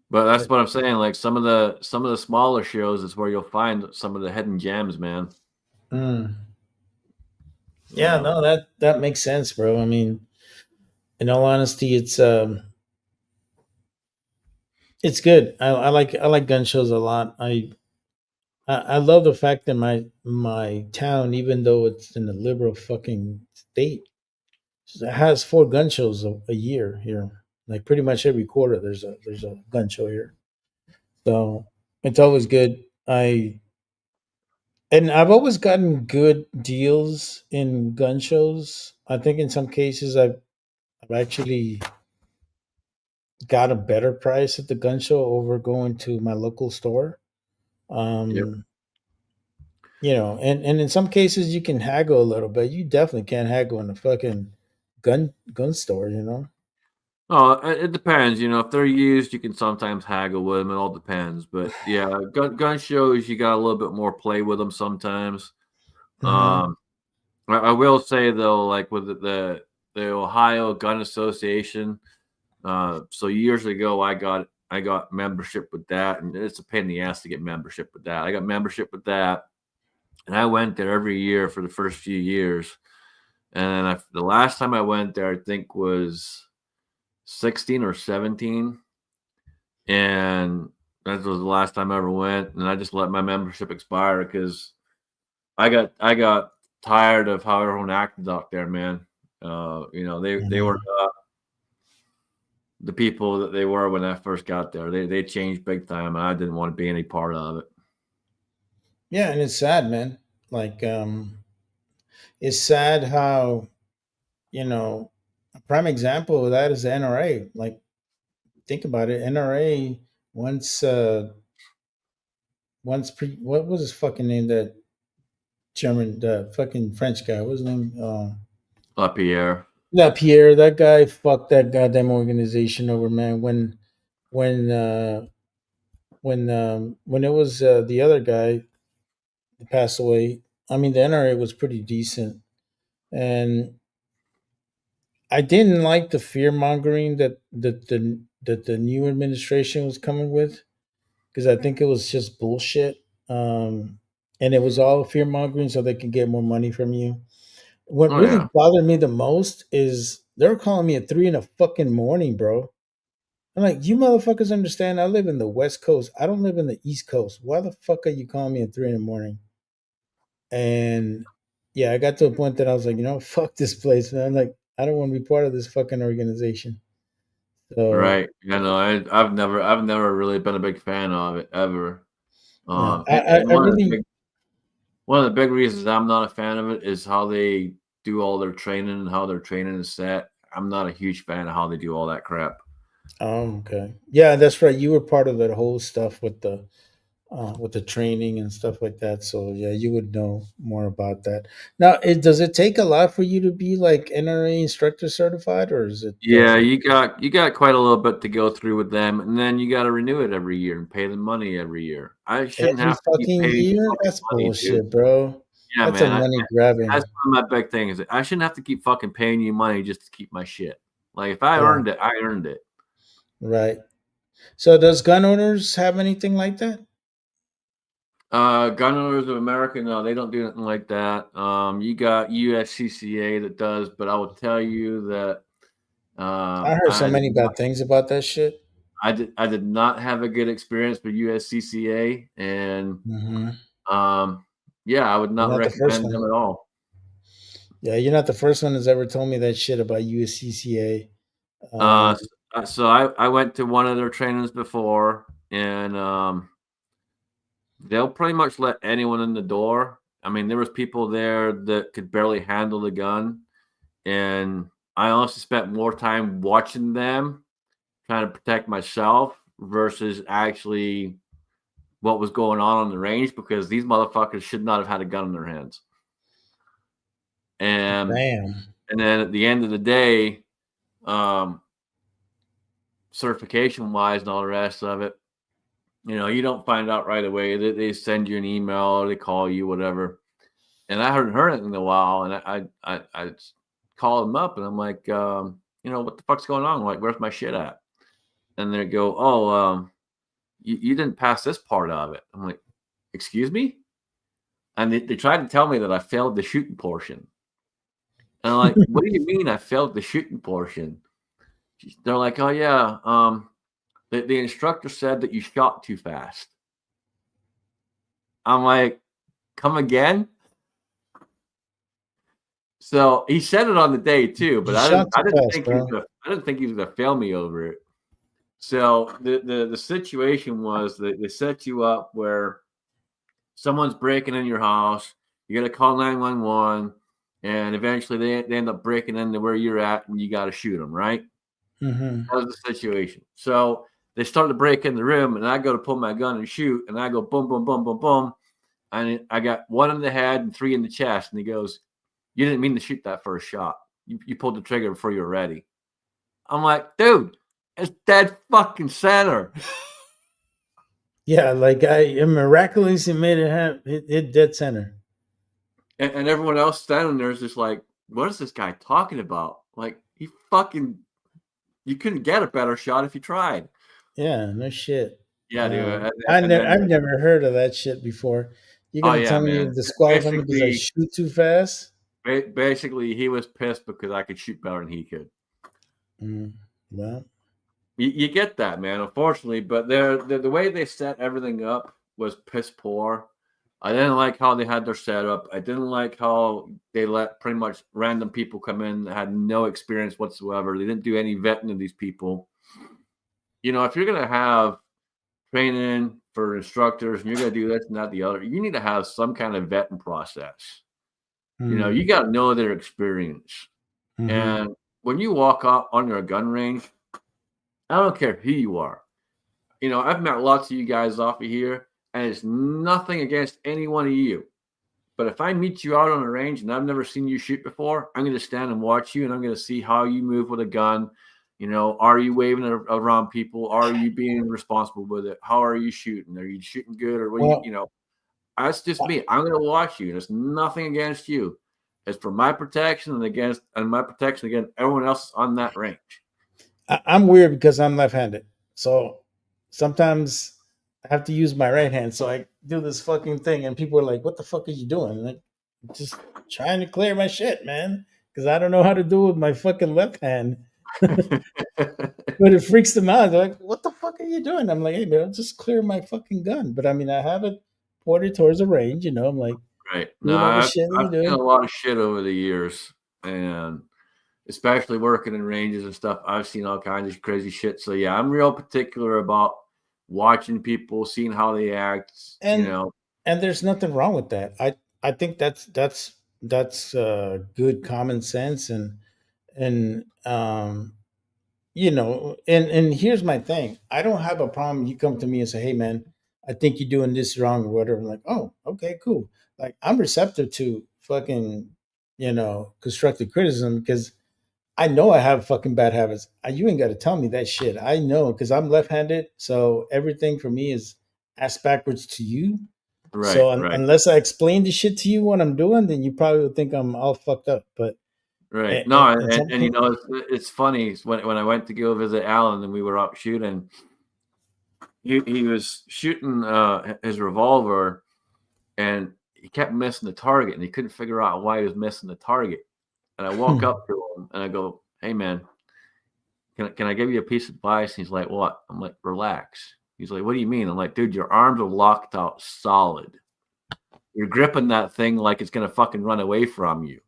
But that's what I'm saying. Like some of the smaller shows is where you'll find some of the hidden gems, man. yeah, no, that makes sense, bro. I mean, in all honesty, it's good. I like gun shows a lot. I love the fact that my town, even though it's in a liberal fucking state, it has 4 gun shows a year here. Like pretty much every quarter, there's a gun show here. So it's always good. I've always gotten good deals in gun shows. I think in some cases I've actually got a better price at the gun show over going to my local store. Yep. Um, and in some cases you can haggle a little bit. You definitely can't haggle in a fucking gun store, you know. Oh, it depends. You know, if they're used, you can sometimes haggle with them. It all depends. But yeah, gun shows, you got a little bit more play with them sometimes. Mm-hmm. I will say though, like with the Ohio Gun Association, so years ago I got membership with that, and it's a pain in the ass to get membership with that. I got membership with that, and I went there every year for the first few years. And the last time I went there, I think was 16 or 17, and that was the last time I ever went. And I just let my membership expire because I got tired of how everyone acted out there, man. They were Mhm. not the people that they were when I first got there. They changed big time, and I didn't want to be any part of it. Yeah, and it's sad, man. Like, it's sad how, a prime example of that is the NRA. Like, think about it. NRA once, what was his fucking name? That German, the fucking French guy. What was his name? Pierre. Yeah, Pierre. That guy fucked that goddamn organization over, man. When, when it was the other guy that passed away. I mean, the NRA was pretty decent, and I didn't like the fear mongering that the new administration was coming with, because I think it was just bullshit. And it was all fear mongering so they can get more money from you. What Oh really yeah, bothered me the most is they're calling me at 3 in the fucking morning, bro. I'm like, you motherfuckers understand? I live in the West Coast. I don't live in the East Coast. Why the fuck are you calling me at 3 in the morning? And yeah, I got to a point that I was like, fuck this place, man. Like, I don't want to be part of this fucking organization. So right. I've never really been a big fan of it ever. no, And, and I really, one of the big reasons I'm not a fan of it is how they do all their training and how their training is set. I'm not a huge fan of how they do all that crap. okay. Yeah, that's right. You were part of that whole stuff with the training and stuff like that. So yeah, you would know more about that. Now, does it take a lot for you to be like NRA instructor certified, or is it Yeah, you got quite a little bit to go through with them, and then you got to renew it every year and pay them money every year. I shouldn't every have to keep fucking paying you year? fucking That's money, dude. bullshit, bro. Yeah, That's a man. money That's grabbing. one of my big things. I shouldn't have to keep fucking paying you money just to keep my shit. Like if I Yeah, earned it, I earned it. right. So does gun owners have anything like that? Gun Owners of America, no, they don't do anything like that. You got USCCA that does, but I will tell you that I heard so I did many not, bad things about that shit. I did not have a good experience with USCCA, and Hmm. um, yeah, I would You're not not the first recommend them one. at all. Yeah, you're not the first one that's ever told me that shit about USCCA. Uh, Um, s- so I went to one of their trainings before, and they'll pretty much let anyone in the door. I mean, there was people there that could barely handle the gun, and I honestly spent more time watching them trying to protect myself versus actually what was going on the range because these motherfuckers should not have had a gun in their hands. And damn. and then at the end of the day, um, certification wise and all the rest of it, you don't find out right away. They send you an email or they call you, whatever. And I hadn't heard anything in a while, and I called them up and I'm like, what the fuck's going on? Like, where's my shit at? And they go, "Oh, you didn't pass this part of it." I'm like, "Excuse me?" And they tried to tell me that I failed the shooting portion. And I'm like, "What do you mean I failed the shooting portion?" They're like, "Oh yeah, the instructor said that you shot too fast." I'm like, "Come again?" So he said it on the day too, but You I didn't shot I too didn't fast, think he was bro. gonna I didn't think he was gonna fail me over it. So the situation was that they set you up where someone's breaking in your house, you gotta call 911, and eventually they end up breaking into where you're at and you gotta shoot them, right? Hmm. That was the situation. So they start to break in the room and I go to pull my gun and shoot, and I go boom, boom, boom, boom, boom. And I got one in the head and three in the chest. And he goes, "You didn't mean to shoot that first shot. You pulled the trigger before you were ready." I'm like, "Dude, it's dead fucking center." Yeah, like I miraculously made it happen. Hit dead center. And everyone else standing there is just like, "What is this guy talking about?" Like, you couldn't get a better shot if you tried. Yeah, no shit. Yeah, dude. I've never heard of that shit before. You're Oh gonna yeah, tell me man. you disqualify me because I Basically, shoot too fast? Basically, he was pissed because I could shoot better than he could. Well, You get that, man, unfortunately, but the way they set everything up was piss poor. I didn't like how they had their setup. I didn't like how they let pretty much random people come in that had no experience whatsoever. They didn't do any vetting of these people. You know, if you're going to have training for instructors and you're going to do this and that, the other, you need to have some kind of vetting process. You know, you got to know their experience. And when you walk up under a gun range, I don't care who you are. You know, I've met lots of you guys off of here, and it's nothing against any one of you. But if I meet you out on a range and I've never seen you shoot before, I'm going to stand and watch you, and I'm going to see how you move with a gun. You know, are you waving it around people? Are you being responsible with it? How are you shooting? Are you shooting good? Or what you know, that's just me. I'm going to watch you. There's nothing against you. It's for my protection and my protection against everyone else on that range. I'm weird because I'm left-handed, so sometimes I have to use my right hand. So I do this fucking thing, and people are like, "What the fuck are you doing?" Like, just trying to clear my shit, man, because I don't know how to do it with my fucking left hand. But it freaks them out. They're like, "What the fuck are you doing?" I'm like, "Hey, man, just clear my fucking gun." But I mean, I have it pointed towards the range. You know, I'm like, right. No, doing all the shit that I've you seen a do. lot of shit over the years, and especially working in ranges and stuff, I've seen all kinds of crazy shit. So yeah, I'm real particular about watching people, seeing how they act. You And know, there's nothing wrong with that. I think that's good common sense, and you know, and here's my thing. I don't have a problem. You come to me and say, "Hey, man, I think you're doing this wrong or whatever." I'm like, "Oh, okay, cool." Like I'm receptive to fucking, you know, constructive criticism because I know I have fucking bad habits. You ain't got to tell me that shit. I know because I'm left-handed, so everything for me is ass backwards to you. right, So right, unless I explain the shit to you what I'm doing, then you probably would think I'm all fucked up. But right. No, and some and you know, it's funny when I went to go visit Alan and we were out shooting. He was shooting his revolver and he kept missing the target and he couldn't figure out why he was missing the target. And I walk up to him and I go, "Hey man, can I give you a piece of advice?" And he's like, "What?" I'm like, "Relax." He's like, "What do you mean?" I'm like, "Dude, your arms are locked out solid. You're gripping that thing like it's gonna fucking run away from you."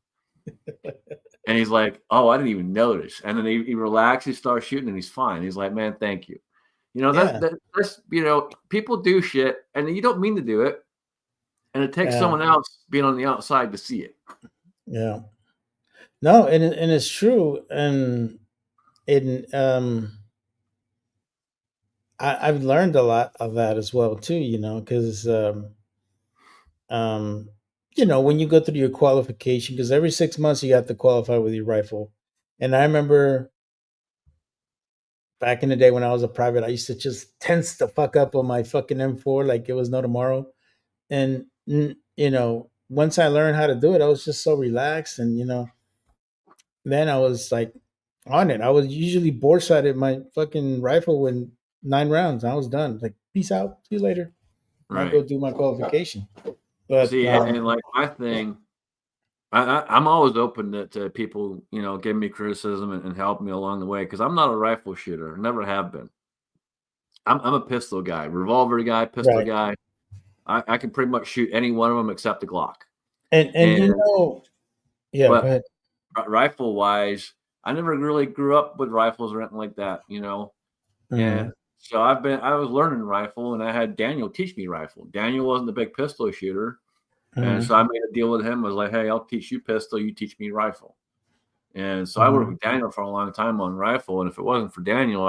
And he's like, "Oh, I didn't even notice." And then he relaxes, starts shooting, and he's fine. He's like, "Man, thank you." You know, yeah, that's you know, people do shit and you don't mean to do it. And it takes yeah, someone else being on the outside to see it. yeah. No, and it's true, and in I've learned a lot of that as well too. You know, because um, you know, when you go through your qualification, because every 6 months you have to qualify with your rifle, and I remember back in the day when I was a private, I used to just tense the fuck up on my fucking M4 like it was no tomorrow. And you know, once I learned how to do it, I was just so relaxed, and you know, then I was like on it. I was usually bore sighted my fucking rifle when 9 rounds. I was done. Like, peace out, see you later. And I go Right. do my qualification. But See, and like my thing, I'm always open to people, you know, giving me criticism and helping me along the way because I'm not a rifle shooter, never have been. I'm a pistol guy, revolver guy, pistol right, guy. I can pretty much shoot any one of them except the Glock. and And you know, yeah, go but ahead. rifle wise, I never really grew up with rifles or anything like that, you know. Mhm, And so I was learning rifle, and I had Daniel teach me rifle. Daniel wasn't a big pistol shooter, and mhm, so I made a deal with him. I was like, "Hey, I'll teach you pistol, you teach me rifle." And so I worked mhm. with Daniel for a long time on rifle. And if it wasn't for Daniel,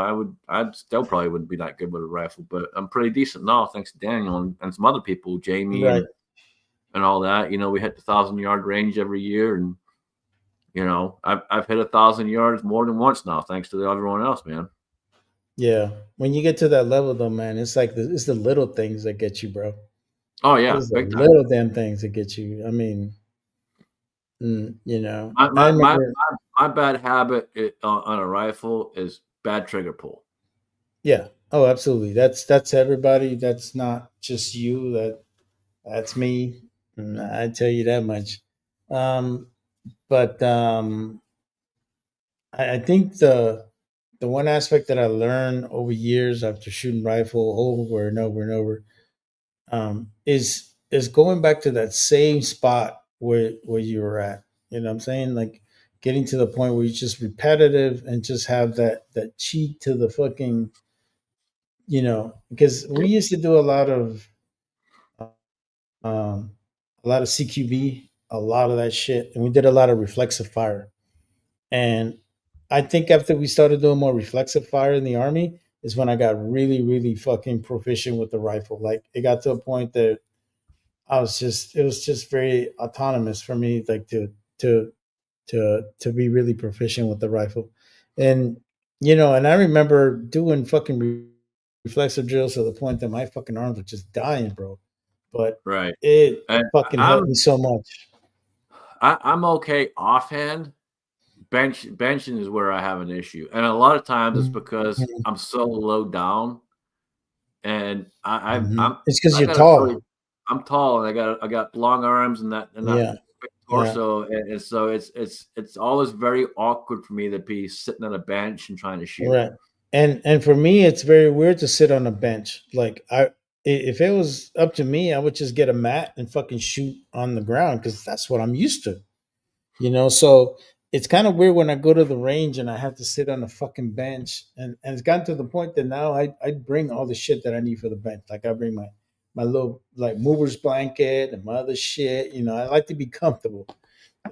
I'd still probably wouldn't be that good with a rifle. But I'm pretty decent now, thanks to Daniel and some other people, Jamie Right. and all that. You know, we hit the 1,000 yard range every year, and you know, I've hit 1,000 yards more than once now, thanks to everyone else, man. Yeah. When you get to that level though, man, it's like it's the little things that get you, bro. Oh yeah, It's the big time. little damn things that get you. I mean, you know, My I my my remember. my bad habit on a rifle is bad trigger pull. Yeah. Oh, absolutely. That's everybody. That's not just you. That's me. I tell you that much. Um, But I think the one aspect that I learned over years after shooting rifle over and over and over, is going back to that same spot where you were at. You know what I'm saying? Like getting to the point where you're just repetitive and just have that cheek to the fucking, because we used to do um, a lot of CQB, a lot of that shit, and we did a lot of reflexive fire. And I think after we started doing more reflexive fire in the army is when I got really, really fucking proficient with the rifle. Like it got to a point that it was just very autonomous for me, like to to be really proficient with the rifle. And and I remember doing fucking reflexive drills to the point that my fucking arms were just dying, bro. But Right. it And fucking helped me so much. I'm okay offhand. Benching is where I have an issue, and a lot of times it's Mhm. because I'm so low down, and Mhm. It's because I you're got a really tall. I'm tall and I got long arms and that Yeah, big yeah, torso, and so it's always very awkward for me to be sitting on a bench and trying to shoot. right. And for me, it's very weird to sit on a bench. Like if it was up to me, I would just get a mat and fucking shoot on the ground because that's what I'm used to. So it's kind of weird when I go to the range and I have to sit on a fucking bench, and it's gotten to the point that now I bring all the shit that I need for the bench. Like I bring my little like movers blanket and my other shit. I like to be comfortable.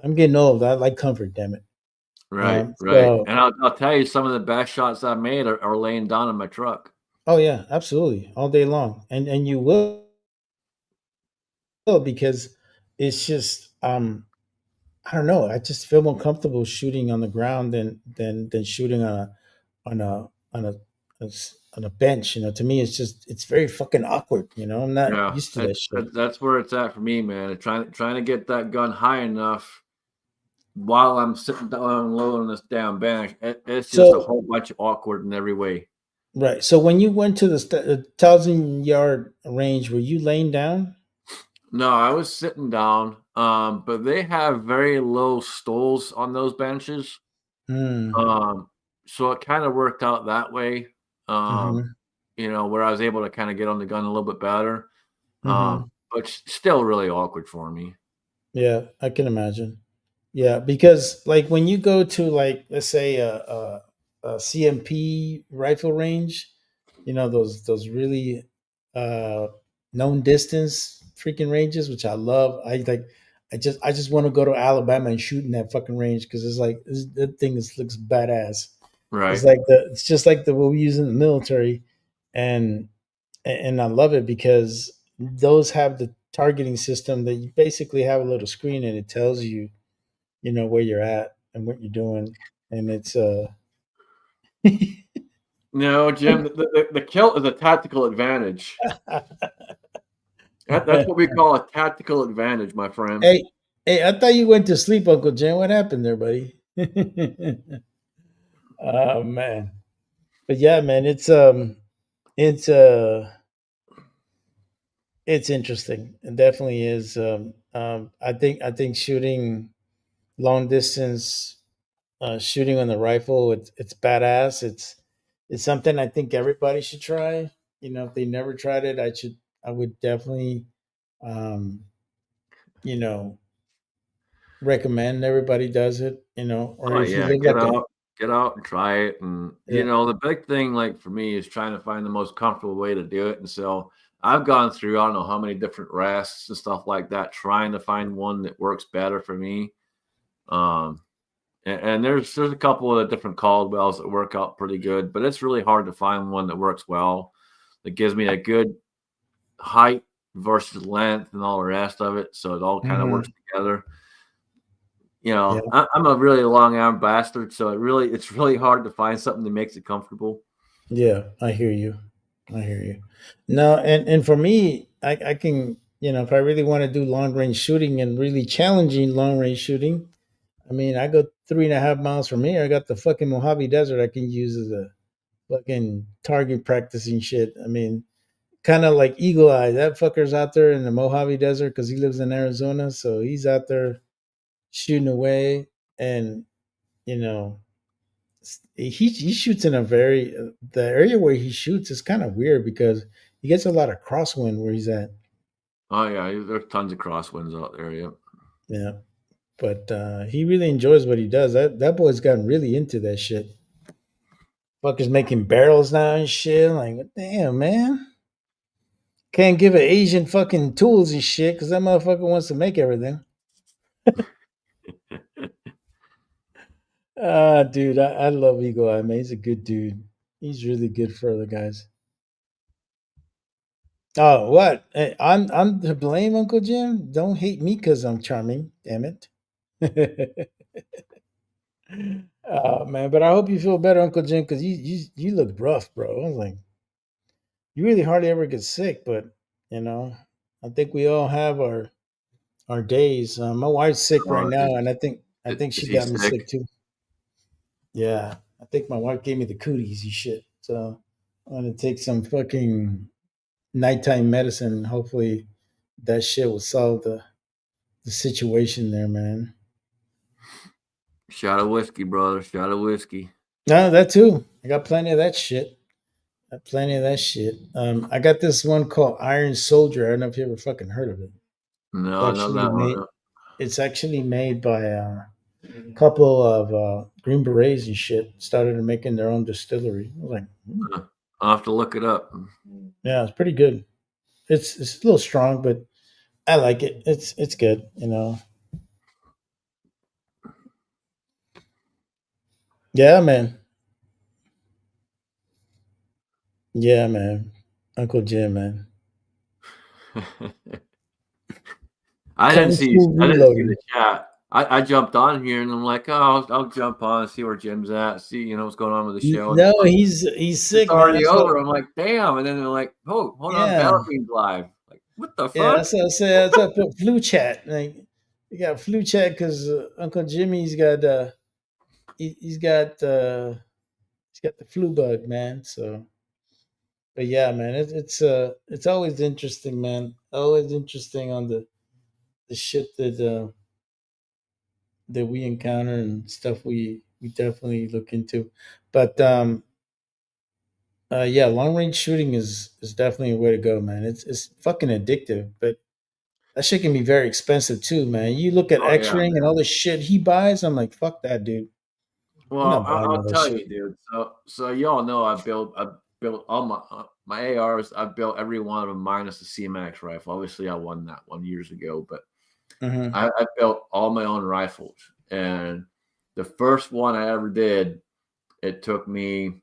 I'm getting old. I like comfort, damn it. Right, right, So and I'll tell you some of the best shots I've made are laying down in my truck. oh yeah, absolutely, all day long, and you will because it's just I don't know. I just feel more comfortable shooting on the ground than shooting on a on a on a bench. To me, it's very fucking awkward. I'm not Yeah, used to that shit. that's where it's at for me, man. Trying to get that gun high enough while I'm sitting down low on this damn bench. It's just a So whole bunch of awkward in every way. right. So when you went to the 1,000 yard range, were you laying down? No, I was sitting down, but they have very low stoles on those benches, Hmm. um, so it kind of worked out that way. Um, Mm-hmm. where I was able to kind of get on the gun a little bit better, Mm-hmm. but still really awkward for me. Yeah, I can imagine. Yeah, because like when you go to like let's say a CMP rifle range, those really uh known distance freaking ranges, which I love. I just want to go to Alabama and shoot in that fucking range because it's like that thing looks badass. Right. It's just like the what we use in the military, and and I love it because those have the targeting system that you basically have a little screen and it tells you where you're at and what you're doing, and it's No, Jim, the kilt is a tactical advantage. That's what we call a tactical advantage, my friend. hey, hey, I thought you went to sleep, Uncle Jim. What happened there, buddy? Oh man. But yeah, man, it's it's interesting. It definitely is. I think shooting long distance, shooting on the rifle, it's badass. It's something I think everybody should try. If they never tried it, I would definitely um, you know recommend everybody does it. Or Oh if you yeah, live like a get out and try it, and yeah. the big thing, like for me, is trying to find the most comfortable way to do it. And so I've gone through I don't know how many different rests and stuff like that, trying to find one that works better for me. Um, and there's a couple of different Caldwells that work out pretty good, but it's really hard to find one that works well that gives me a good height versus length and all the rest of it, so it all kind of Hmm. works together. Yeah, I'm a really long arm bastard, so it's really hard to find something that makes it comfortable. yeah, I hear you. I hear you. No, and for me, I can, if I really want to do long range shooting and really challenging long range shooting, I mean, I go 3.5 miles from here. I got the fucking Mojave Desert I can use as a fucking target practicing shit. I mean, kind of like Eagle Eye. That fucker's out there in the Mojave Desert because he lives in Arizona, so he's out there shooting away, and you know, he shoots in a very the area where he shoots is kind of weird because he gets a lot of crosswind where he's at. Oh yeah, there's tons of crosswinds out there. Yep. Yeah, but he really enjoys what he does. That boy's gotten really into that shit. Fuckers making barrels now and shit. Like, damn, man. Can't give an Asian fucking tools and shit because that motherfucker wants to make everything. Dude, I love Eagle Eye, man. He's a good dude. He's really good for other guys. Oh, what? I'm to blame, Uncle Jim. Don't hate me because I'm charming. Damn it. Oh man, but I hope you feel better, Uncle Jim, because you look rough, bro. I was like, you really hardly ever get sick, but you know, I think we all have our days. My wife's sick right Oh, now, and I think is she he got me sick? sick too. Yeah, I think my wife gave me the cooties and shit. So I'm gonna take some fucking nighttime medicine. Hopefully, that shit will solve the situation there, man. Shot of whiskey, brother. Shot of whiskey. No, that too. I got plenty of that shit. Got plenty of that shit. I got this one called Iron Soldier. I don't know if you ever fucking heard of it. No, not that one. No. It's actually made by a couple of Green Berets and shit. Started making their own distillery. I was like, I'll have to look it up. yeah, it's pretty good. It's a little strong, but I like it. It's good, you know. Yeah, man. Yeah, man. Uncle Jim, man. Kung Fu I didn't see the Reloaded. chat. I jumped on here and I'm like, oh, I'll jump on and see where Jim's at, see what's going on with the show. And No, he's it's sick, man. already That's what. over. I'm like, damn. And then they're like, oh, hold on, Yeah, Battle Queen's live. Like, what the yeah. fuck? That's what I said. That's what I put flu chat. Like, we got flu chat because Uncle Jimmy's got he's got he's got the flu bug, man. So, but yeah, man, it's always interesting, man. Always interesting on the shit that we encounter and stuff we definitely look into. But yeah, long range shooting is definitely a way to go, man. It's fucking addictive, but that shit can be very expensive too, man. You look at Oh X yeah, Ring and man. all the shit he buys, I'm like, fuck that, dude. I'm Well, not buying all I'll that tell shit. you, dude. So y'all know I built all my ARs. I built every one of them minus the CMAX rifle. Obviously, I won that one years ago, but Hmm. I built all my own rifles. And the first one I ever did, it took me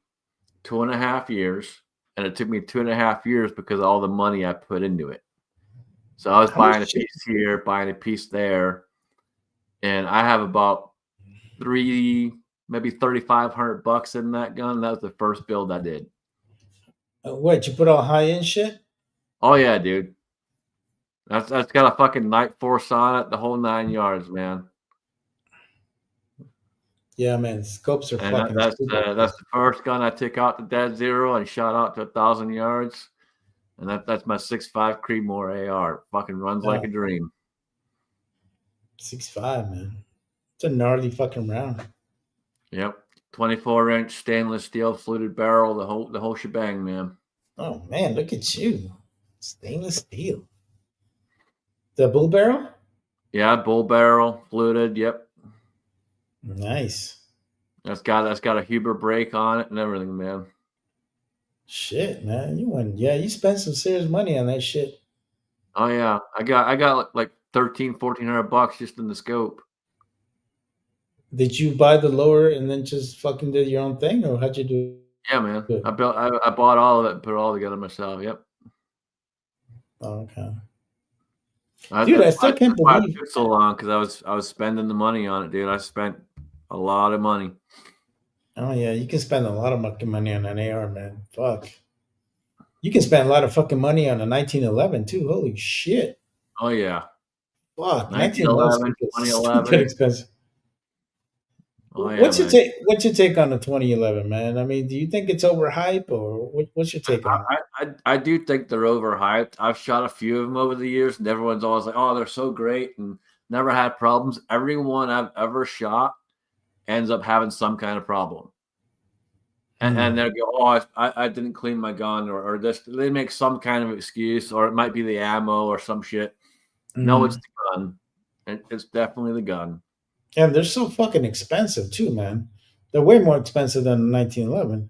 2.5 years, and it took me 2.5 years because of all the money I put into it. So I was How much buying a shit? piece here, buying a piece there, and I have about three, maybe $3,500 in that gun. That was the first build I did. What, you put all high end shit? Oh yeah, dude. That's got a fucking Night Force on it, the whole 9 yards, man. Yeah, man. Scopes are And fucking stupid. that's the first gun I took out to dead zero and shot out to 1,000 yards. And that's my 6.5 Creedmoor AR. Fucking runs like Yeah, a dream. 6.5, man. It's a gnarly fucking round. Yep. 24-inch stainless steel fluted barrel, the whole shebang, man. Oh man, look at you. Stainless steel. The bull barrel? Yeah, bull barrel, fluted. Yep. Nice. That's got a Huber brake on it and everything, man. Shit, man. You spent some serious money on that shit. Oh yeah, I got like 1,400 bucks just in the scope. Did you buy the lower and then just fucking did your own thing, or how'd you do Yeah, man. it? I bought all of it and put it all together myself. Yep. Oh, okay. I, Dude, I that's why still can't it believe. took so long because I was spending the money on it, dude. I spent a lot of money. Oh yeah, you can spend a lot of fucking money on an AR, man. Fuck. You can spend a lot of fucking money on a 1911 too. Holy shit. Oh yeah, Fuck. 1911s 1911, can get stupid 2011. expensive. Oh yeah, man. What's your take on the 2011, man? I mean, do you think it's overhyped, or what's your take on it? I do think they're overhyped. I've shot a few of them over the years, and everyone's always like, "Oh, they're so great," and Never had problems. Everyone I've ever shot ends up having some kind of problem. And they'll go, oh, I didn't clean my gun, or this. They make some kind of excuse, or it might be the ammo or some shit. No, it's the gun. It's definitely the gun. And they're so fucking expensive too, man. They're way more expensive than 1911.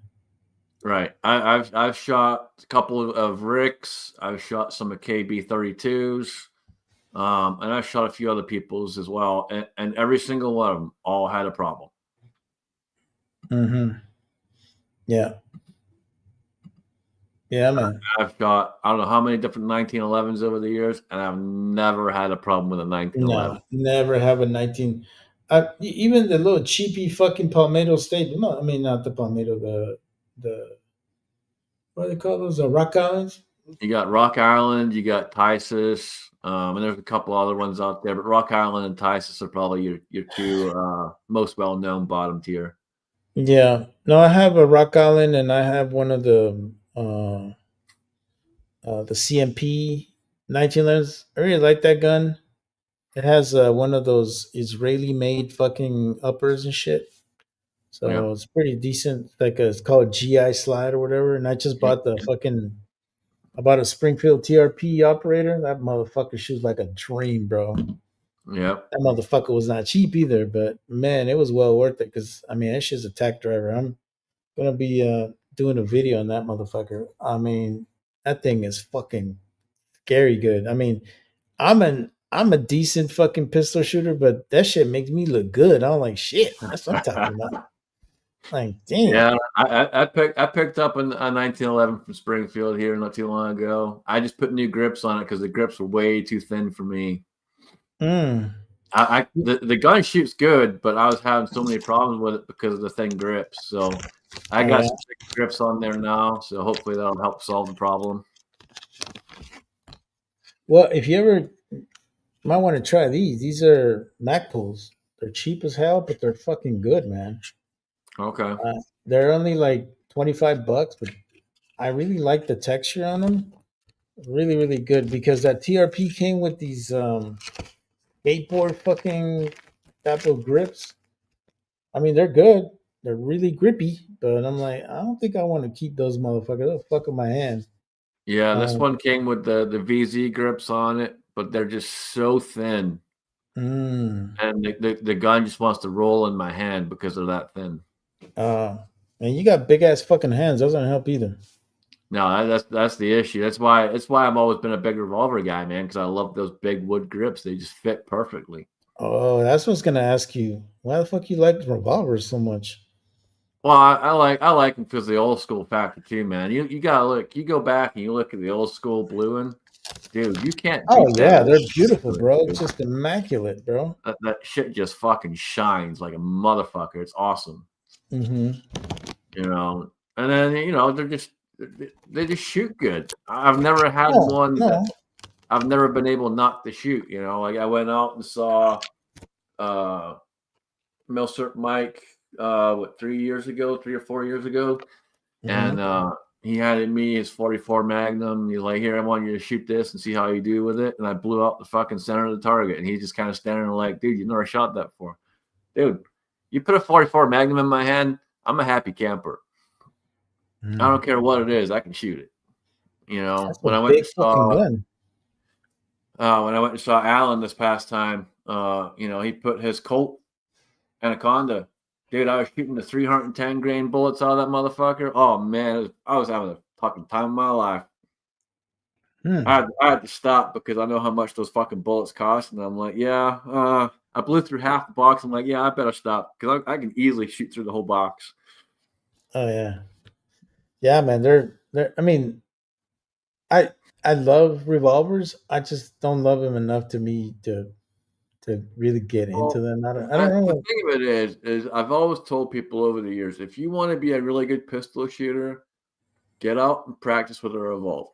Right. I've shot a couple of Ricks. I've shot some of KB-32s. And I've shot a few other people's as well. And every single one of them all had a problem. Mm-hmm. Yeah. Yeah, man. I've shot, I don't know how many different 1911s over the years, and I've never had a problem with a 1911. No, never have a 19. Even the little cheapy fucking Palmetto State. No, I mean not the Palmetto. The what do they call those? The Rock Islands. You got Rock Island, you got Tysus, and there's a couple other ones out there, but Rock Island and Tysus are probably your two most well known bottom tier. Yeah. No, I have a Rock Island, and I have one of the CMP 1911s. I really like that gun. It has one of those Israeli-made fucking uppers and shit. Yeah. So it's pretty decent. It's called GI slide or whatever. And I just bought the fucking. I bought a Springfield TRP operator. That motherfucker shoots like a dream, bro. Yeah. That motherfucker was not cheap either, but man, it was well worth it because I mean, that shit's a tack driver. I'm gonna be doing a video on that motherfucker. I mean, that thing is fucking scary good. I mean, I'm a decent fucking pistol shooter, but that shit makes me look good. I'm like shit. That's what I'm talking about. Like, damn. Yeah, I picked up a 1911 from Springfield here not too long ago. I just put new grips on it because the grips were way too thin for me. Mm. The gun shoots good, but I was having so many problems with it because of the thin grips. So I got some thick grips on there now. So hopefully that'll help solve the problem. Well, if you ever might want to try these are Magpuls. They're cheap as hell, but they're fucking good, man. Okay. They're only like $25, but I really like the texture on them. Really, really good because that TRP came with these skateboard fucking type of grips. I mean, they're good. They're really grippy, but I'm like, I don't think I want to keep those motherfuckers. They'll fuck up my hand. Yeah, this one came with the VZ grips on it, but they're just so thin. Mm. And the gun just wants to roll in my hand because they're that thin. And you got big ass fucking hands. Doesn't help either. No, that's the issue. That's why I've always been a big revolver guy, man, because I love those big wood grips. They just fit perfectly. Oh, that's what I was gonna ask you. Why the fuck you like revolvers so much? Well, I like them because the old school factor too, man. You gotta look. You go back and you look at the old school blue one, dude. You can't Oh beat yeah, that. they're beautiful, bro. Dude. It's just immaculate, bro. That shit just fucking shines like a motherfucker. It's awesome. Mm-hmm. You know, and then they just shoot good. I've never had Oh, one no. that I've never been able not to shoot. You know, like I went out and saw Milcert Mike 3 or 4 years ago, Mhm. and he handed me his 44 Magnum. He's like, "Here, I want you to shoot this and see how you do with it." And I blew out the fucking center of the target, and he's just kind of standing there like, "Dude, you never shot that before, dude. You put a 44 Magnum in my hand, I'm a happy camper. I don't care what it is, I can shoot it." You know, That's a big fucking gun. when I went and saw Alan this past time, you know, he put his Colt Anaconda. Dude, I was shooting the 310 grain bullets out of that motherfucker. Oh man, I was having a fucking time of my life. Hmm. I had to stop because I know how much those fucking bullets cost, and I'm like, yeah, I blew through half the box. I'm like, yeah, I better stop because I can easily shoot through the whole box. Oh yeah, yeah, man. They're. I mean, I I love revolvers. I just don't love them enough to really get into Well, them. I don't the know. thing of it is I've always told people over the years, if you want to be a really good pistol shooter, get out and practice with a revolver.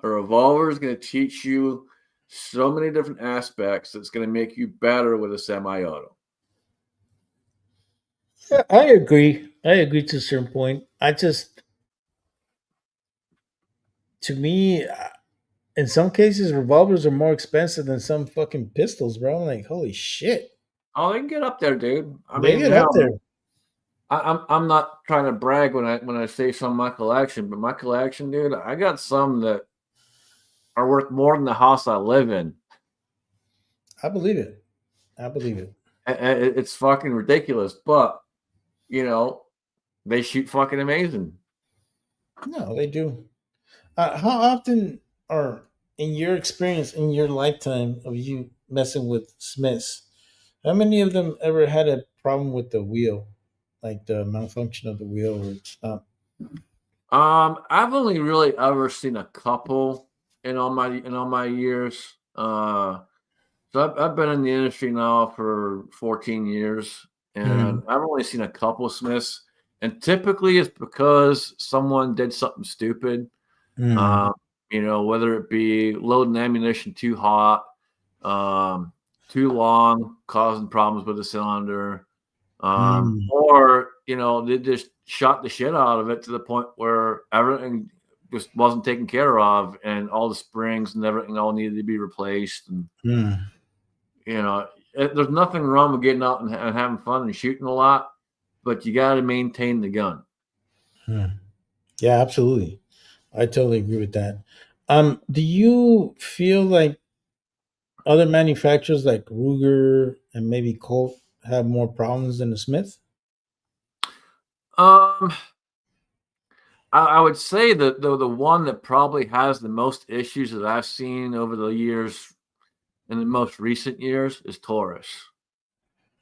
A revolver is going to teach you so many different aspects that's going to make you better with a semi-auto. Yeah, I agree. I agree to a certain point. I just, to me, In some cases, revolvers are more expensive than some fucking pistols, bro. I'm like, holy shit, Oh, they can get up there, dude. I they mean, get up there. I'm not trying to brag when I say some of my collection, but my collection, dude, I got some that are worth more than the house I live in. I believe it. I believe it. It's fucking ridiculous, but you know they shoot fucking amazing. No, they do. How often, or in your experience, in your lifetime of you messing with Smiths, how many of them ever had a problem with the wheel, like the malfunction of the wheel, or it's not? I've only really ever seen a couple in all my years. So I've been in the industry now for 14 years, and Mm, I've only seen a couple Smiths. And typically, it's because someone did something stupid. mm, Um, whether it be loading ammunition too hot, um, too long, causing problems with the cylinder, mm, or they just shot the shit out of it to the point where everything just wasn't taken care of, and all the springs and everything all needed to be replaced. And mm, there's nothing wrong with getting out and having fun and shooting a lot, but you got to maintain the gun. mm. Yeah, absolutely. I totally agree with that. Do you feel like other manufacturers like Ruger and maybe Colt have more problems than the Smith? Um, I would say that the one that probably has the most issues that I've seen over the years, in the most recent years, is Taurus.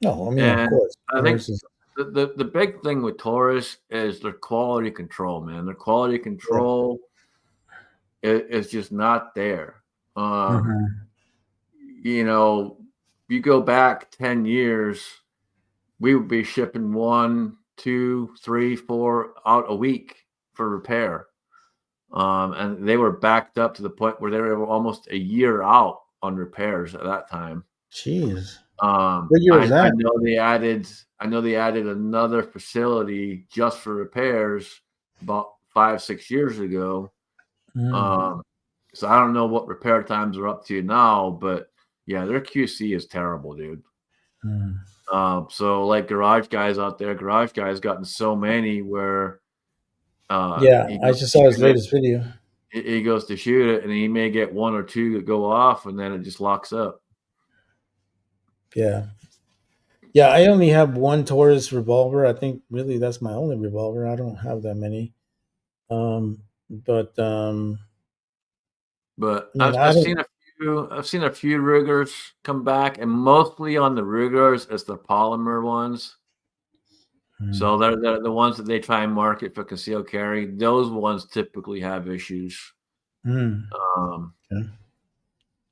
No, I mean, of And course, I think Taurus is. the big thing with Taurus is their quality control, man. Their quality Yeah. control is just not there. Um, Mhm. you know, you go back 10 years, we would be shipping one, two, three, four out a week for repair. And they were backed up to the point where they were almost a year out on repairs at that time. Jeez. What year was I that? know they added another facility just for repairs about 5, 6 years ago. Mm, Um, so I don't know what repair times are up to now, but yeah, their QC is terrible, dude. mm. So like garage guys out there, garage guys gotten so many where Yeah, he I goes just to saw his shoot it, latest video. he goes to shoot it, and he may get one or two that go off, and then it just locks up. Yeah. Yeah, I only have one Taurus revolver. I think really that's my only revolver. I don't have that many. But But man, I I've don't. seen I've seen a few Rugers come back, and mostly on the Rugers, it's the polymer ones. Mm, So they're the ones that they try and market for concealed carry. Those ones typically have issues. mm, Um, okay.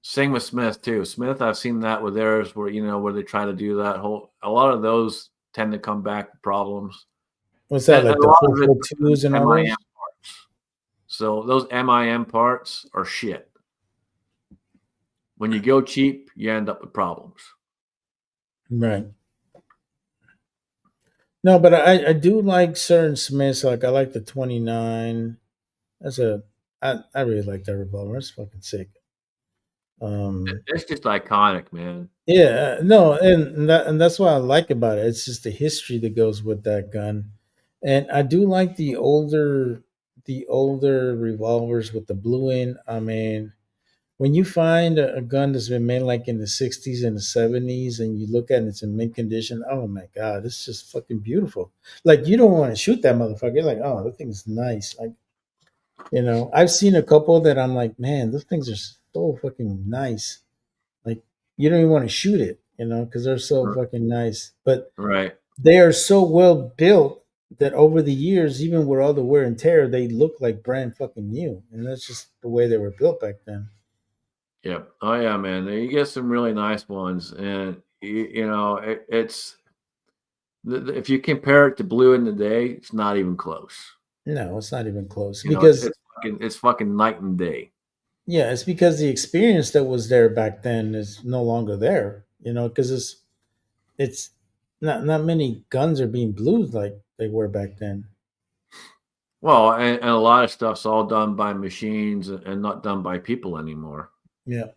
Same with Smith too. Smith, I've seen that with theirs where where they try to do that whole. A lot of those tend to come back with problems, What's that like and a the lot of it's 442s and all MIM those? parts. So those MIM parts are shit. When you go cheap, you end up with problems. Right. No, but I do like certain Smiths. Like I like the 29. That's a I really like that revolver. It's fucking sick. Um, It's just iconic, man. yeah, no, and that's what I like about it. It's just the history that goes with that gun, and I do like the older revolvers with the blue in. I mean, when you find a gun that's been made like in the '60s and the '70s, and you look at it, it's in mint condition. Oh my god, it's just fucking beautiful. Like you don't want to shoot that motherfucker. You're like, oh, that thing's nice. Like I've seen a couple that I'm like, man, those things are so fucking nice. Like you don't even want to shoot it, because they're so R- fucking nice. But Right. they are so well built that over the years, even with all the wear and tear, they look like brand fucking new. And that's just the way they were built back then. Yep. Oh yeah, man. You get some really nice ones, and it's if you compare it to blue in the day, it's not even close. No, it's not even close because It's fucking night and day. yeah, it's because the experience that was there back then is no longer there. Because it's not many guns are being blued like they were back then. Well, and a lot of stuff's all done by machines and not done by people anymore. Yeah.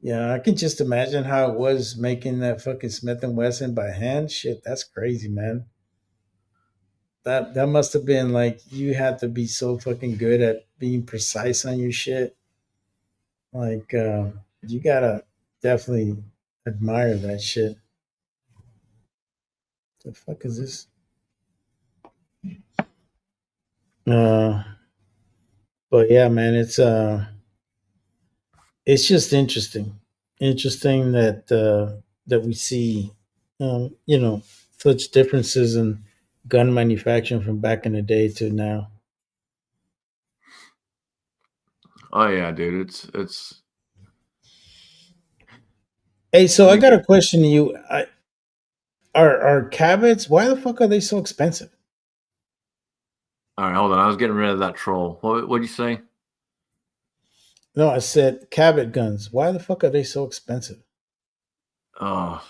Yeah, I can just imagine how it was making that fucking Smith and Wesson by hand. Shit, that's crazy, man. That must have been like you had to be so fucking good at being precise on your shit. Like you gotta definitely admire that shit. The fuck is this? Uh, but yeah, man, it's just interesting that that we see, you know, such differences in gun manufacturing from back in the day to now. Oh yeah, dude, it's Hey, so I you got get. a question to you. Are Cabots? Why the fuck are they so expensive? All right, hold on. I was getting rid of that troll. What'd you say? No, I said Cabot guns. Why the fuck are they so expensive? Oh,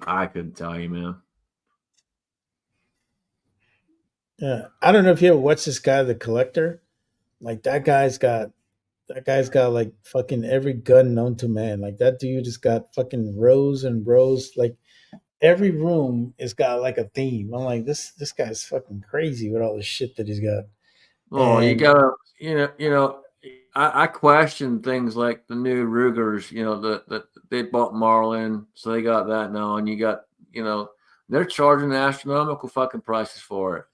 I couldn't tell you, man. Yeah, I don't know if you ever watched this guy, the collector. Like that guy's got like fucking every gun known to man. Like that dude has got fucking rows and rows. Like every room has got like a theme. I'm like, this guy's fucking crazy with all the shit that he's got. Well, you And gotta, I question things like the new Rugers. That they bought Marlin, so they got that now, and you got, they're charging astronomical fucking prices for it.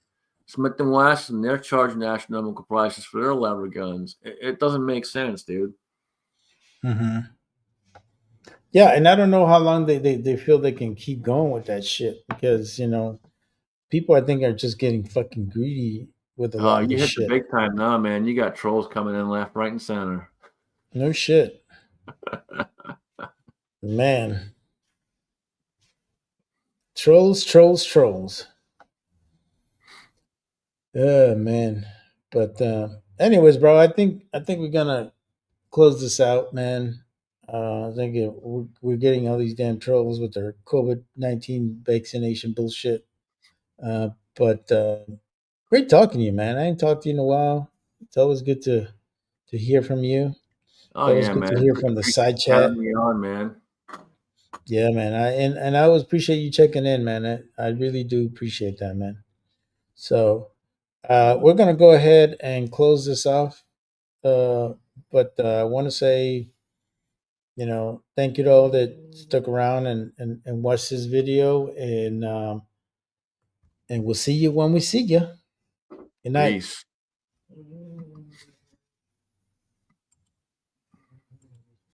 Smith and Wesson, they're charging astronomical prices for their lever guns. It doesn't make sense, dude. Mhm. Yeah, and I don't know how long they feel they can keep going with that shit because people I think are just getting fucking greedy with a lot of You this hit the shit. big time now, man. You got trolls coming in left, right, and center. No shit, man. Trolls, trolls, trolls. Man. But anyways, bro, I think we're gonna close this out, man. I think we're getting all these damn trolls with their COVID-19 vaccination bullshit. But great talking to you, man. I ain't talked to you in a while. It's always good to hear from you. It's Oh always yeah, good to man. hear from the Appreciate side you having chat. me on, man. Yeah, man. And I always appreciate you checking in, man. I really do appreciate that, man. So we're gonna go ahead and close this off. Uh, but I want to say, thank you to all that stuck around and watched this video, and we'll see you when we see you. Good night. Peace.